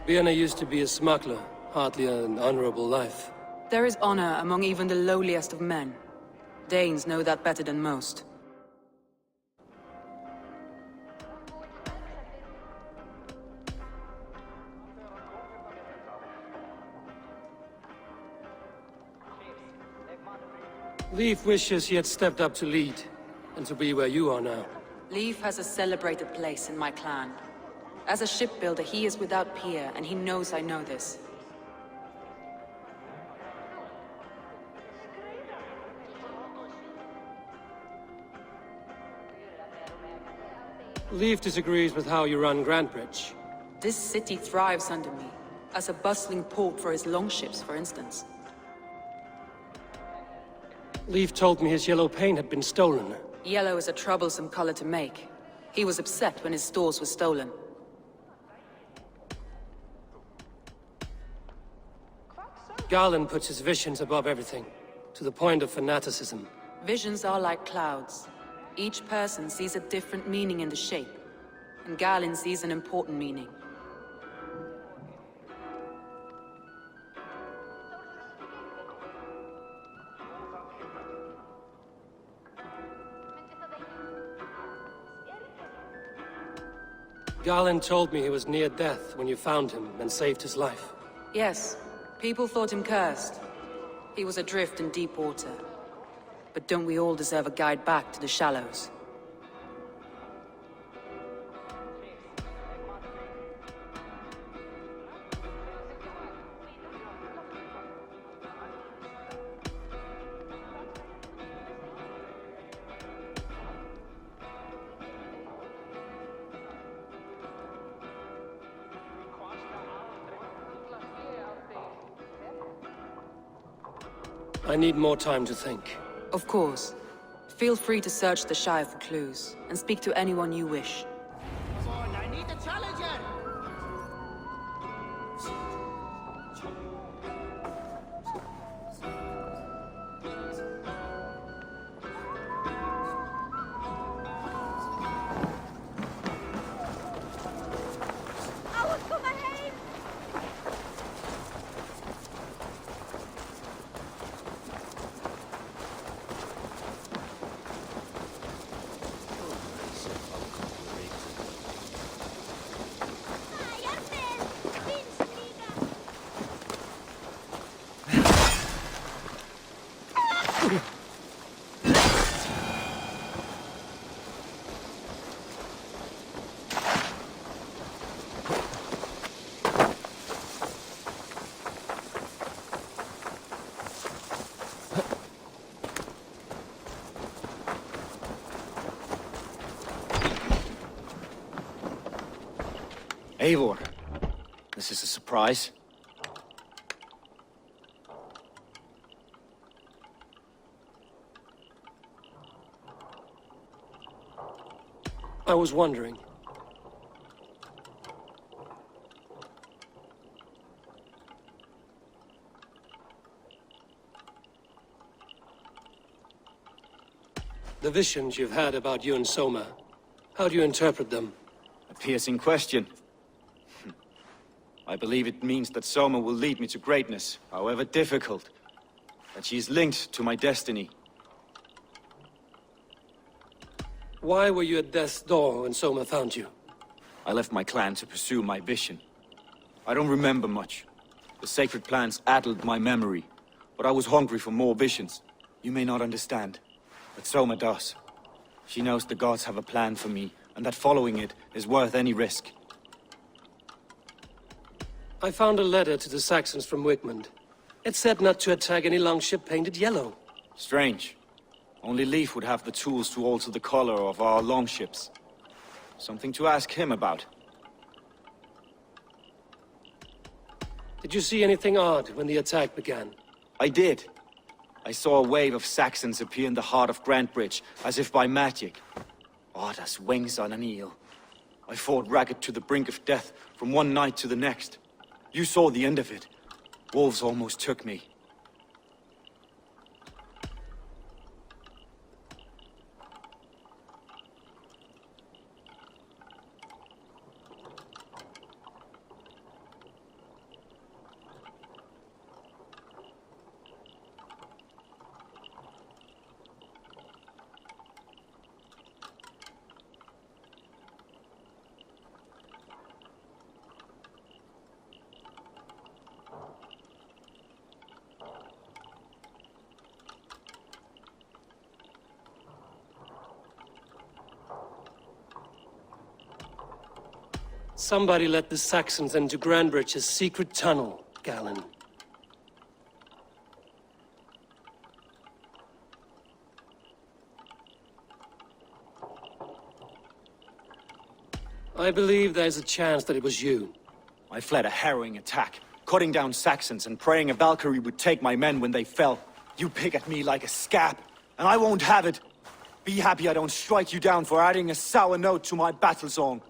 Birna used to be a smuggler, hardly an honorable life. There is honor among even the lowliest of men. Danes know that better than most. Leif wishes he had stepped up to lead, and to be where you are now. Leif has a celebrated place in my clan. As a shipbuilder, he is without peer, and he knows I know this. Leif disagrees with how you run Grantebridge. This city thrives under me, as a bustling port for his longships, for instance. Leif told me his yellow paint had been stolen. Yellow is a troublesome color to make. He was upset when his stores were stolen. Garland puts his visions above everything, to the point of fanaticism. Visions are like clouds. Each person sees a different meaning in the shape, and Garland sees an important meaning. Garland told me he was near death when you found him and saved his life. Yes, people thought him cursed. He was adrift in deep water. But don't we all deserve a guide back to the shallows? I need more time to think. Of course. Feel free to search the Shire for clues, and speak to anyone you wish. Come on, I need a challenger! Eivor, this is a surprise. I was wondering. The visions you've had about you and Soma, how do you interpret them? A piercing question. I believe it means that Soma will lead me to greatness, however difficult. That she is linked to my destiny. Why were you at death's door when Soma found you? I left my clan to pursue my vision. I don't remember much. The sacred plans addled my memory, but I was hungry for more visions. You may not understand, but Soma does. She knows the gods have a plan for me, and that following it is worth any risk. I found a letter to the Saxons from Wigmund. It said not to attack any longship painted yellow. Strange. Only Leif would have the tools to alter the color of our longships. Something to ask him about. Did you see anything odd when the attack began? I did. I saw a wave of Saxons appear in the heart of Grantebridge, as if by magic. Odd as wings on an eel. I fought ragged to the brink of death from one night to the next. You saw the end of it. Wolves almost took me. Somebody let the Saxons into Grandbridge's secret tunnel, Galen. I believe there's a chance that it was you. I fled a harrowing attack, cutting down Saxons and praying a Valkyrie would take my men when they fell. You pick at me like a scab, and I won't have it. Be happy I don't strike you down for adding a sour note to my battle song.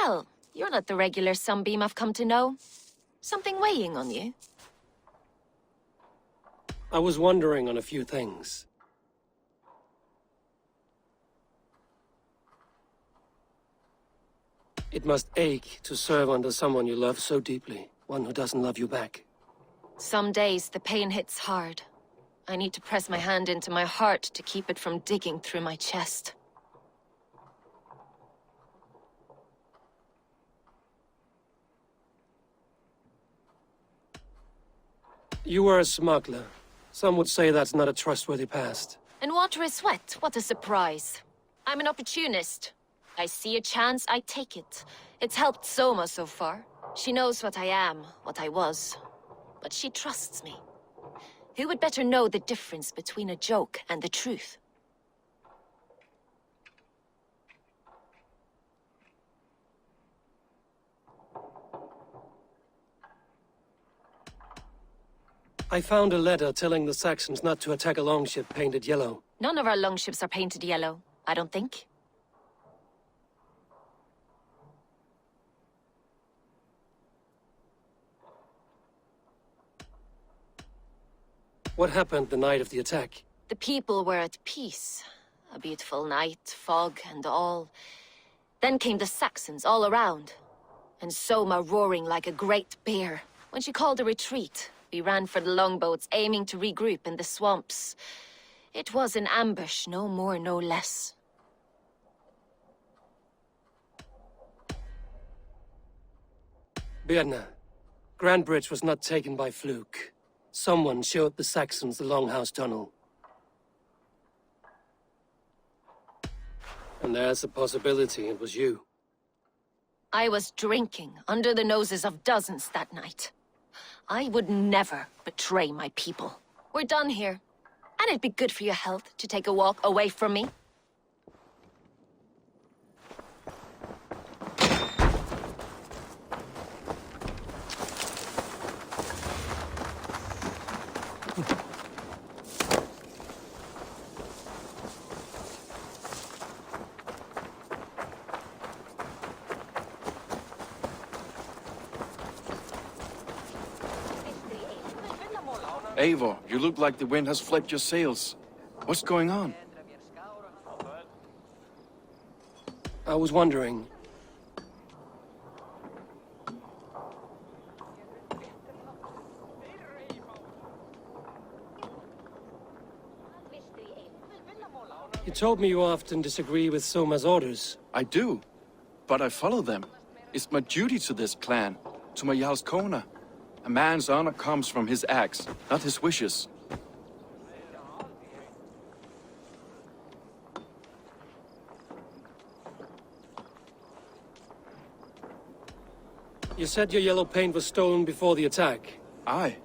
Well, you're not the regular sunbeam I've come to know. Something weighing on you? I was wondering on a few things. It must ache to serve under someone you love so deeply, one who doesn't love you back. Some days the pain hits hard. I need to press my hand into my heart to keep it from digging through my chest. You were a smuggler. Some would say that's not a trustworthy past. And water is wet, what a surprise. I'm an opportunist. I see a chance, I take it. It's helped Soma so far. She knows what I am, what I was. But she trusts me. Who would better know the difference between a joke and the truth? I found a letter telling the Saxons not to attack a longship painted yellow. None of our longships are painted yellow, I don't think. What happened the night of the attack? The people were at peace. A beautiful night, fog and all. Then came the Saxons all around. And Soma roaring like a great bear. When she called a retreat, we ran for the longboats, aiming to regroup in the swamps. It was an ambush, no more, no less. Birna, Grandbridge was not taken by fluke. Someone showed the Saxons the Longhouse Tunnel. And there's a possibility it was you. I was drinking under the noses of dozens that night. I would never betray my people. We're done here. And it'd be good for your health to take a walk away from me. Eivor, you look like the wind has flipped your sails. What's going on? I was wondering. You told me you often disagree with Soma's orders. I do, but I follow them. It's my duty to this clan, to my Jarl's Kona. A man's honor comes from his acts, not his wishes. You said your yellow paint was stolen before the attack. Aye.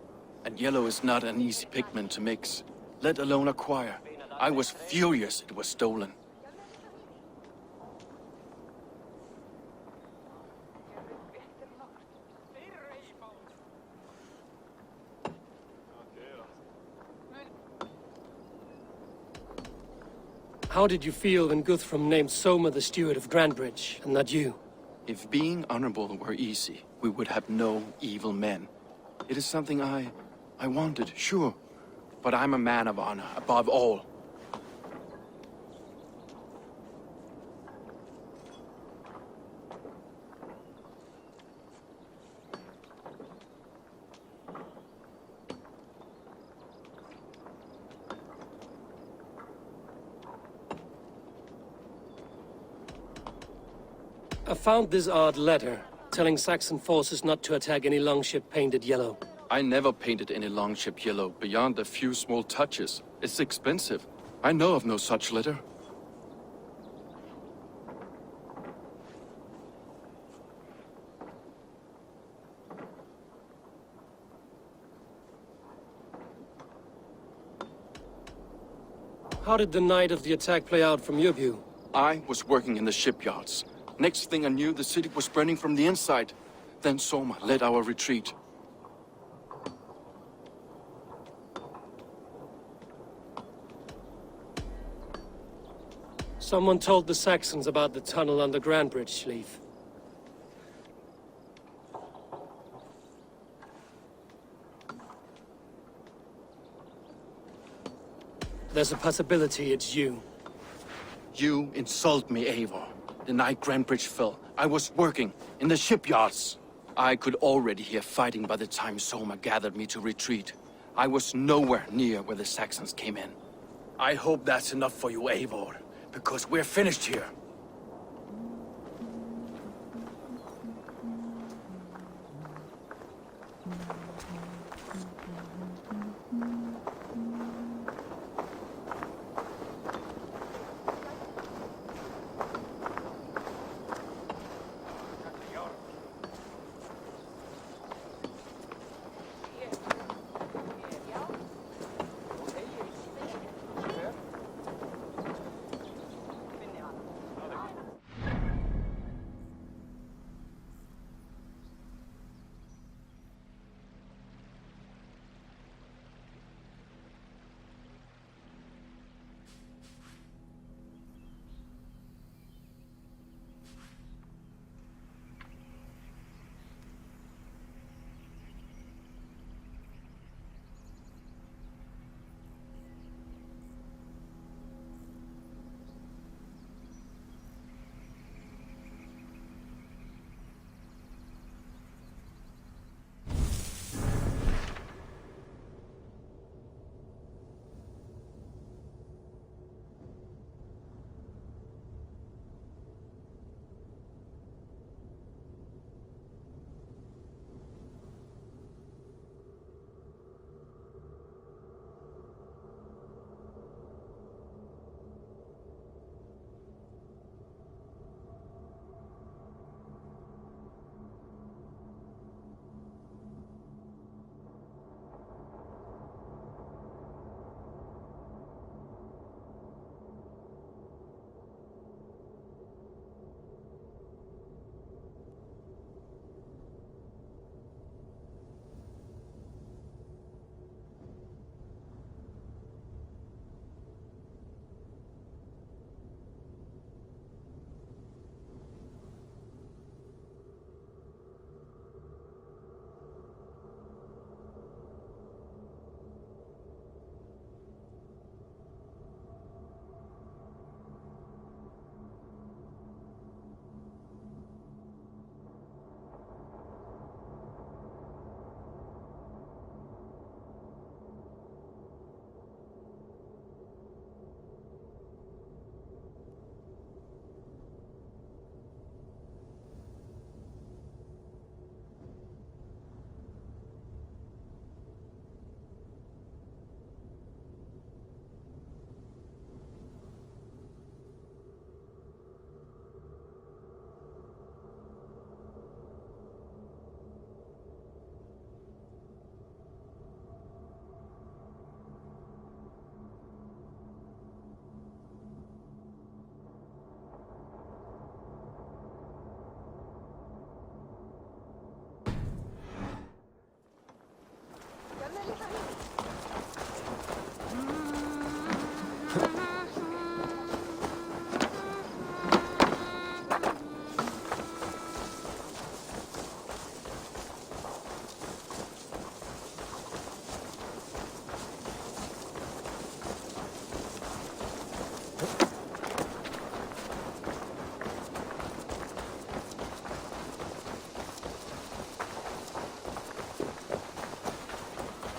And yellow is not an easy pigment to mix, let alone acquire. I was furious it was stolen. How did you feel when Guthrum named Soma the steward of Grandbridge, and not you? If being honorable were easy, we would have no evil men. It is something I wanted, sure. But I'm a man of honor, above all. I found this odd letter, telling Saxon forces not to attack any longship painted yellow. I never painted any longship yellow beyond a few small touches. It's expensive. I know of no such letter. How did the night of the attack play out from your view? I was working in the shipyards. Next thing I knew, the city was burning from the inside. Then Soma led our retreat. Someone told the Saxons about the tunnel under Grandbridge, Leif. There's a possibility it's you. You insult me, Eivor. The night Grandbridge fell, I was working in the shipyards. I could already hear fighting by the time Soma gathered me to retreat. I was nowhere near where the Saxons came in. I hope that's enough for you, Eivor, because we're finished here.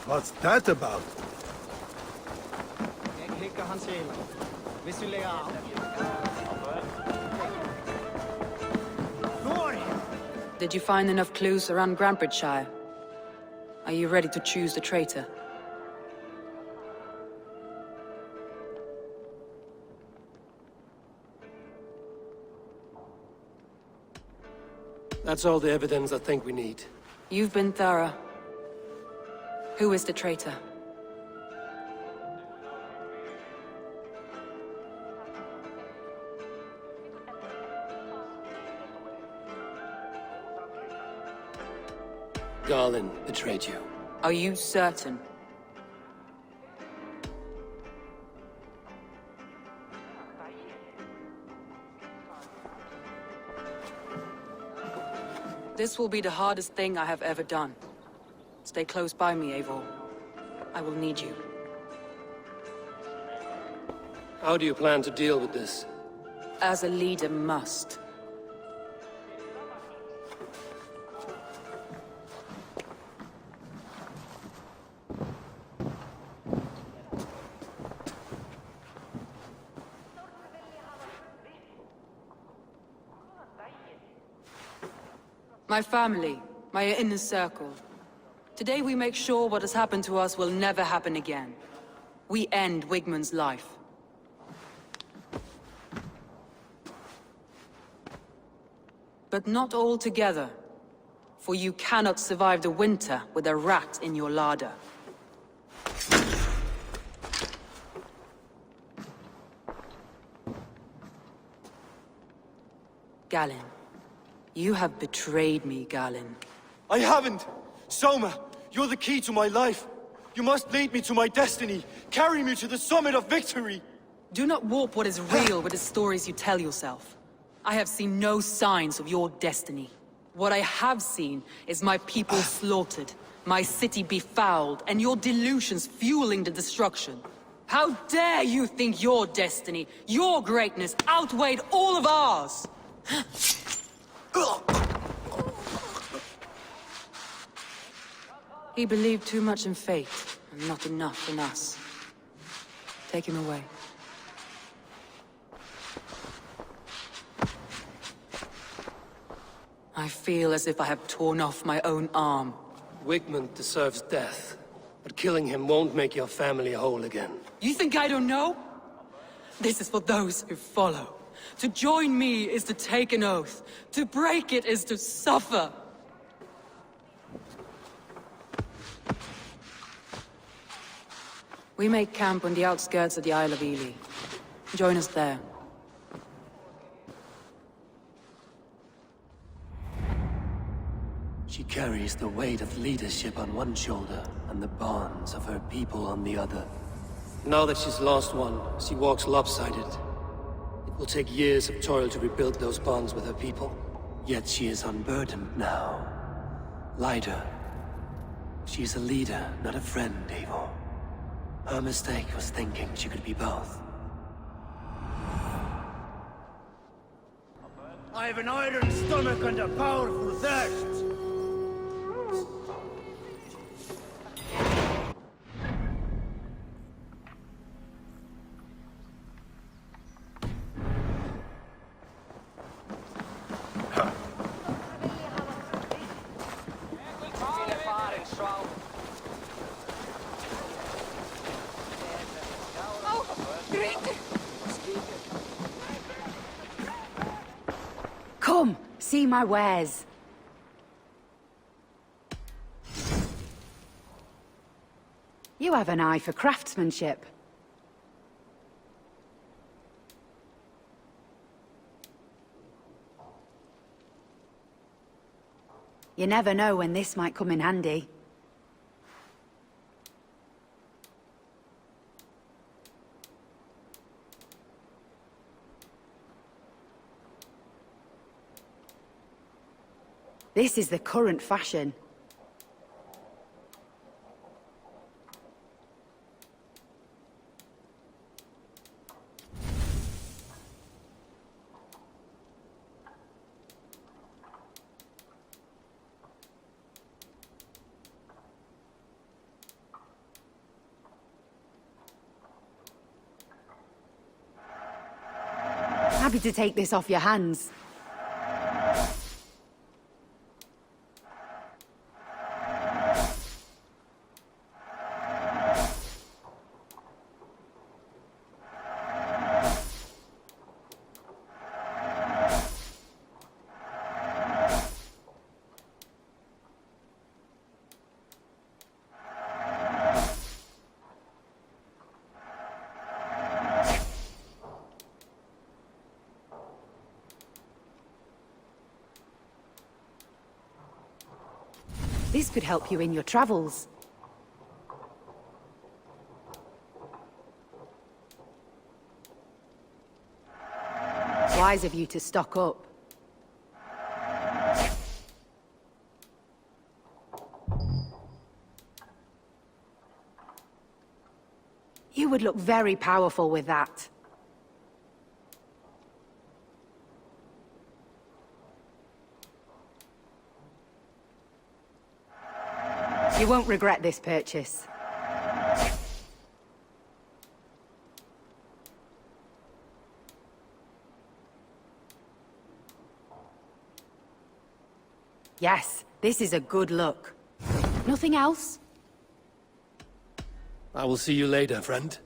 What's that about? Did you find enough clues around Grantbridgeshire? Are you ready to choose the traitor? That's all the evidence I think we need. You've been thorough. Who is the traitor? Garland betrayed you. Are you certain? This will be the hardest thing I have ever done. Stay close by me, Eivor. I will need you. How do you plan to deal with this? As a leader must. My family, my inner circle. Today we make sure what has happened to us will never happen again. We end Wigmund's life. But not all together, for you cannot survive the winter with a rat in your larder. Galen. You have betrayed me, Galen. I haven't! Soma, you're the key to my life. You must lead me to my destiny. Carry me to the summit of victory. Do not warp what is real with the stories you tell yourself. I have seen no signs of your destiny. What I have seen is my people slaughtered, my city befouled, and your delusions fueling the destruction. How dare you think your destiny, your greatness, outweighed all of ours? He believed too much in fate, and not enough in us. Take him away. I feel as if I have torn off my own arm. Wigmund deserves death, but killing him won't make your family whole again. You think I don't know? This is for those who follow. To join me is to take an oath. To break it is to suffer. We make camp on the outskirts of the Isle of Ely. Join us there. She carries the weight of leadership on one shoulder and the bonds of her people on the other. Now that she's lost one, she walks lopsided. It will take years of toil to rebuild those bonds with her people. Yet she is unburdened now. Lighter. She's a leader, not a friend, Eivor. Her mistake was thinking she could be both. I have an iron stomach and a powerful thirst. Come, see my wares. You have an eye for craftsmanship. You never know when this might come in handy. This is the current fashion. Happy to take this off your hands. This could help you in your travels. Wise of you to stock up. You would look very powerful with that. You won't regret this purchase. Yes, this is a good look. Nothing else? I will see you later, friend.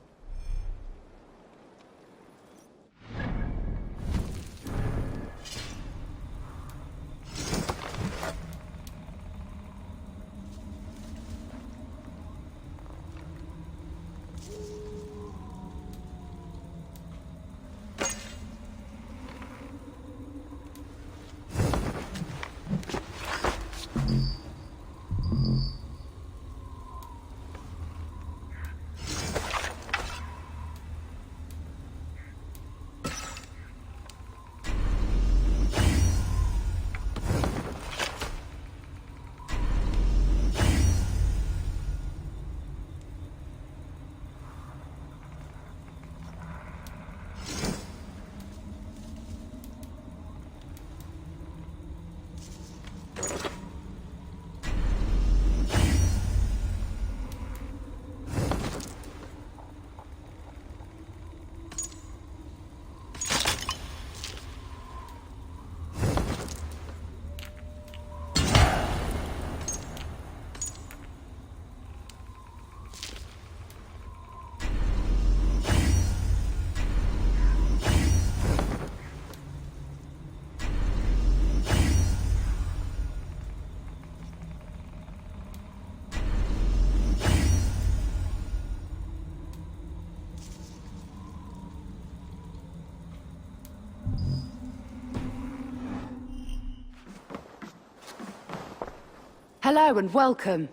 Hello and welcome.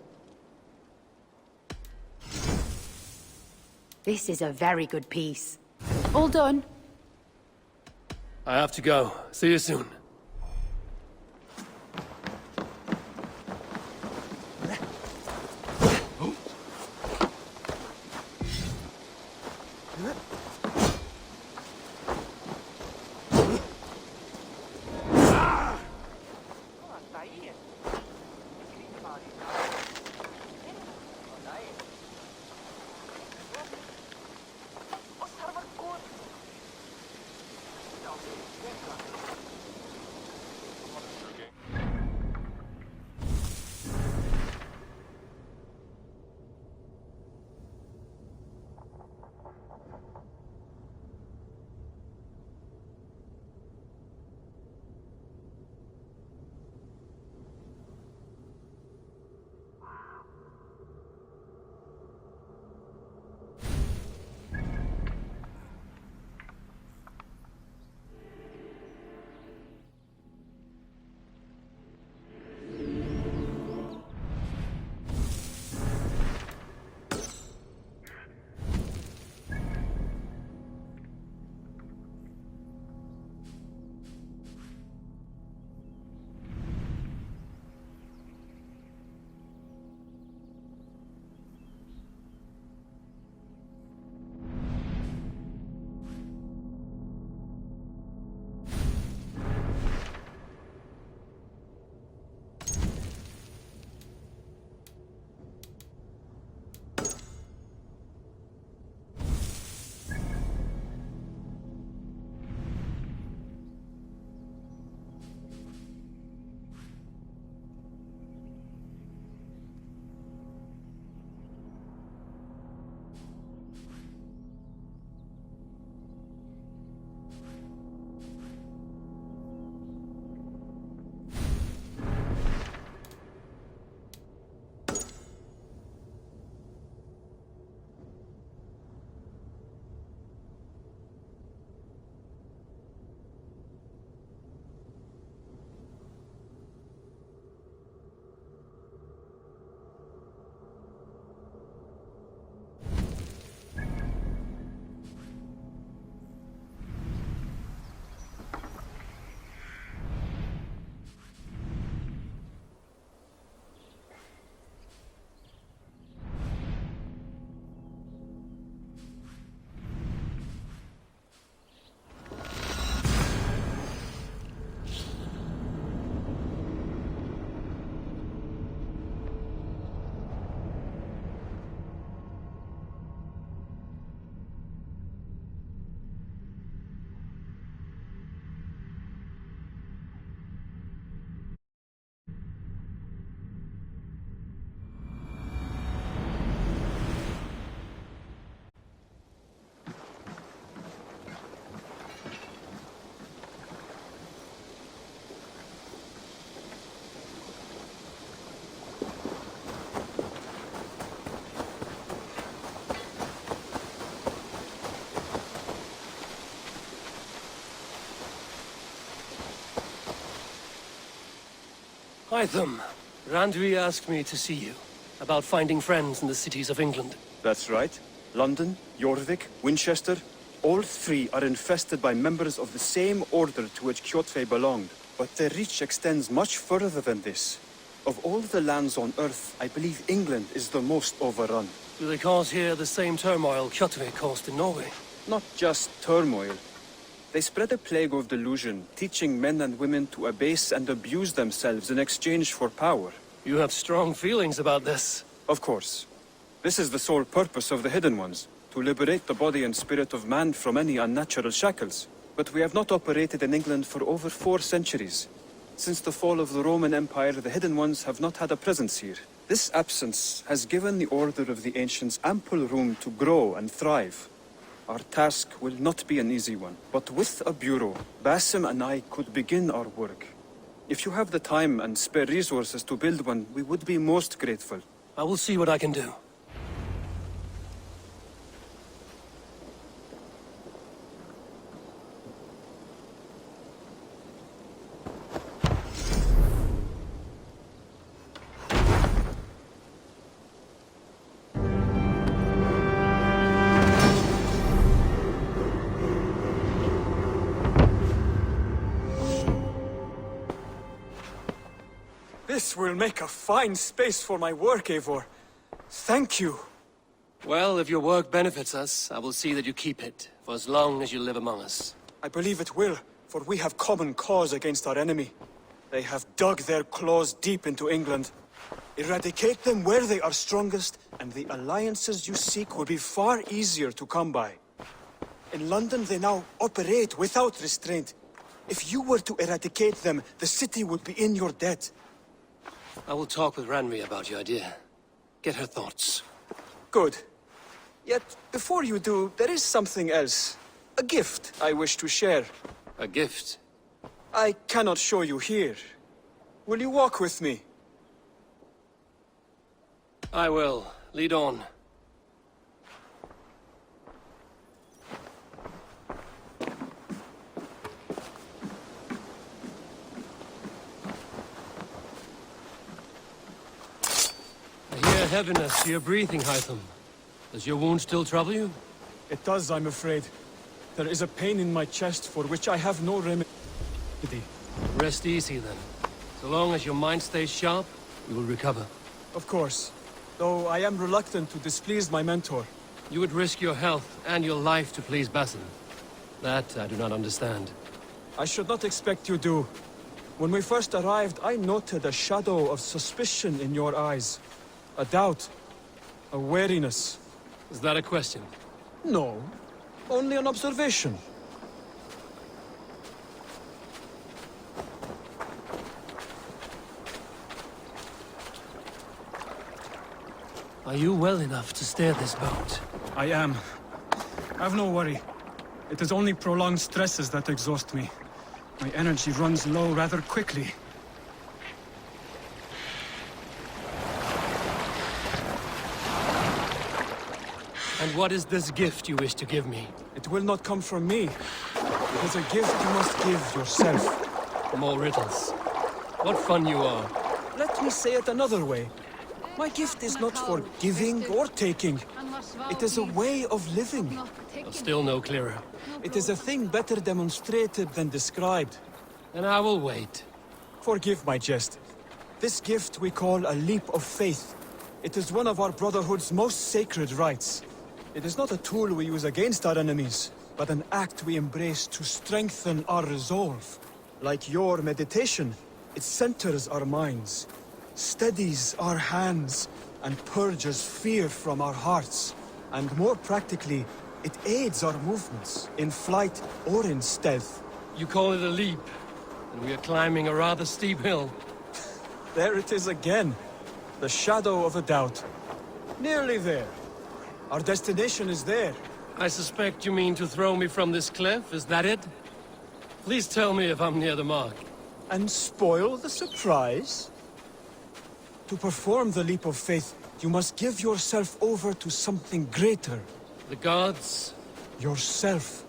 This is a very good piece. All done? I have to go. See you soon. Hytham, Randvi asked me to see you about finding friends in the cities of England. That's right. London, Jorvik, Winchester, all three are infested by members of the same order to which Kjotve belonged. But their reach extends much further than this. Of all the lands on Earth, I believe England is the most overrun. Do they cause here the same turmoil Kjotve caused in Norway? Not just turmoil. They spread a plague of delusion, teaching men and women to abase and abuse themselves in exchange for power. You have strong feelings about this. Of course. This is the sole purpose of the Hidden Ones, to liberate the body and spirit of man from any unnatural shackles. But we have not operated in England for over 4 centuries. Since the fall of the Roman Empire, the Hidden Ones have not had a presence here. This absence has given the Order of the Ancients ample room to grow and thrive. Our task will not be an easy one, but with a bureau, Basim and I could begin our work. If you have the time and spare resources to build one, we would be most grateful. I will see what I can do. This will make a fine space for my work, Eivor. Thank you. Well, if your work benefits us, I will see that you keep it, for as long as you live among us. I believe it will, for we have common cause against our enemy. They have dug their claws deep into England. Eradicate them where they are strongest, and the alliances you seek will be far easier to come by. In London, they now operate without restraint. If you were to eradicate them, the city would be in your debt. I will talk with Ranri about your idea. Get her thoughts. Good. Yet, before you do, there is something else. A gift I wish to share. A gift? I cannot show you here. Will you walk with me? I will. Lead on. I hear heaviness to your breathing, Hytham. Does your wound still trouble you? It does, I'm afraid. There is a pain in my chest for which I have no remedy. Rest easy, then. So long as your mind stays sharp, you will recover. Of course. Though I am reluctant to displease my mentor. You would risk your health and your life to please Basim. That I do not understand. I should not expect you do. When we first arrived, I noted a shadow of suspicion in your eyes. A doubt. A wariness. Is that a question? No. Only an observation. Are you well enough to steer this boat? I am. Have no worry. It is only prolonged stresses that exhaust me. My energy runs low rather quickly. And what is this gift you wish to give me? It will not come from me. It is a gift you must give yourself. More riddles. What fun you are. Let me say it another way. My gift is not for giving or taking. It is a way of living. Still no clearer. It is a thing better demonstrated than described. Then I will wait. Forgive my jest. This gift we call a leap of faith. It is one of our Brotherhood's most sacred rites. It is not a tool we use against our enemies, but an act we embrace to strengthen our resolve. Like your meditation, it centers our minds, steadies our hands, and purges fear from our hearts. And more practically, it aids our movements, in flight or in stealth. You call it a leap, and we are climbing a rather steep hill. There it is again. The shadow of a doubt. Nearly there. Our destination is there. I suspect you mean to throw me from this cliff, is that it? Please tell me if I'm near the mark. And spoil the surprise? To perform the leap of faith, you must give yourself over to something greater. The gods? Yourself.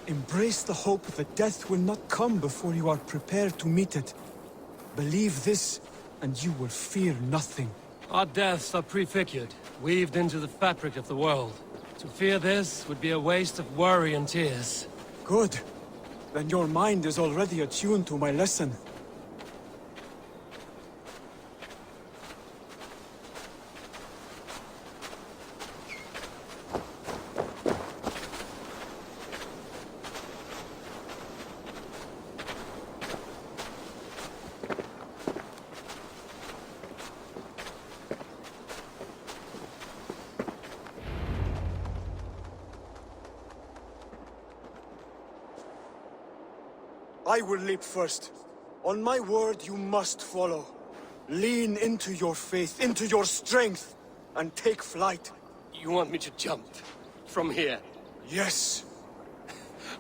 Embrace the hope that death will not come before you are prepared to meet it. Believe this, and you will fear nothing. Our deaths are prefigured, weaved into the fabric of the world. To fear this would be a waste of worry and tears. Good. Then your mind is already attuned to my lesson. I will leap first. On my word, you must follow. Lean into your faith, into your strength, and take flight. You want me to jump? From here? Yes.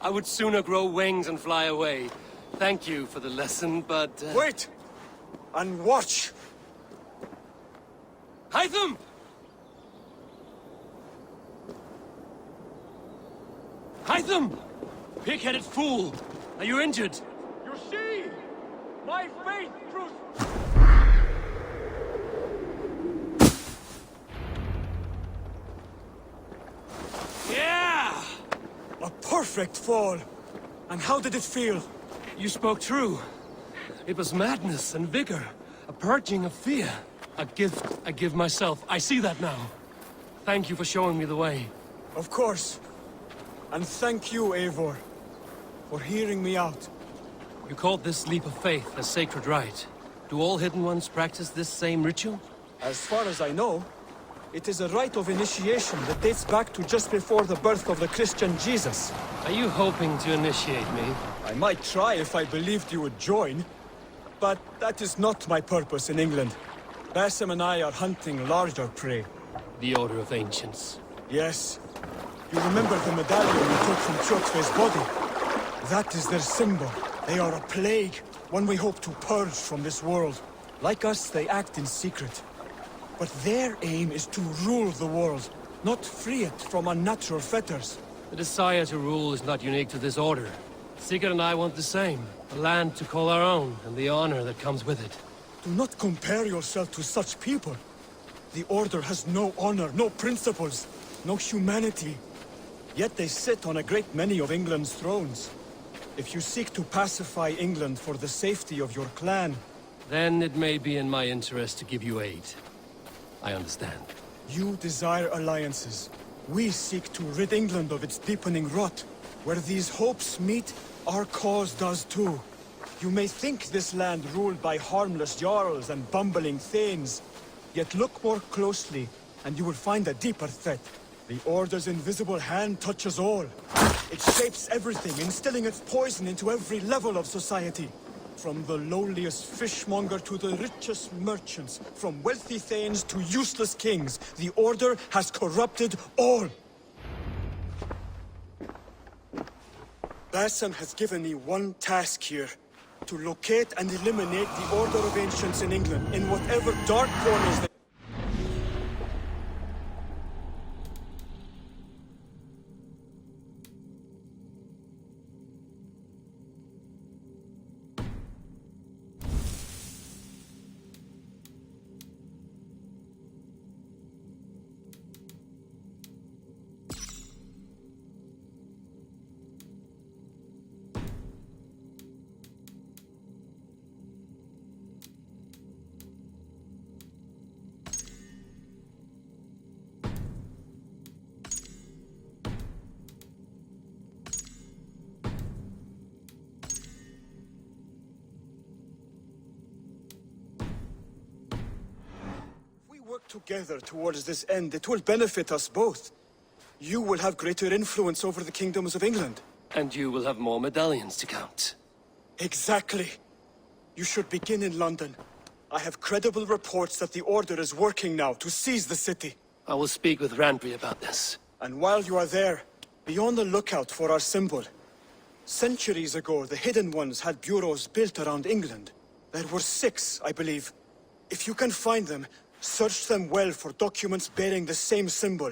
I would sooner grow wings and fly away. Thank you for the lesson, but... Wait! And watch! Hytham! Hytham! Pig-headed fool! Are you injured? You see? My faith proves... Yeah! A perfect fall! And how did it feel? You spoke true. It was madness and vigor. A purging of fear. A gift I give myself. I see that now. Thank you for showing me the way. Of course. And thank you, Eivor, for hearing me out. You called this leap of faith a sacred rite. Do all Hidden Ones practice this same ritual? As far as I know, it is a rite of initiation that dates back to just before the birth of the Christian Jesus. Are you hoping to initiate me? I might try if I believed you would join, but that is not my purpose in England. Basim and I are hunting larger prey. The Order of Ancients. Yes. You remember the medallion you took from Kjotve's body? That is their symbol. They are a plague, one we hope to purge from this world. Like us, they act in secret. But their aim is to rule the world, not free it from unnatural fetters. The desire to rule is not unique to this order. Sigurd and I want the same. A land to call our own, and the honor that comes with it. Do not compare yourself to such people. The Order has no honor, no principles, no humanity. Yet they sit on a great many of England's thrones. If you seek to pacify England for the safety of your clan... Then it may be in my interest to give you aid. I understand. You desire alliances. We seek to rid England of its deepening rot. Where these hopes meet, our cause does too. You may think this land ruled by harmless jarls and bumbling thanes. Yet look more closely, and you will find a deeper threat. The Order's invisible hand touches all. It shapes everything, instilling its poison into every level of society. From the lowliest fishmonger to the richest merchants, from wealthy thanes to useless kings, the Order has corrupted all. Basim has given me one task here. To locate and eliminate the Order of Ancients in England, in whatever dark corners they... Together towards this end, it will benefit us both. You will have greater influence over the kingdoms of England. And you will have more medallions to count. Exactly. You should begin in London. I have credible reports that the Order is working now to seize the city. I will speak with Randvi about this. And while you are there, be on the lookout for our symbol. Centuries ago, the Hidden Ones had bureaus built around England. There were 6, I believe. If you can find them, search them well for documents bearing the same symbol.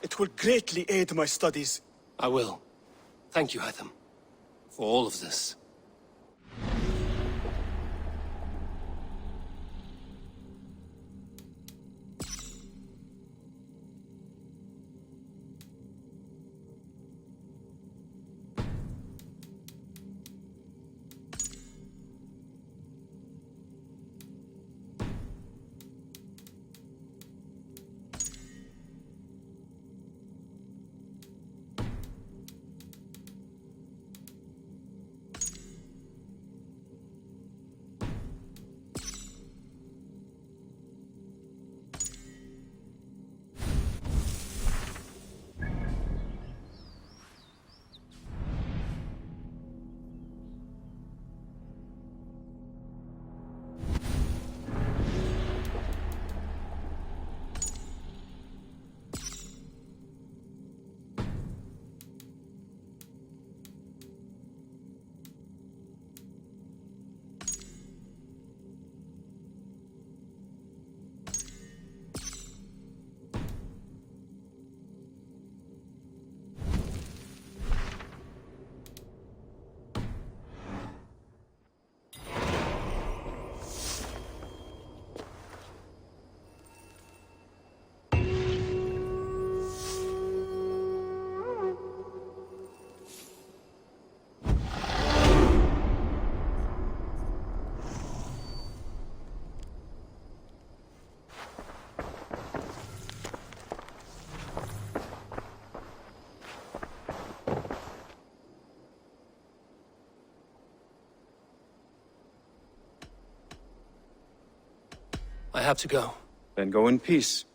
It will greatly aid my studies. I will. Thank you, Hytham, for all of this. I have to go. Then go in peace.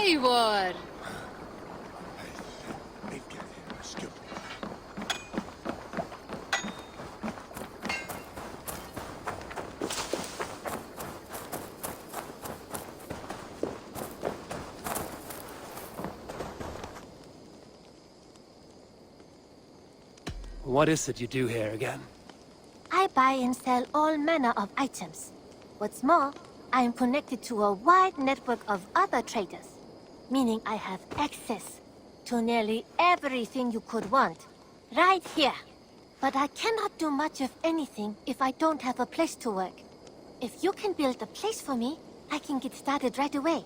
Eivor! What is it you do here again? I buy and sell all manner of items. What's more, I am connected to a wide network of other traders, meaning I have access to nearly everything you could want, right here. But I cannot do much of anything if I don't have a place to work. If you can build a place for me, I can get started right away.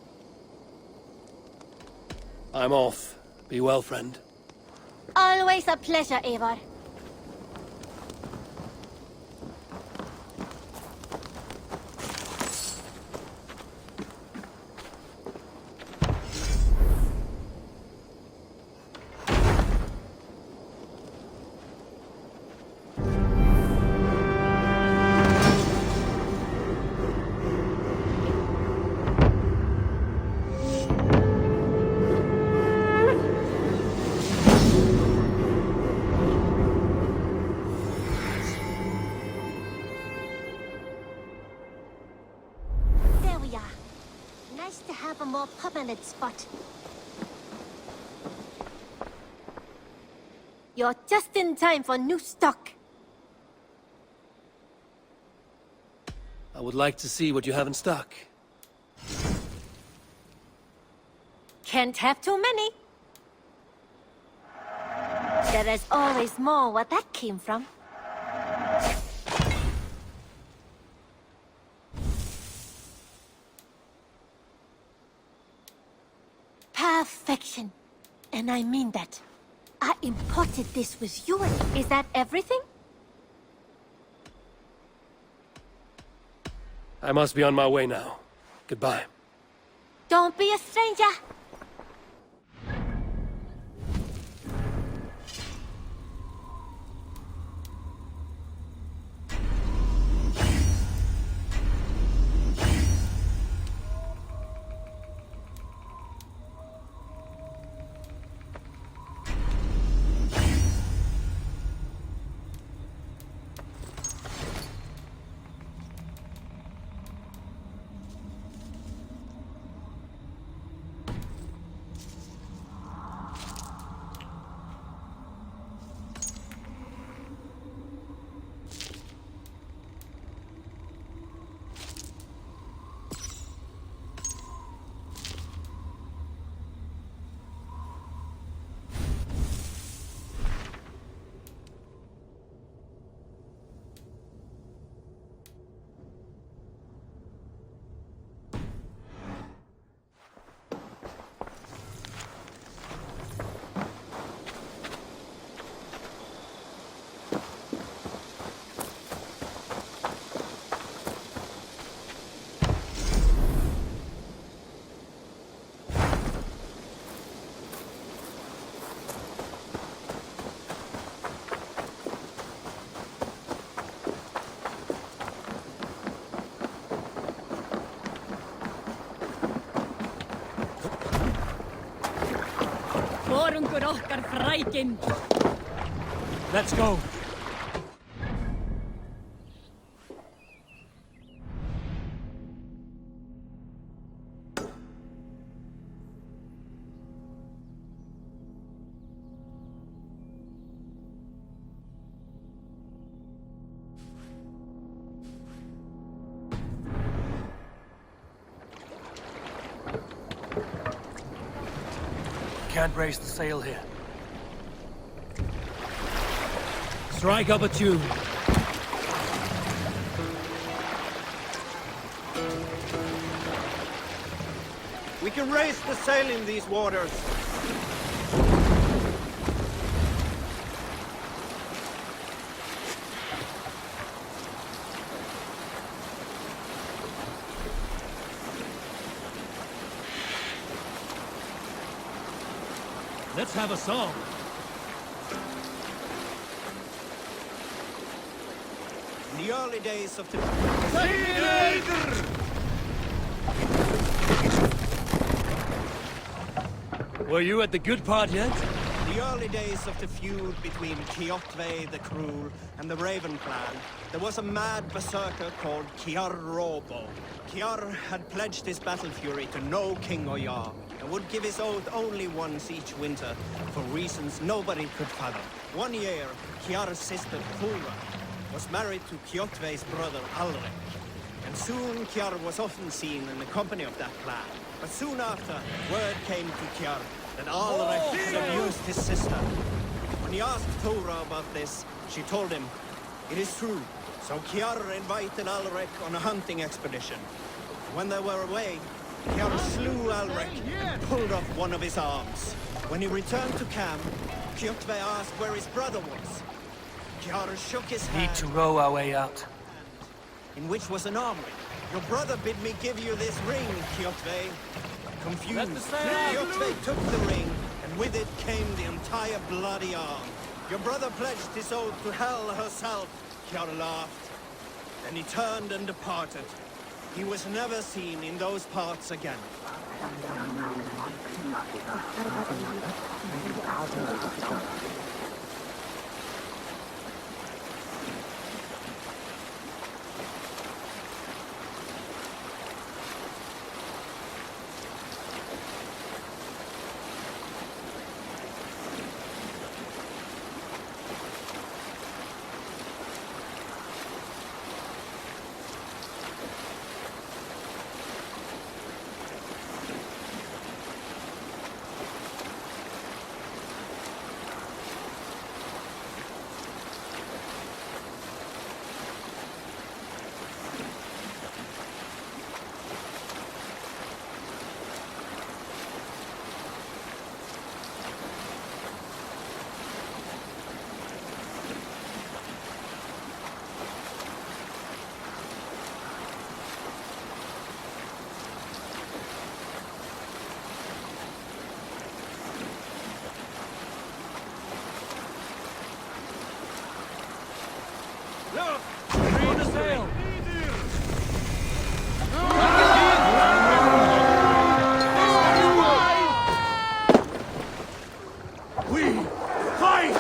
I'm off. Be well, friend. Always a pleasure, Eivor. To have a more permanent spot. You're just in time for new stock. I would like to see what you have in stock. Can't have too many. There is always more where that came from. Perfection. And I mean that. I imported this with you. Is that everything? I must be on my way now. Goodbye. Don't be a stranger. Okkar frækin. Let's go. Can't raise the sail here. Strike up a tune. We can raise the sail in these waters. Let's have a song. In the early days of the... Were you at the good part yet? The early days of the feud between Kjotve the Cruel and the Raven clan, there was a mad berserker called Kiar Robo. Kiar had pledged his battle fury to no king or jarl, and would give his oath only once each winter, for reasons nobody could fathom. One year, Kiar's sister Thora was married to Kjotve's brother Alrek, and soon Kiar was often seen in the company of that clan. But soon after, word came to Kiar that Alrek had abused his sister. When he asked Thora about this, she told him, "It is true." So Kiar invited Alrek on a hunting expedition. When they were away, Kiar slew Alrek and pulled off one of his arms. When he returned to camp, Kjotve asked where his brother was. Kiar shook his hand. Need to row our way out. In which was an armory. "Your brother bid me give you this ring, Kjotve." Confused, Let the sail out. Kjotve took the ring, and with it came the entire bloody arm. "Your brother pledged his oath to Hell herself," Kiar laughed. Then he turned and departed. He was never seen in those parts again. Free the sail. We fight!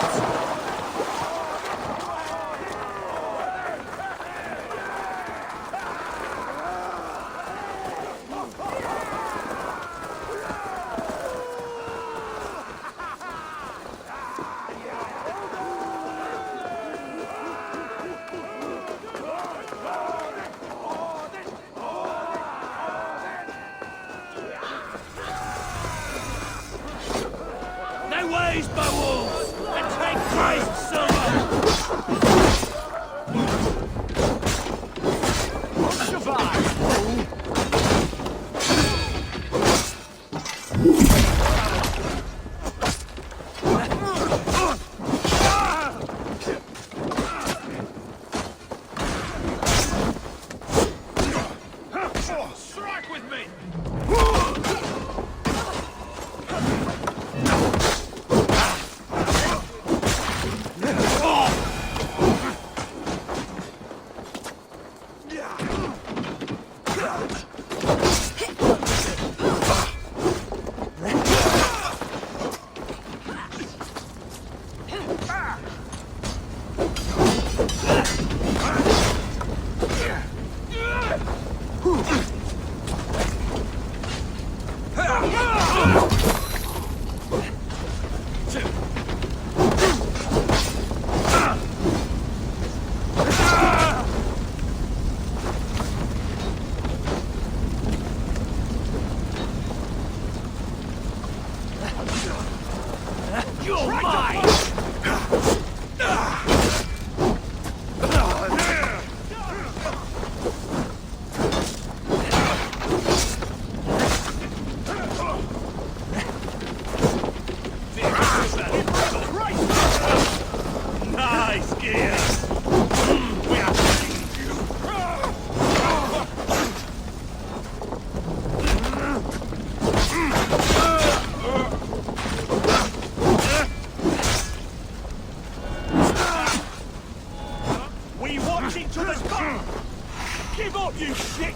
punch each other's back! Give up, you shit!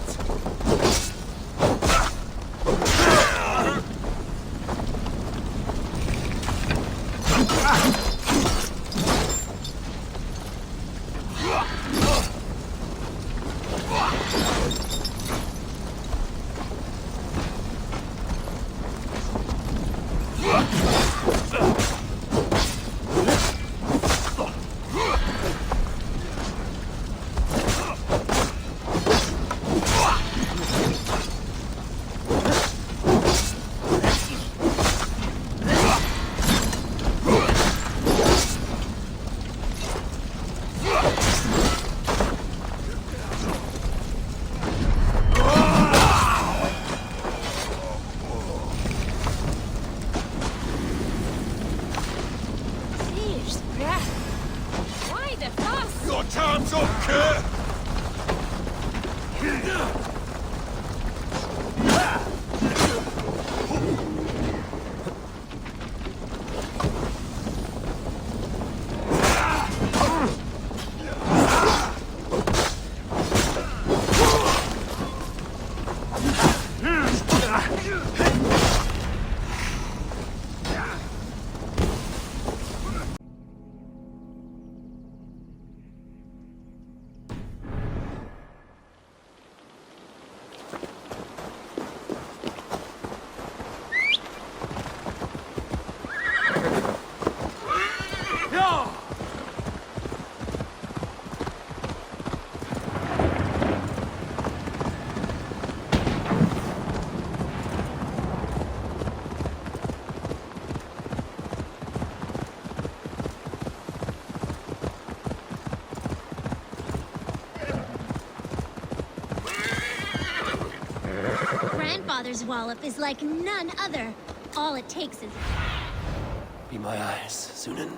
Why the fuss? Your time's up, Kurt! Grandfather's wallop is like none other. All it takes is... Be my eyes, Sunan.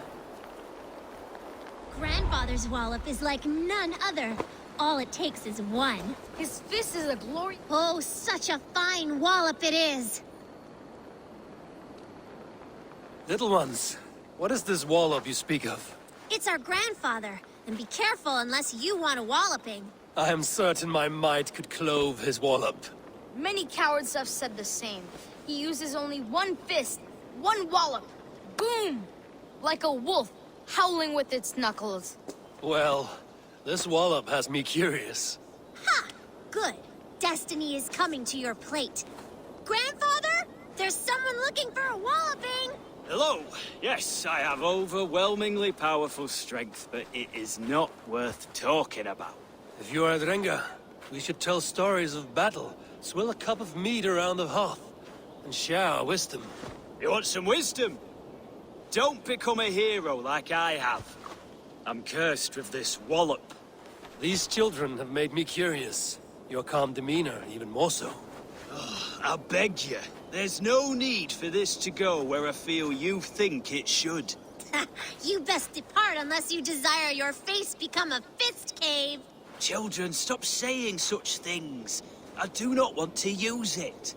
Grandfather's wallop is like none other. All it takes is one. His fist is a glory... Oh, such a fine wallop it is! Little ones, what is this wallop you speak of? It's our grandfather, and be careful unless you want a walloping. I am certain my might could clove his wallop. Many cowards have said the same. He uses only one fist, one wallop. Boom! Like a wolf, howling with its knuckles. Well, this wallop has me curious. Ha! Good. Destiny is coming to your plate. Grandfather? There's someone looking for a walloping! Hello. Yes, I have overwhelmingly powerful strength, but it is not worth talking about. If you are Drenga, we should tell stories of battle, swill a cup of mead around the hearth, and share our wisdom. You want some wisdom? Don't become a hero like I have. I'm cursed with this wallop. These children have made me curious. Your calm demeanor, even more so. Oh, I beg you. There's no need for this to go where I feel you think it should. You best depart unless you desire your face become a fist cave. Children, stop saying such things. I do not want to use it.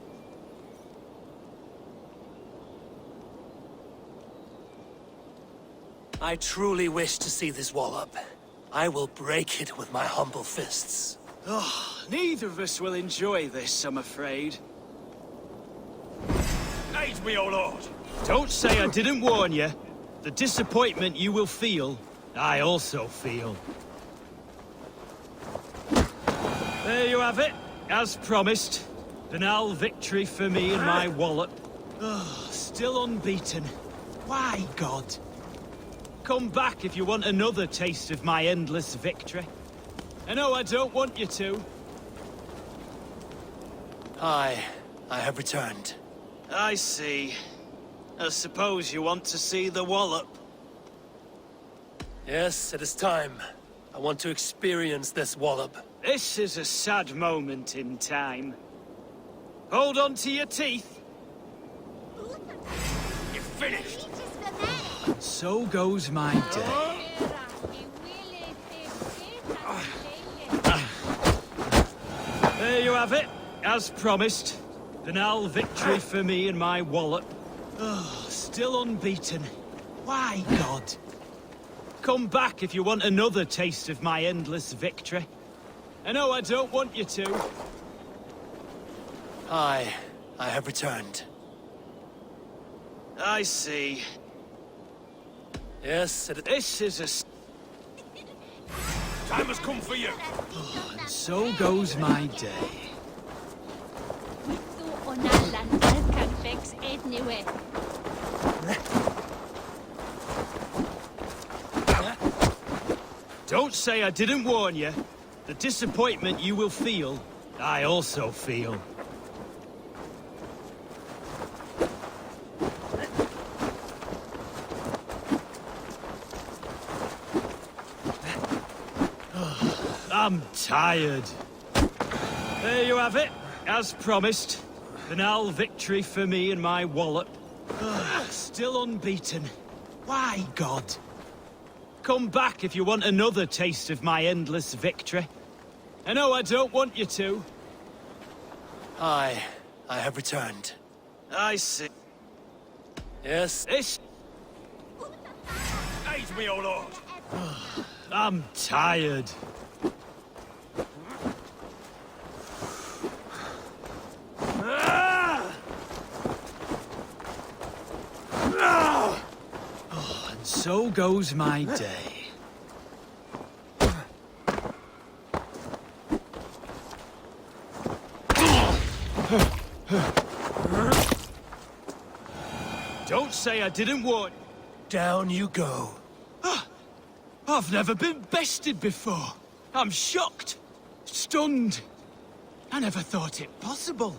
I truly wish to see this wallop. I will break it with my humble fists. Oh, neither of us will enjoy this, I'm afraid. Aid me, O Lord! Don't say I didn't warn you. The disappointment you will feel, I also feel. There you have it. As promised. Banal victory for me and my wallop. Oh, still unbeaten. Why, God? Come back if you want another taste of my endless victory. I know I don't want you to. I have returned. I see. I suppose you want to see the wallop. Yes, it is time. I want to experience this wallop. This is a sad moment in time. Hold on to your teeth. You're finished. So goes my day. There you have it. As promised. Banal victory for me and my wallop. Oh, still unbeaten. Why, God? Come back if you want another taste of my endless victory. I know I don't want you to. I have returned. I see. Yes, this is a... Time has come for you. And so goes my day. Don't say I didn't warn you. The disappointment you will feel, I also feel. I'm tired. There you have it, as promised. Banal victory for me and my wallop. Still unbeaten. Why, God? Come back if you want another taste of my endless victory. I know I don't want you to. I have returned. I see. Yes, this... Aid me, O Lord. I'm tired. And so goes my day. Don't say I didn't warn. Down you go. I've never been bested before. I'm shocked. Stunned. I never thought it possible.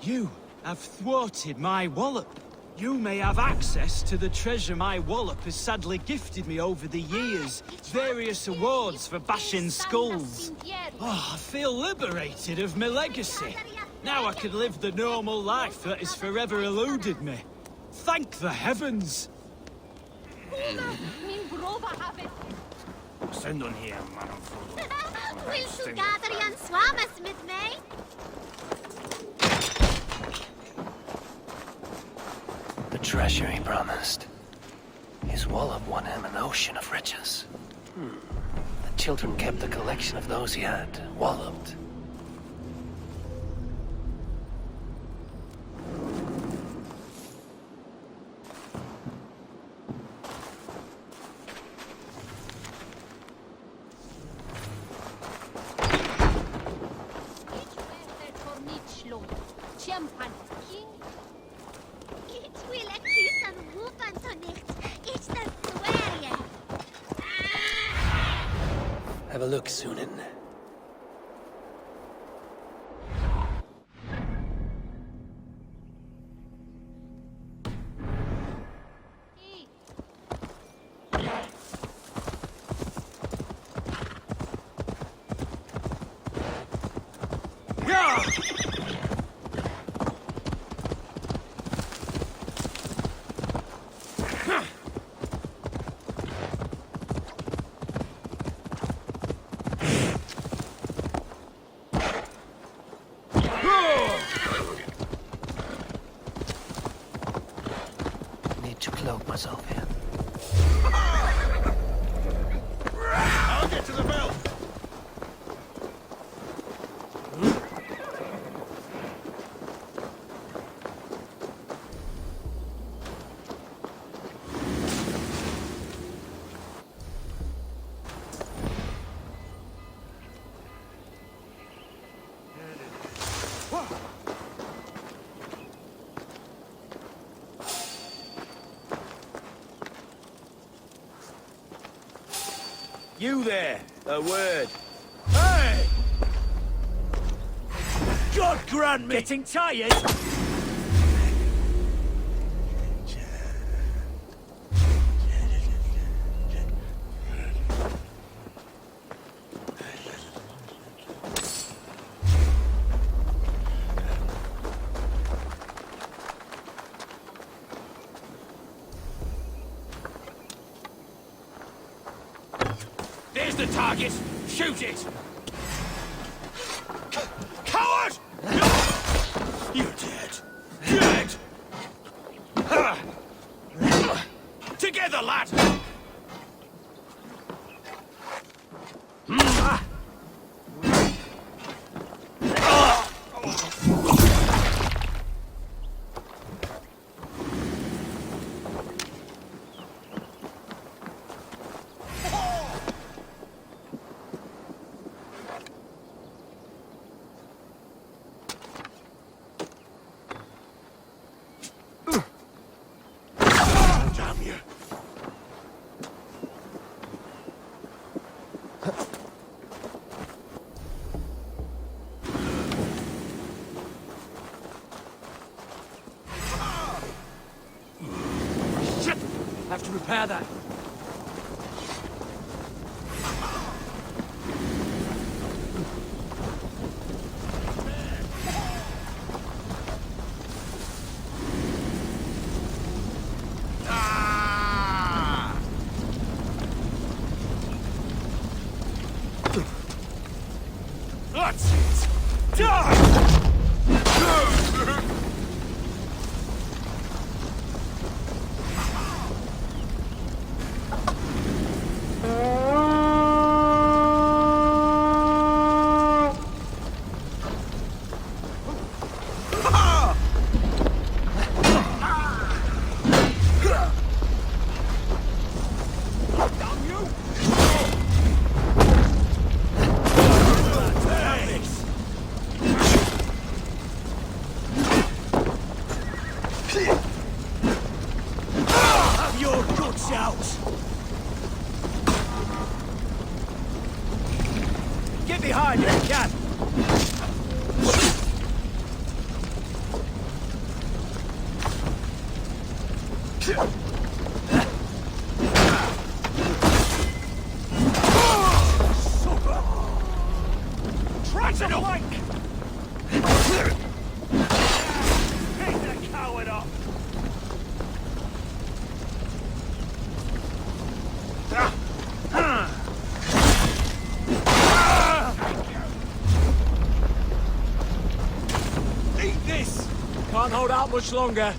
You have thwarted my wallop. You may have access to the treasure my wallop has sadly gifted me over the years. Various awards for bashing skulls. Oh, I feel liberated of my legacy. Now I can live the normal life that has forever eluded me. Thank the heavens! Send on here, man. Will you gather yon swamas with me? The treasure he promised. His wallop won him an ocean of riches. The children kept a collection of those he had walloped. Have a look, Sunan. Need to cloak myself here. I'll get to the belt. You there, a word. Hey! God grant me! Getting tired? There's the target. Shoot it. Coward! You're dead. Dead! Together, lad! Damn you. Shit! I have to repair that. That's it! Die! Have your guts out! Get behind me, cat! Try to flank! Take that coward up! Eat this! Can't hold out much longer.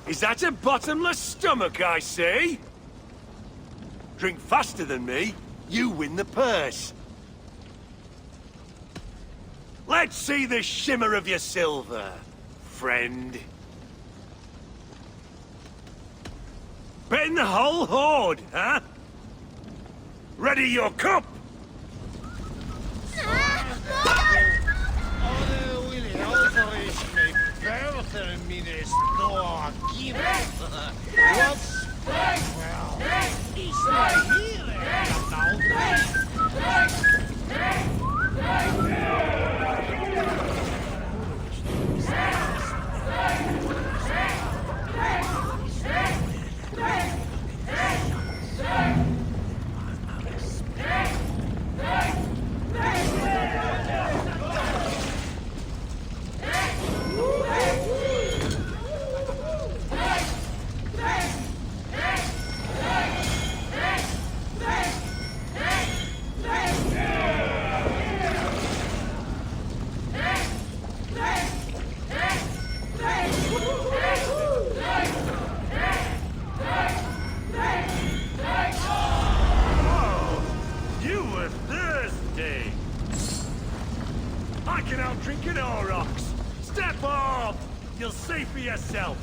Is that a bottomless stomach I see? Drink faster than me, you win the purse. Let's see the shimmer of your silver, friend. Betting the whole hoard, huh? Ready your cup! Look at our rocks! Step off! You'll see for yourself!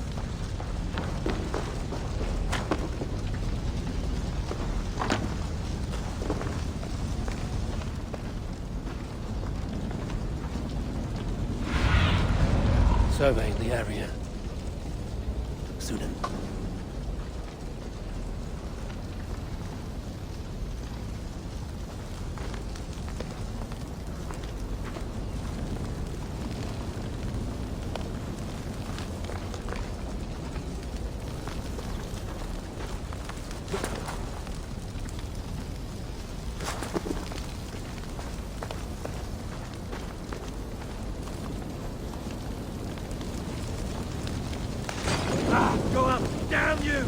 Surveying the area. Sudan. Go up! Damn you!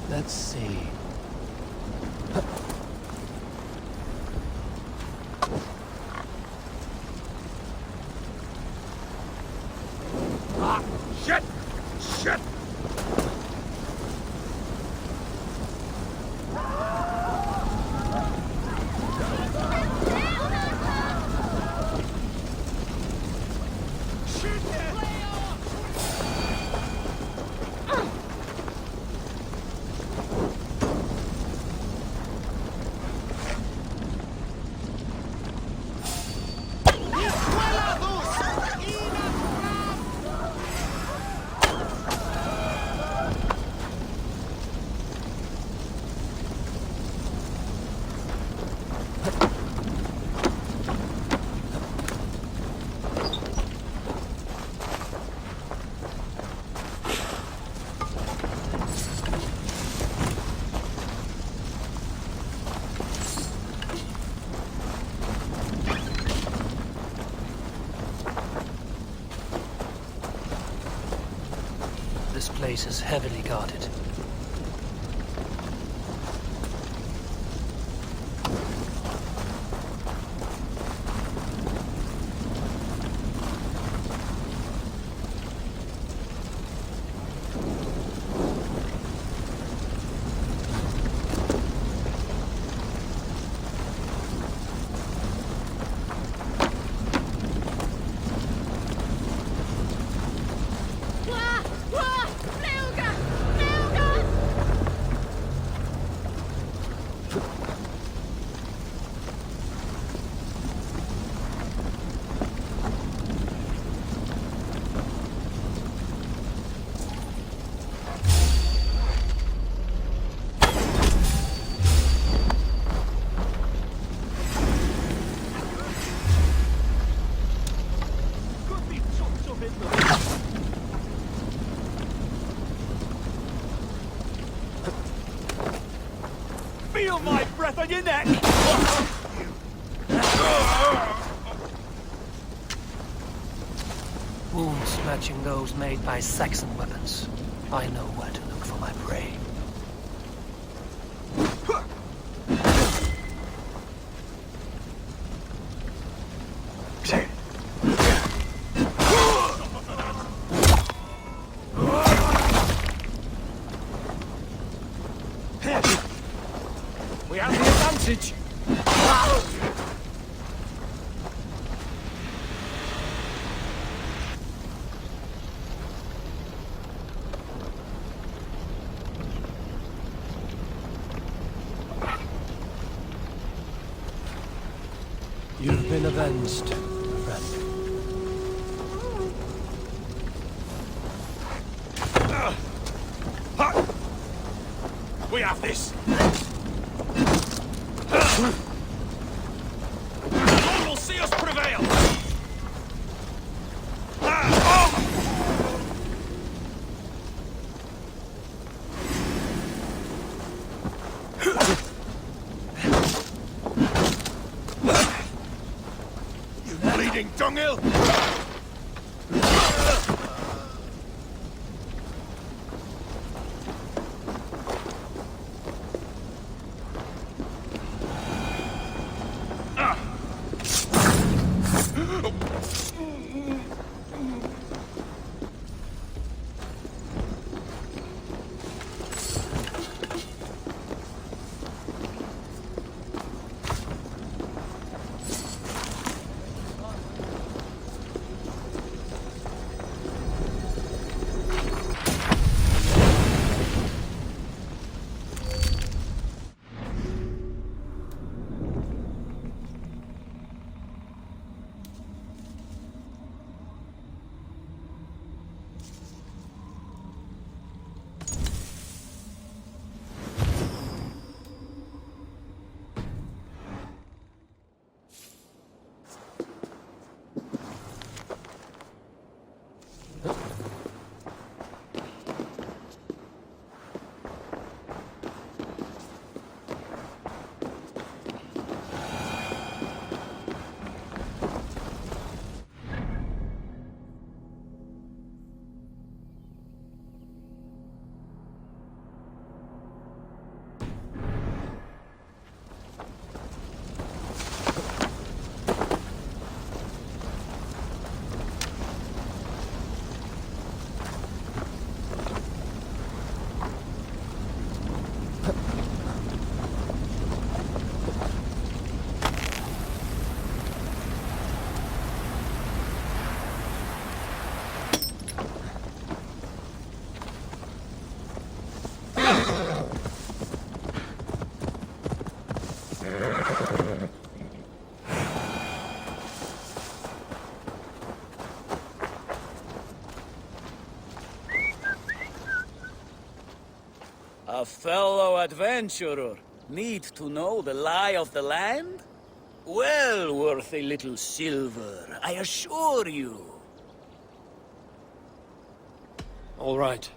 Let's see. Ah! Shit! Shit! This place is heavily guarded. Feel my breath on your neck! Wounds matching those made by Saxon weapons. I know where to look for my prey. passage. You've been avenged, friend. We have this! God will see us prevail! You bleeding dunghill! A fellow adventurer need to know the lie of the land? Well worth a little silver, I assure you. All right.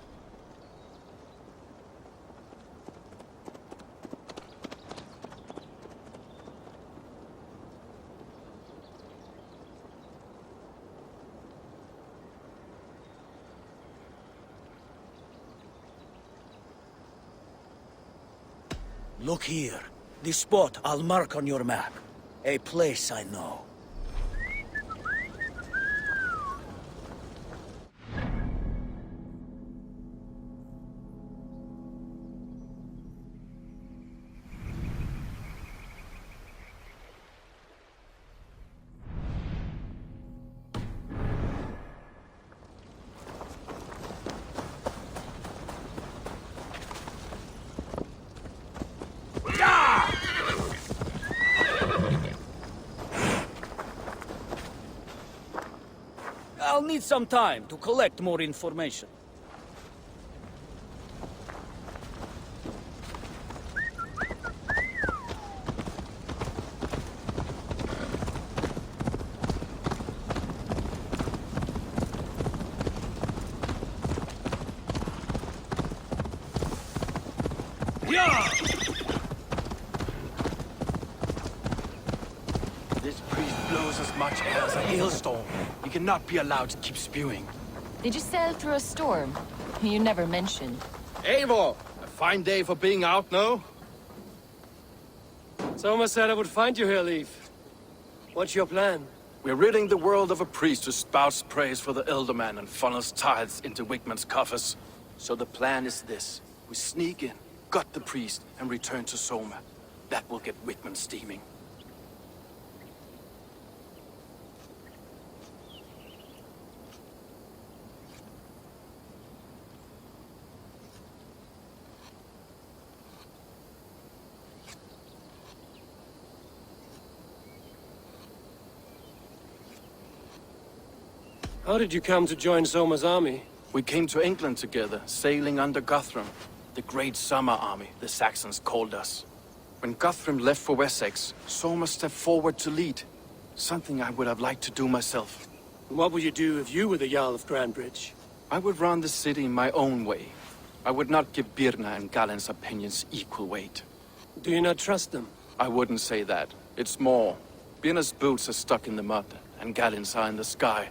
Look here. This spot I'll mark on your map. A place I know. I'll need some time to collect more information. This priest blows as much air as a hailstorm. He cannot be allowed to keep spewing. Did you sail through a storm? You never mentioned. Eivor! A fine day for being out, no? Soma said I would find you here, Leif. What's your plan? We're ridding the world of a priest who spouts praise for the Elderman and funnels tithes into Wickman's coffers. So the plan is this. We sneak in, gut the priest, and return to Soma. That will get Wickman steaming. How did you come to join Soma's army? We came to England together, sailing under Guthrum. The Great Summer Army, the Saxons called us. When Guthrum left for Wessex, Soma stepped forward to lead. Something I would have liked to do myself. What would you do if you were the Jarl of Grandbridge? I would run the city in my own way. I would not give Birna and Galen's opinions equal weight. Do you not trust them? I wouldn't say that. It's more. Birna's boots are stuck in the mud, and Galen's are in the sky.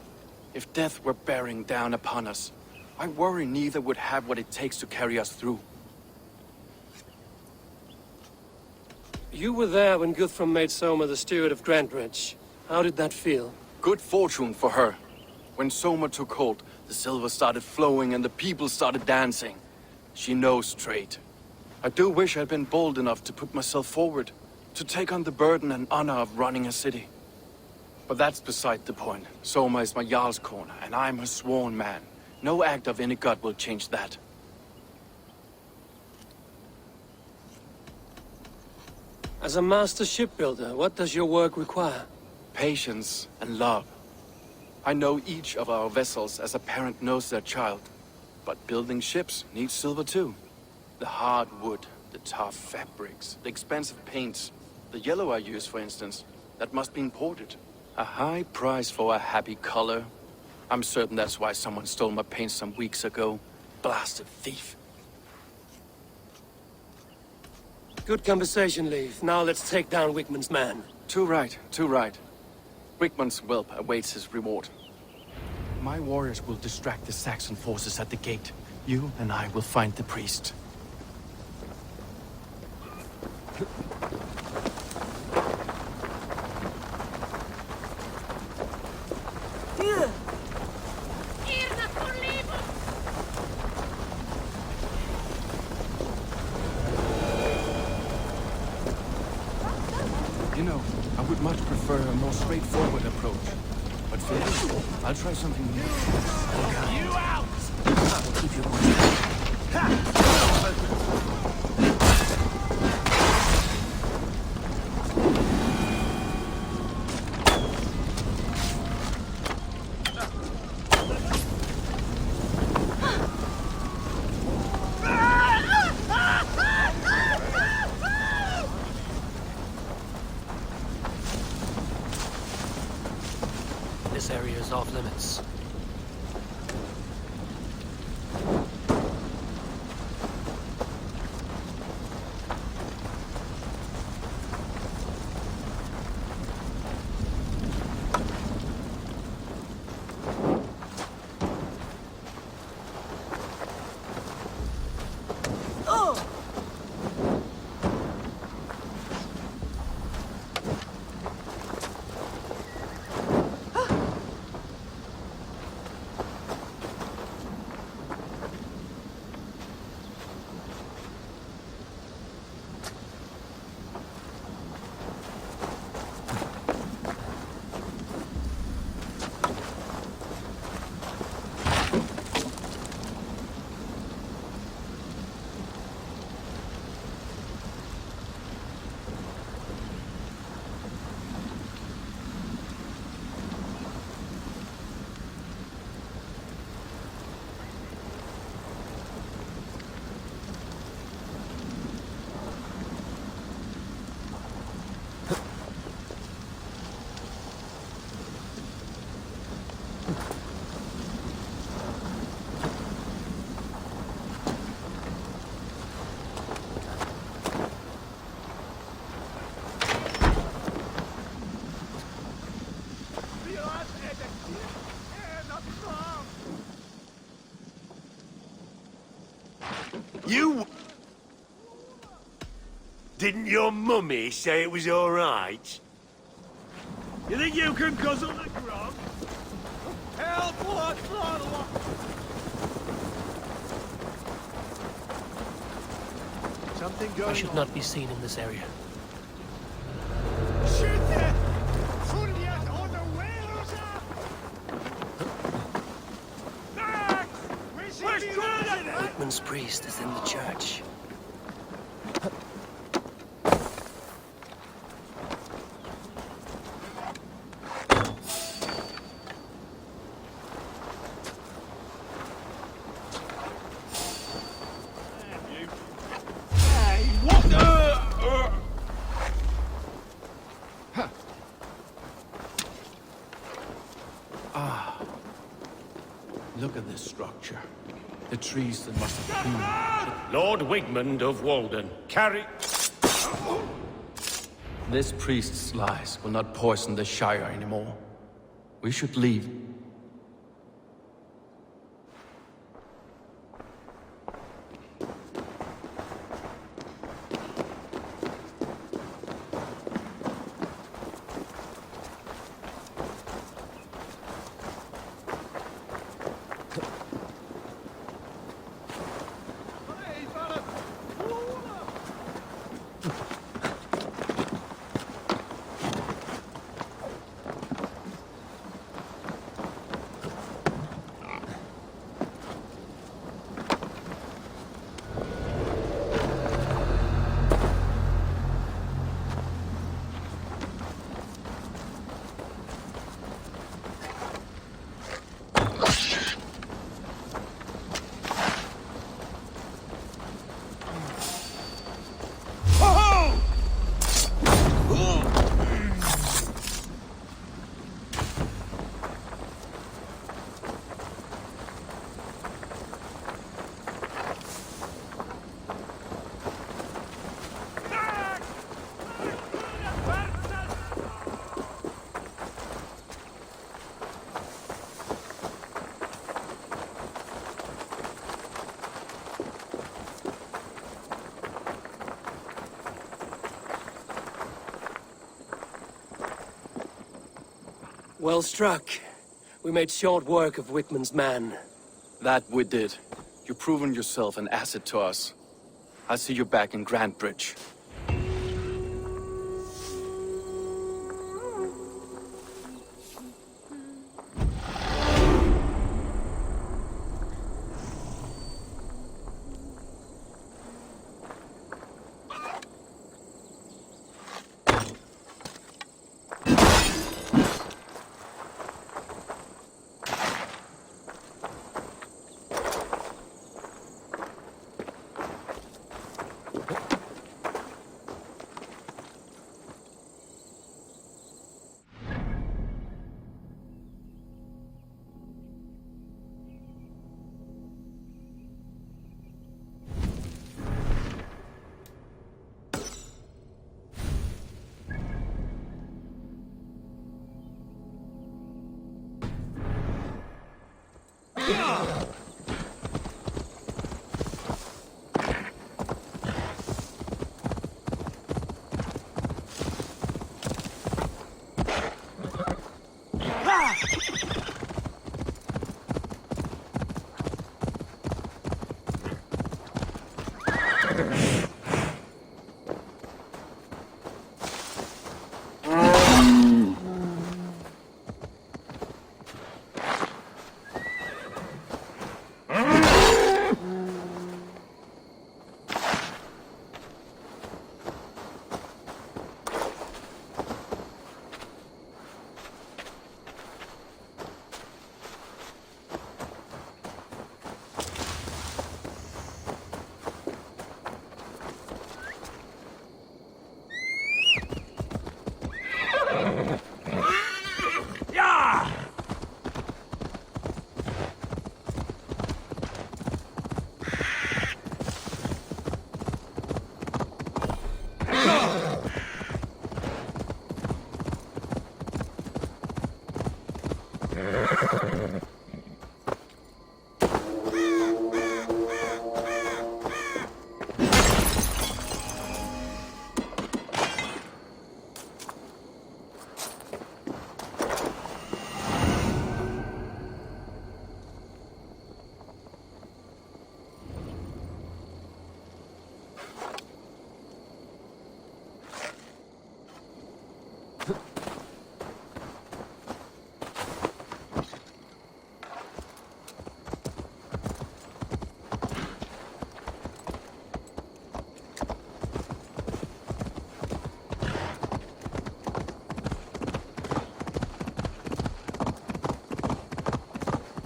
If death were bearing down upon us, I worry neither would have what it takes to carry us through. You were there when Guthrum made Soma the steward of Grandbridge. How did that feel? Good fortune for her. When Soma took hold, the silver started flowing and the people started dancing. She knows trade. I do wish I'd been bold enough to put myself forward, to take on the burden and honor of running a city. But that's beside the point. Soma is my Jarl's corner, and I'm her sworn man. No act of any god will change that. As a master shipbuilder, what does your work require? Patience and love. I know each of our vessels as a parent knows their child. But building ships needs silver too. The hard wood, the tough fabrics, the expensive paints. The yellow I use, for instance, that must be imported. A high price for a happy color. I'm certain that's why someone stole my paint some weeks ago. Blasted thief. Good conversation, Leif. Now let's take down Wickman's man. Too right, too right. Wickman's whelp awaits his reward. My warriors will distract the Saxon forces at the gate. You and I will find the priest. You know, I would much prefer a more straightforward approach. But for you, I'll try something new. You out! I'll keep you quiet. This area is off limits. You... Didn't your mummy say it was all right? You think you can guzzle the grog? Help! Something going on. I should not be seen in this area. Saxon's priest is in the church. Look at this structure. The trees that must have been... Lord Wigmund of Walden, carry... This priest's lies will not poison the Shire anymore. We should leave. Well struck. We made short work of Wickman's man. That we did. You've proven yourself an asset to us. I'll see you back in Grantbridge.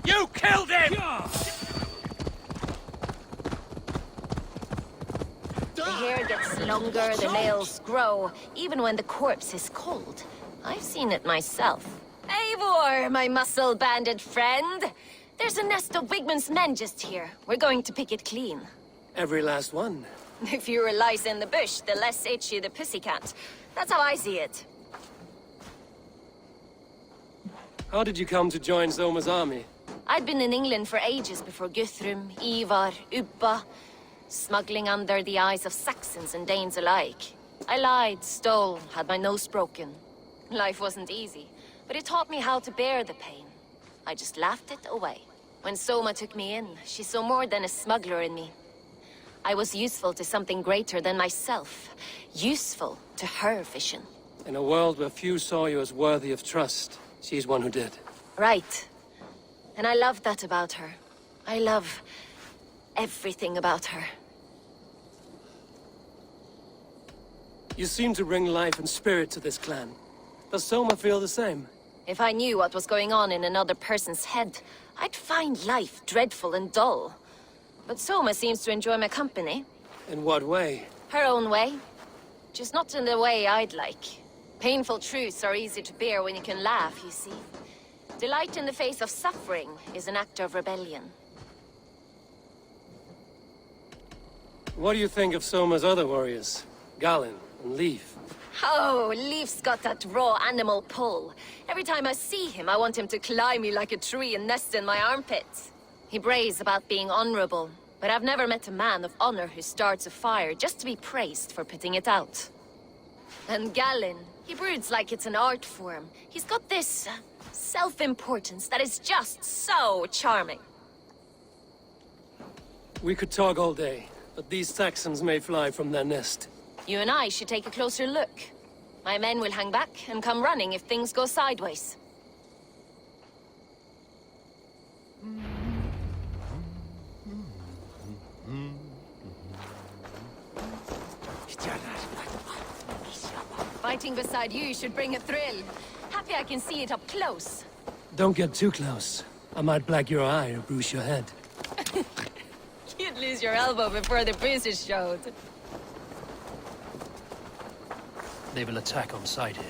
You killed him! The hair gets longer, the nails grow, even when the corpse is cold. I've seen it myself. Eivor, my muscle-banded friend! There's a nest of Wigman's men just here. We're going to pick it clean. Every last one. The fewer lice in the bush, the less itchy the pussycat. That's how I see it. How did you come to join Zoma's army? I'd been in England for ages before Guthrum, Ivar, Ubba, smuggling under the eyes of Saxons and Danes alike. I lied, stole, had my nose broken. Life wasn't easy, but it taught me how to bear the pain. I just laughed it away. When Soma took me in, she saw more than a smuggler in me. I was useful to something greater than myself. Useful to her vision. In a world where few saw you as worthy of trust, she's one who did. Right. And I love that about her. I love everything about her. You seem to bring life and spirit to this clan. Does Soma feel the same? If I knew what was going on in another person's head, I'd find life dreadful and dull. But Soma seems to enjoy my company. In what way? Her own way. Just not in the way I'd like. Painful truths are easy to bear when you can laugh, you see. Delight in the face of suffering is an act of rebellion. What do you think of Soma's other warriors? Galen and Leif? Oh, Leif's got that raw animal pull. Every time I see him, I want him to climb me like a tree and nest in my armpits. He brays about being honorable, but I've never met a man of honor who starts a fire just to be praised for putting it out. And Galen, he broods like it's an art form. He's got this self-importance that is just so charming. We could talk all day, but these Saxons may fly from their nest. You and I should take a closer look. My men will hang back and come running if things go sideways. Fighting beside you should bring a thrill. Happy I can see it up close. Don't get too close. I might black your eye or bruise your head. You'd lose your elbow before the bruises showed. They will attack on sight here.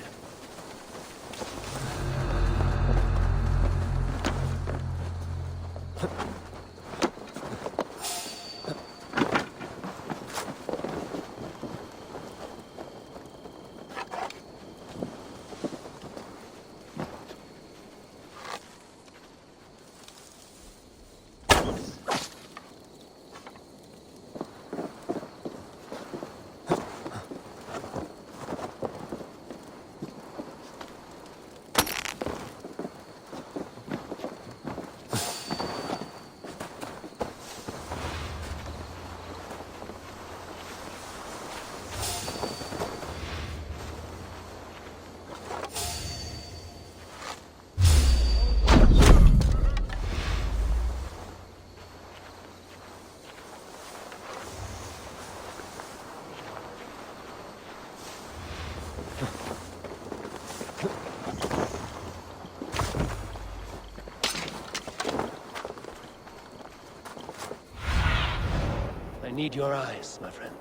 I need your eyes, my friend.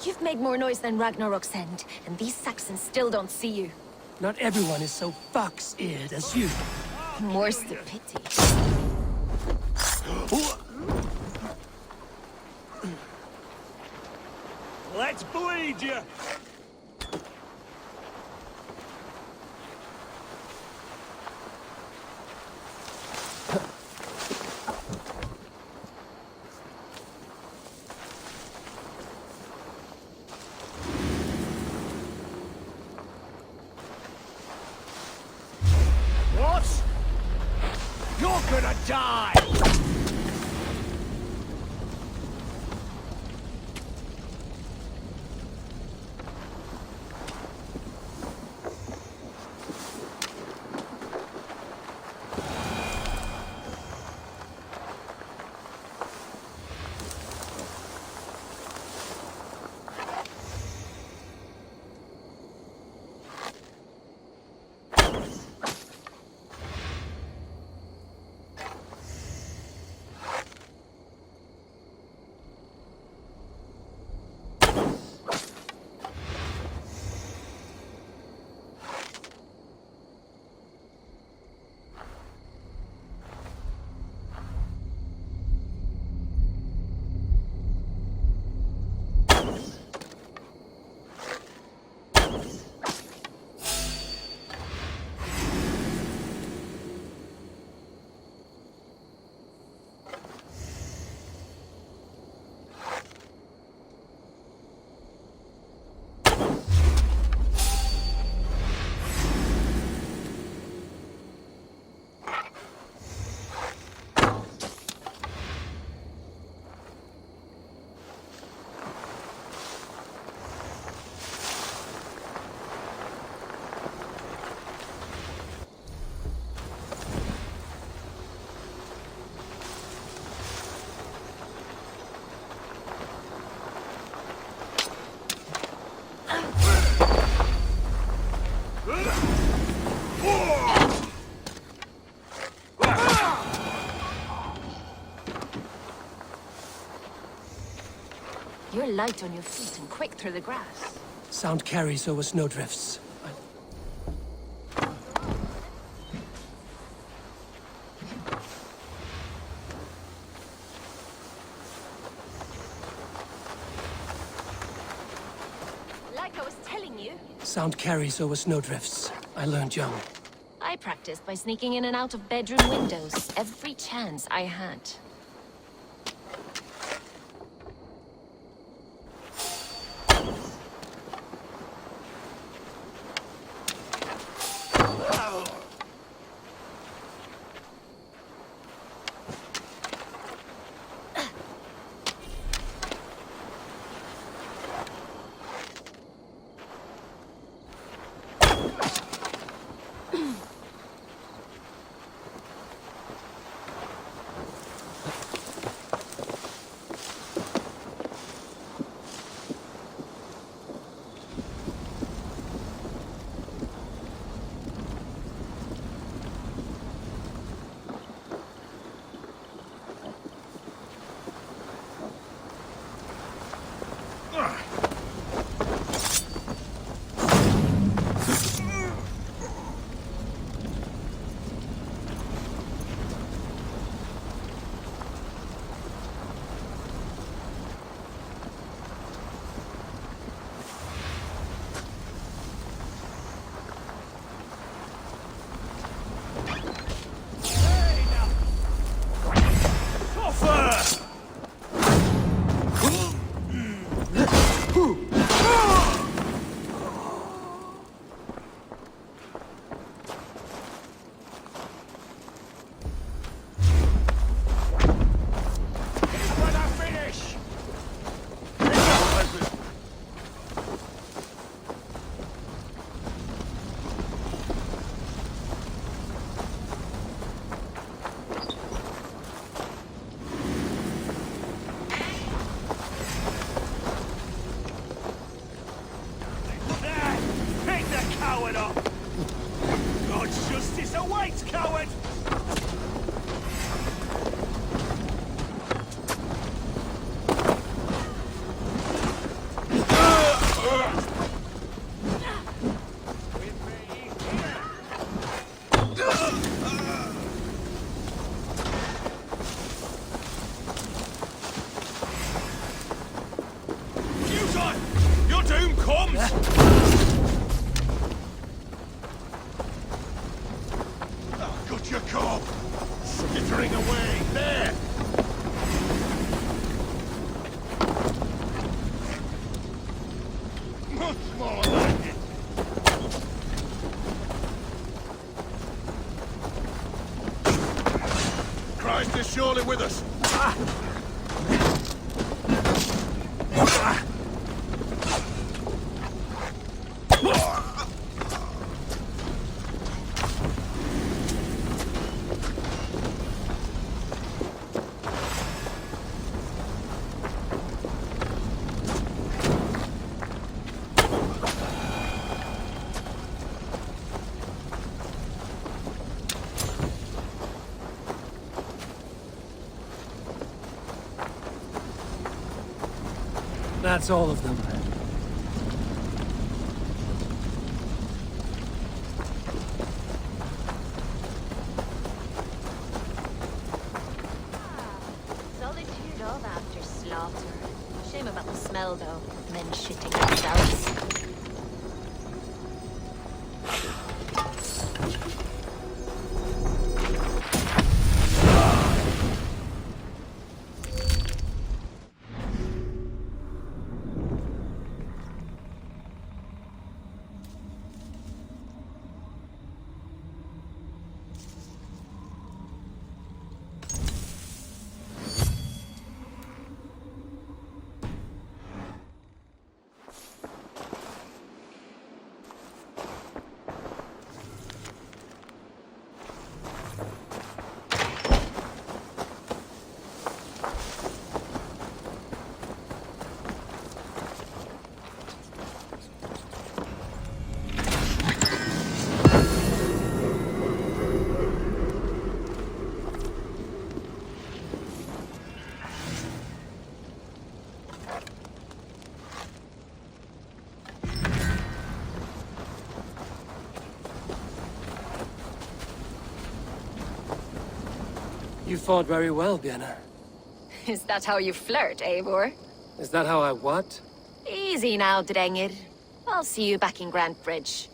You've made more noise than Ragnarok's end, and these Saxons still don't see you. Not everyone is so fox-eared as you. More's the pity. Let's bleed you! What? gonna die! You're light on your feet and quick through the grass. Sound carries over snowdrifts. Like I was telling you. Sound carries over snowdrifts. I learned young. I practiced by sneaking in and out of bedroom windows every chance I had. Christ is surely with us. That's all of them. Solitude of after slaughter. Shame about the smell, though. Men shitting themselves. You fought very well, Bienna. Is that how you flirt, Eivor? Is that how I what? Easy now, Drengir. I'll see you back in Grand Bridge.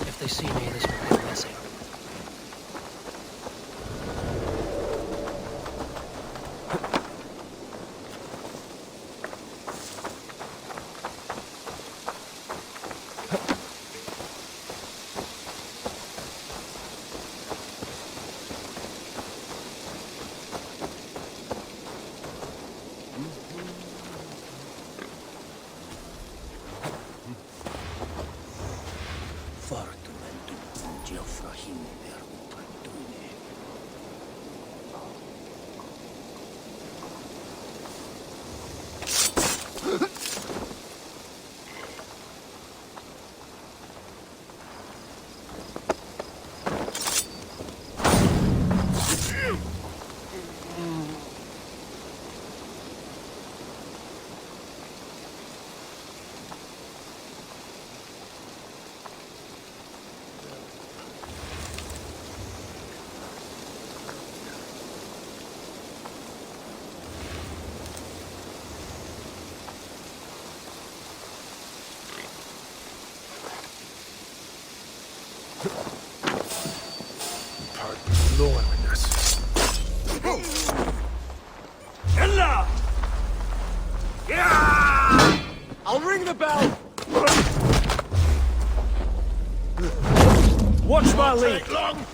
If they see me, this will be a blessing. förhinder opportune. Lordness. Ella! Yeah! I'll ring the bell! Watch my lead! Take long.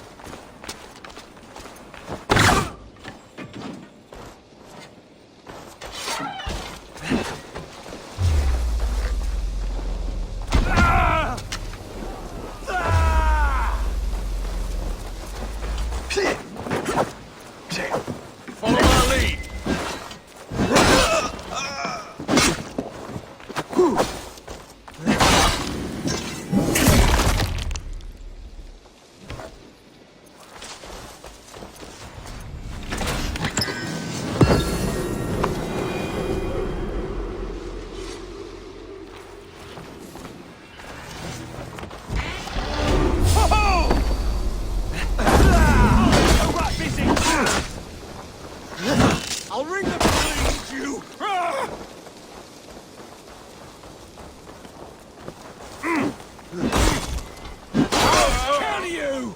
Follow my lead! I'll ring the bell! You! Kill you!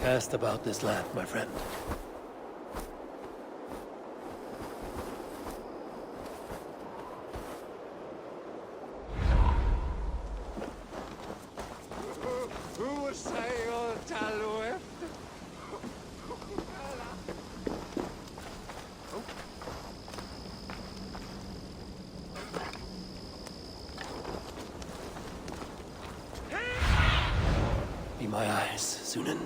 Cast about this land, my friend. Be my eyes, Sunan.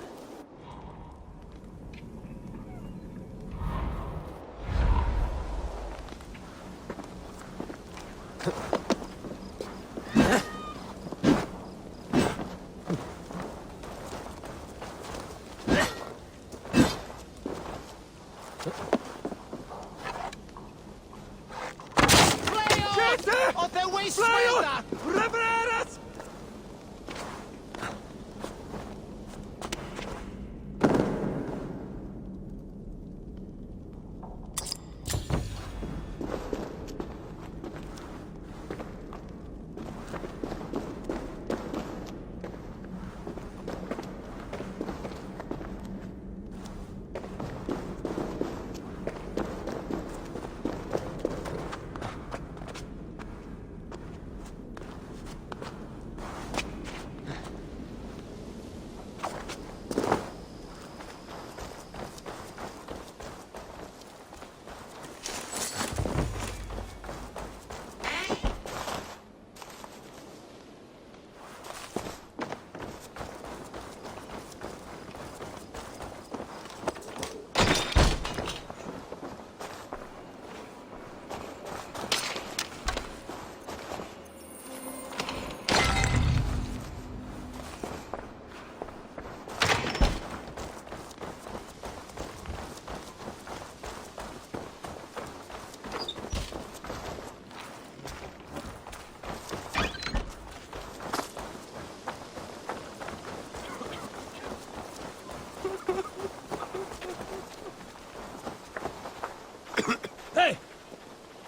Of the waste smelter! Revereras!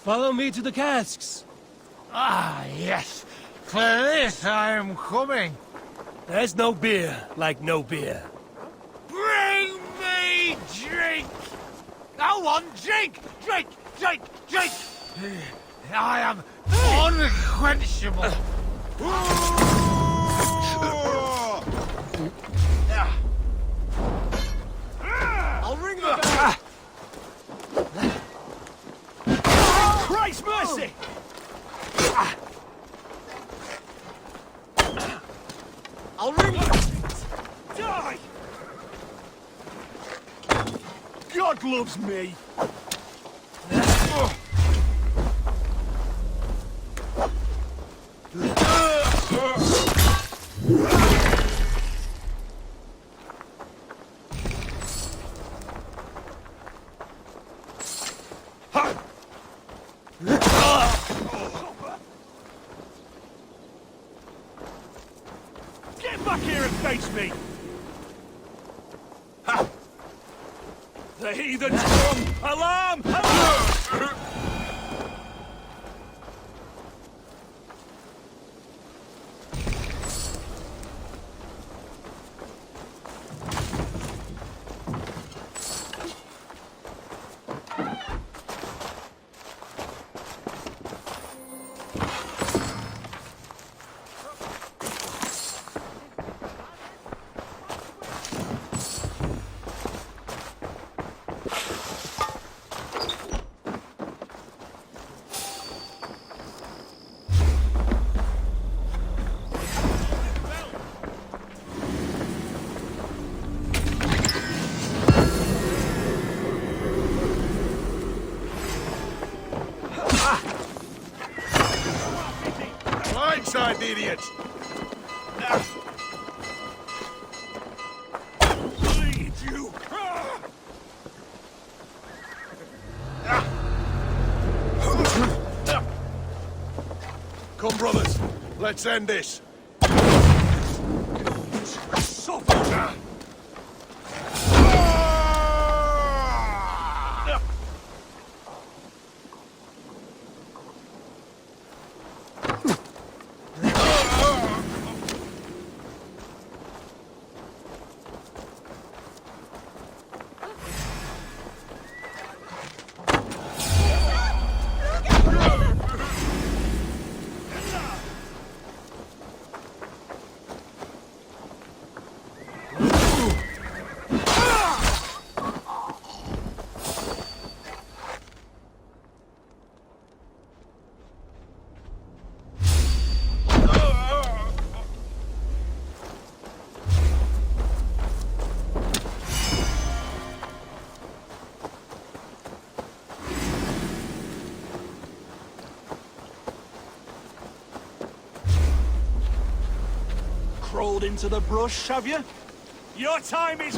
Follow me to the casks. Ah, yes. For this I am coming. There's no beer like no beer. Bring me drink! I want drink! Drink! Drink! Drink! I am unquenchable. I'll ring the bell. Christ mercy! I'll ring the... Die! God loves me! Get back here and face me! Ha! The heathens come! Alarm! Alarm! Blindside, idiot! Bleed, you! Come, brothers. Let's end this. Crawled into the brush, have you? Your time is...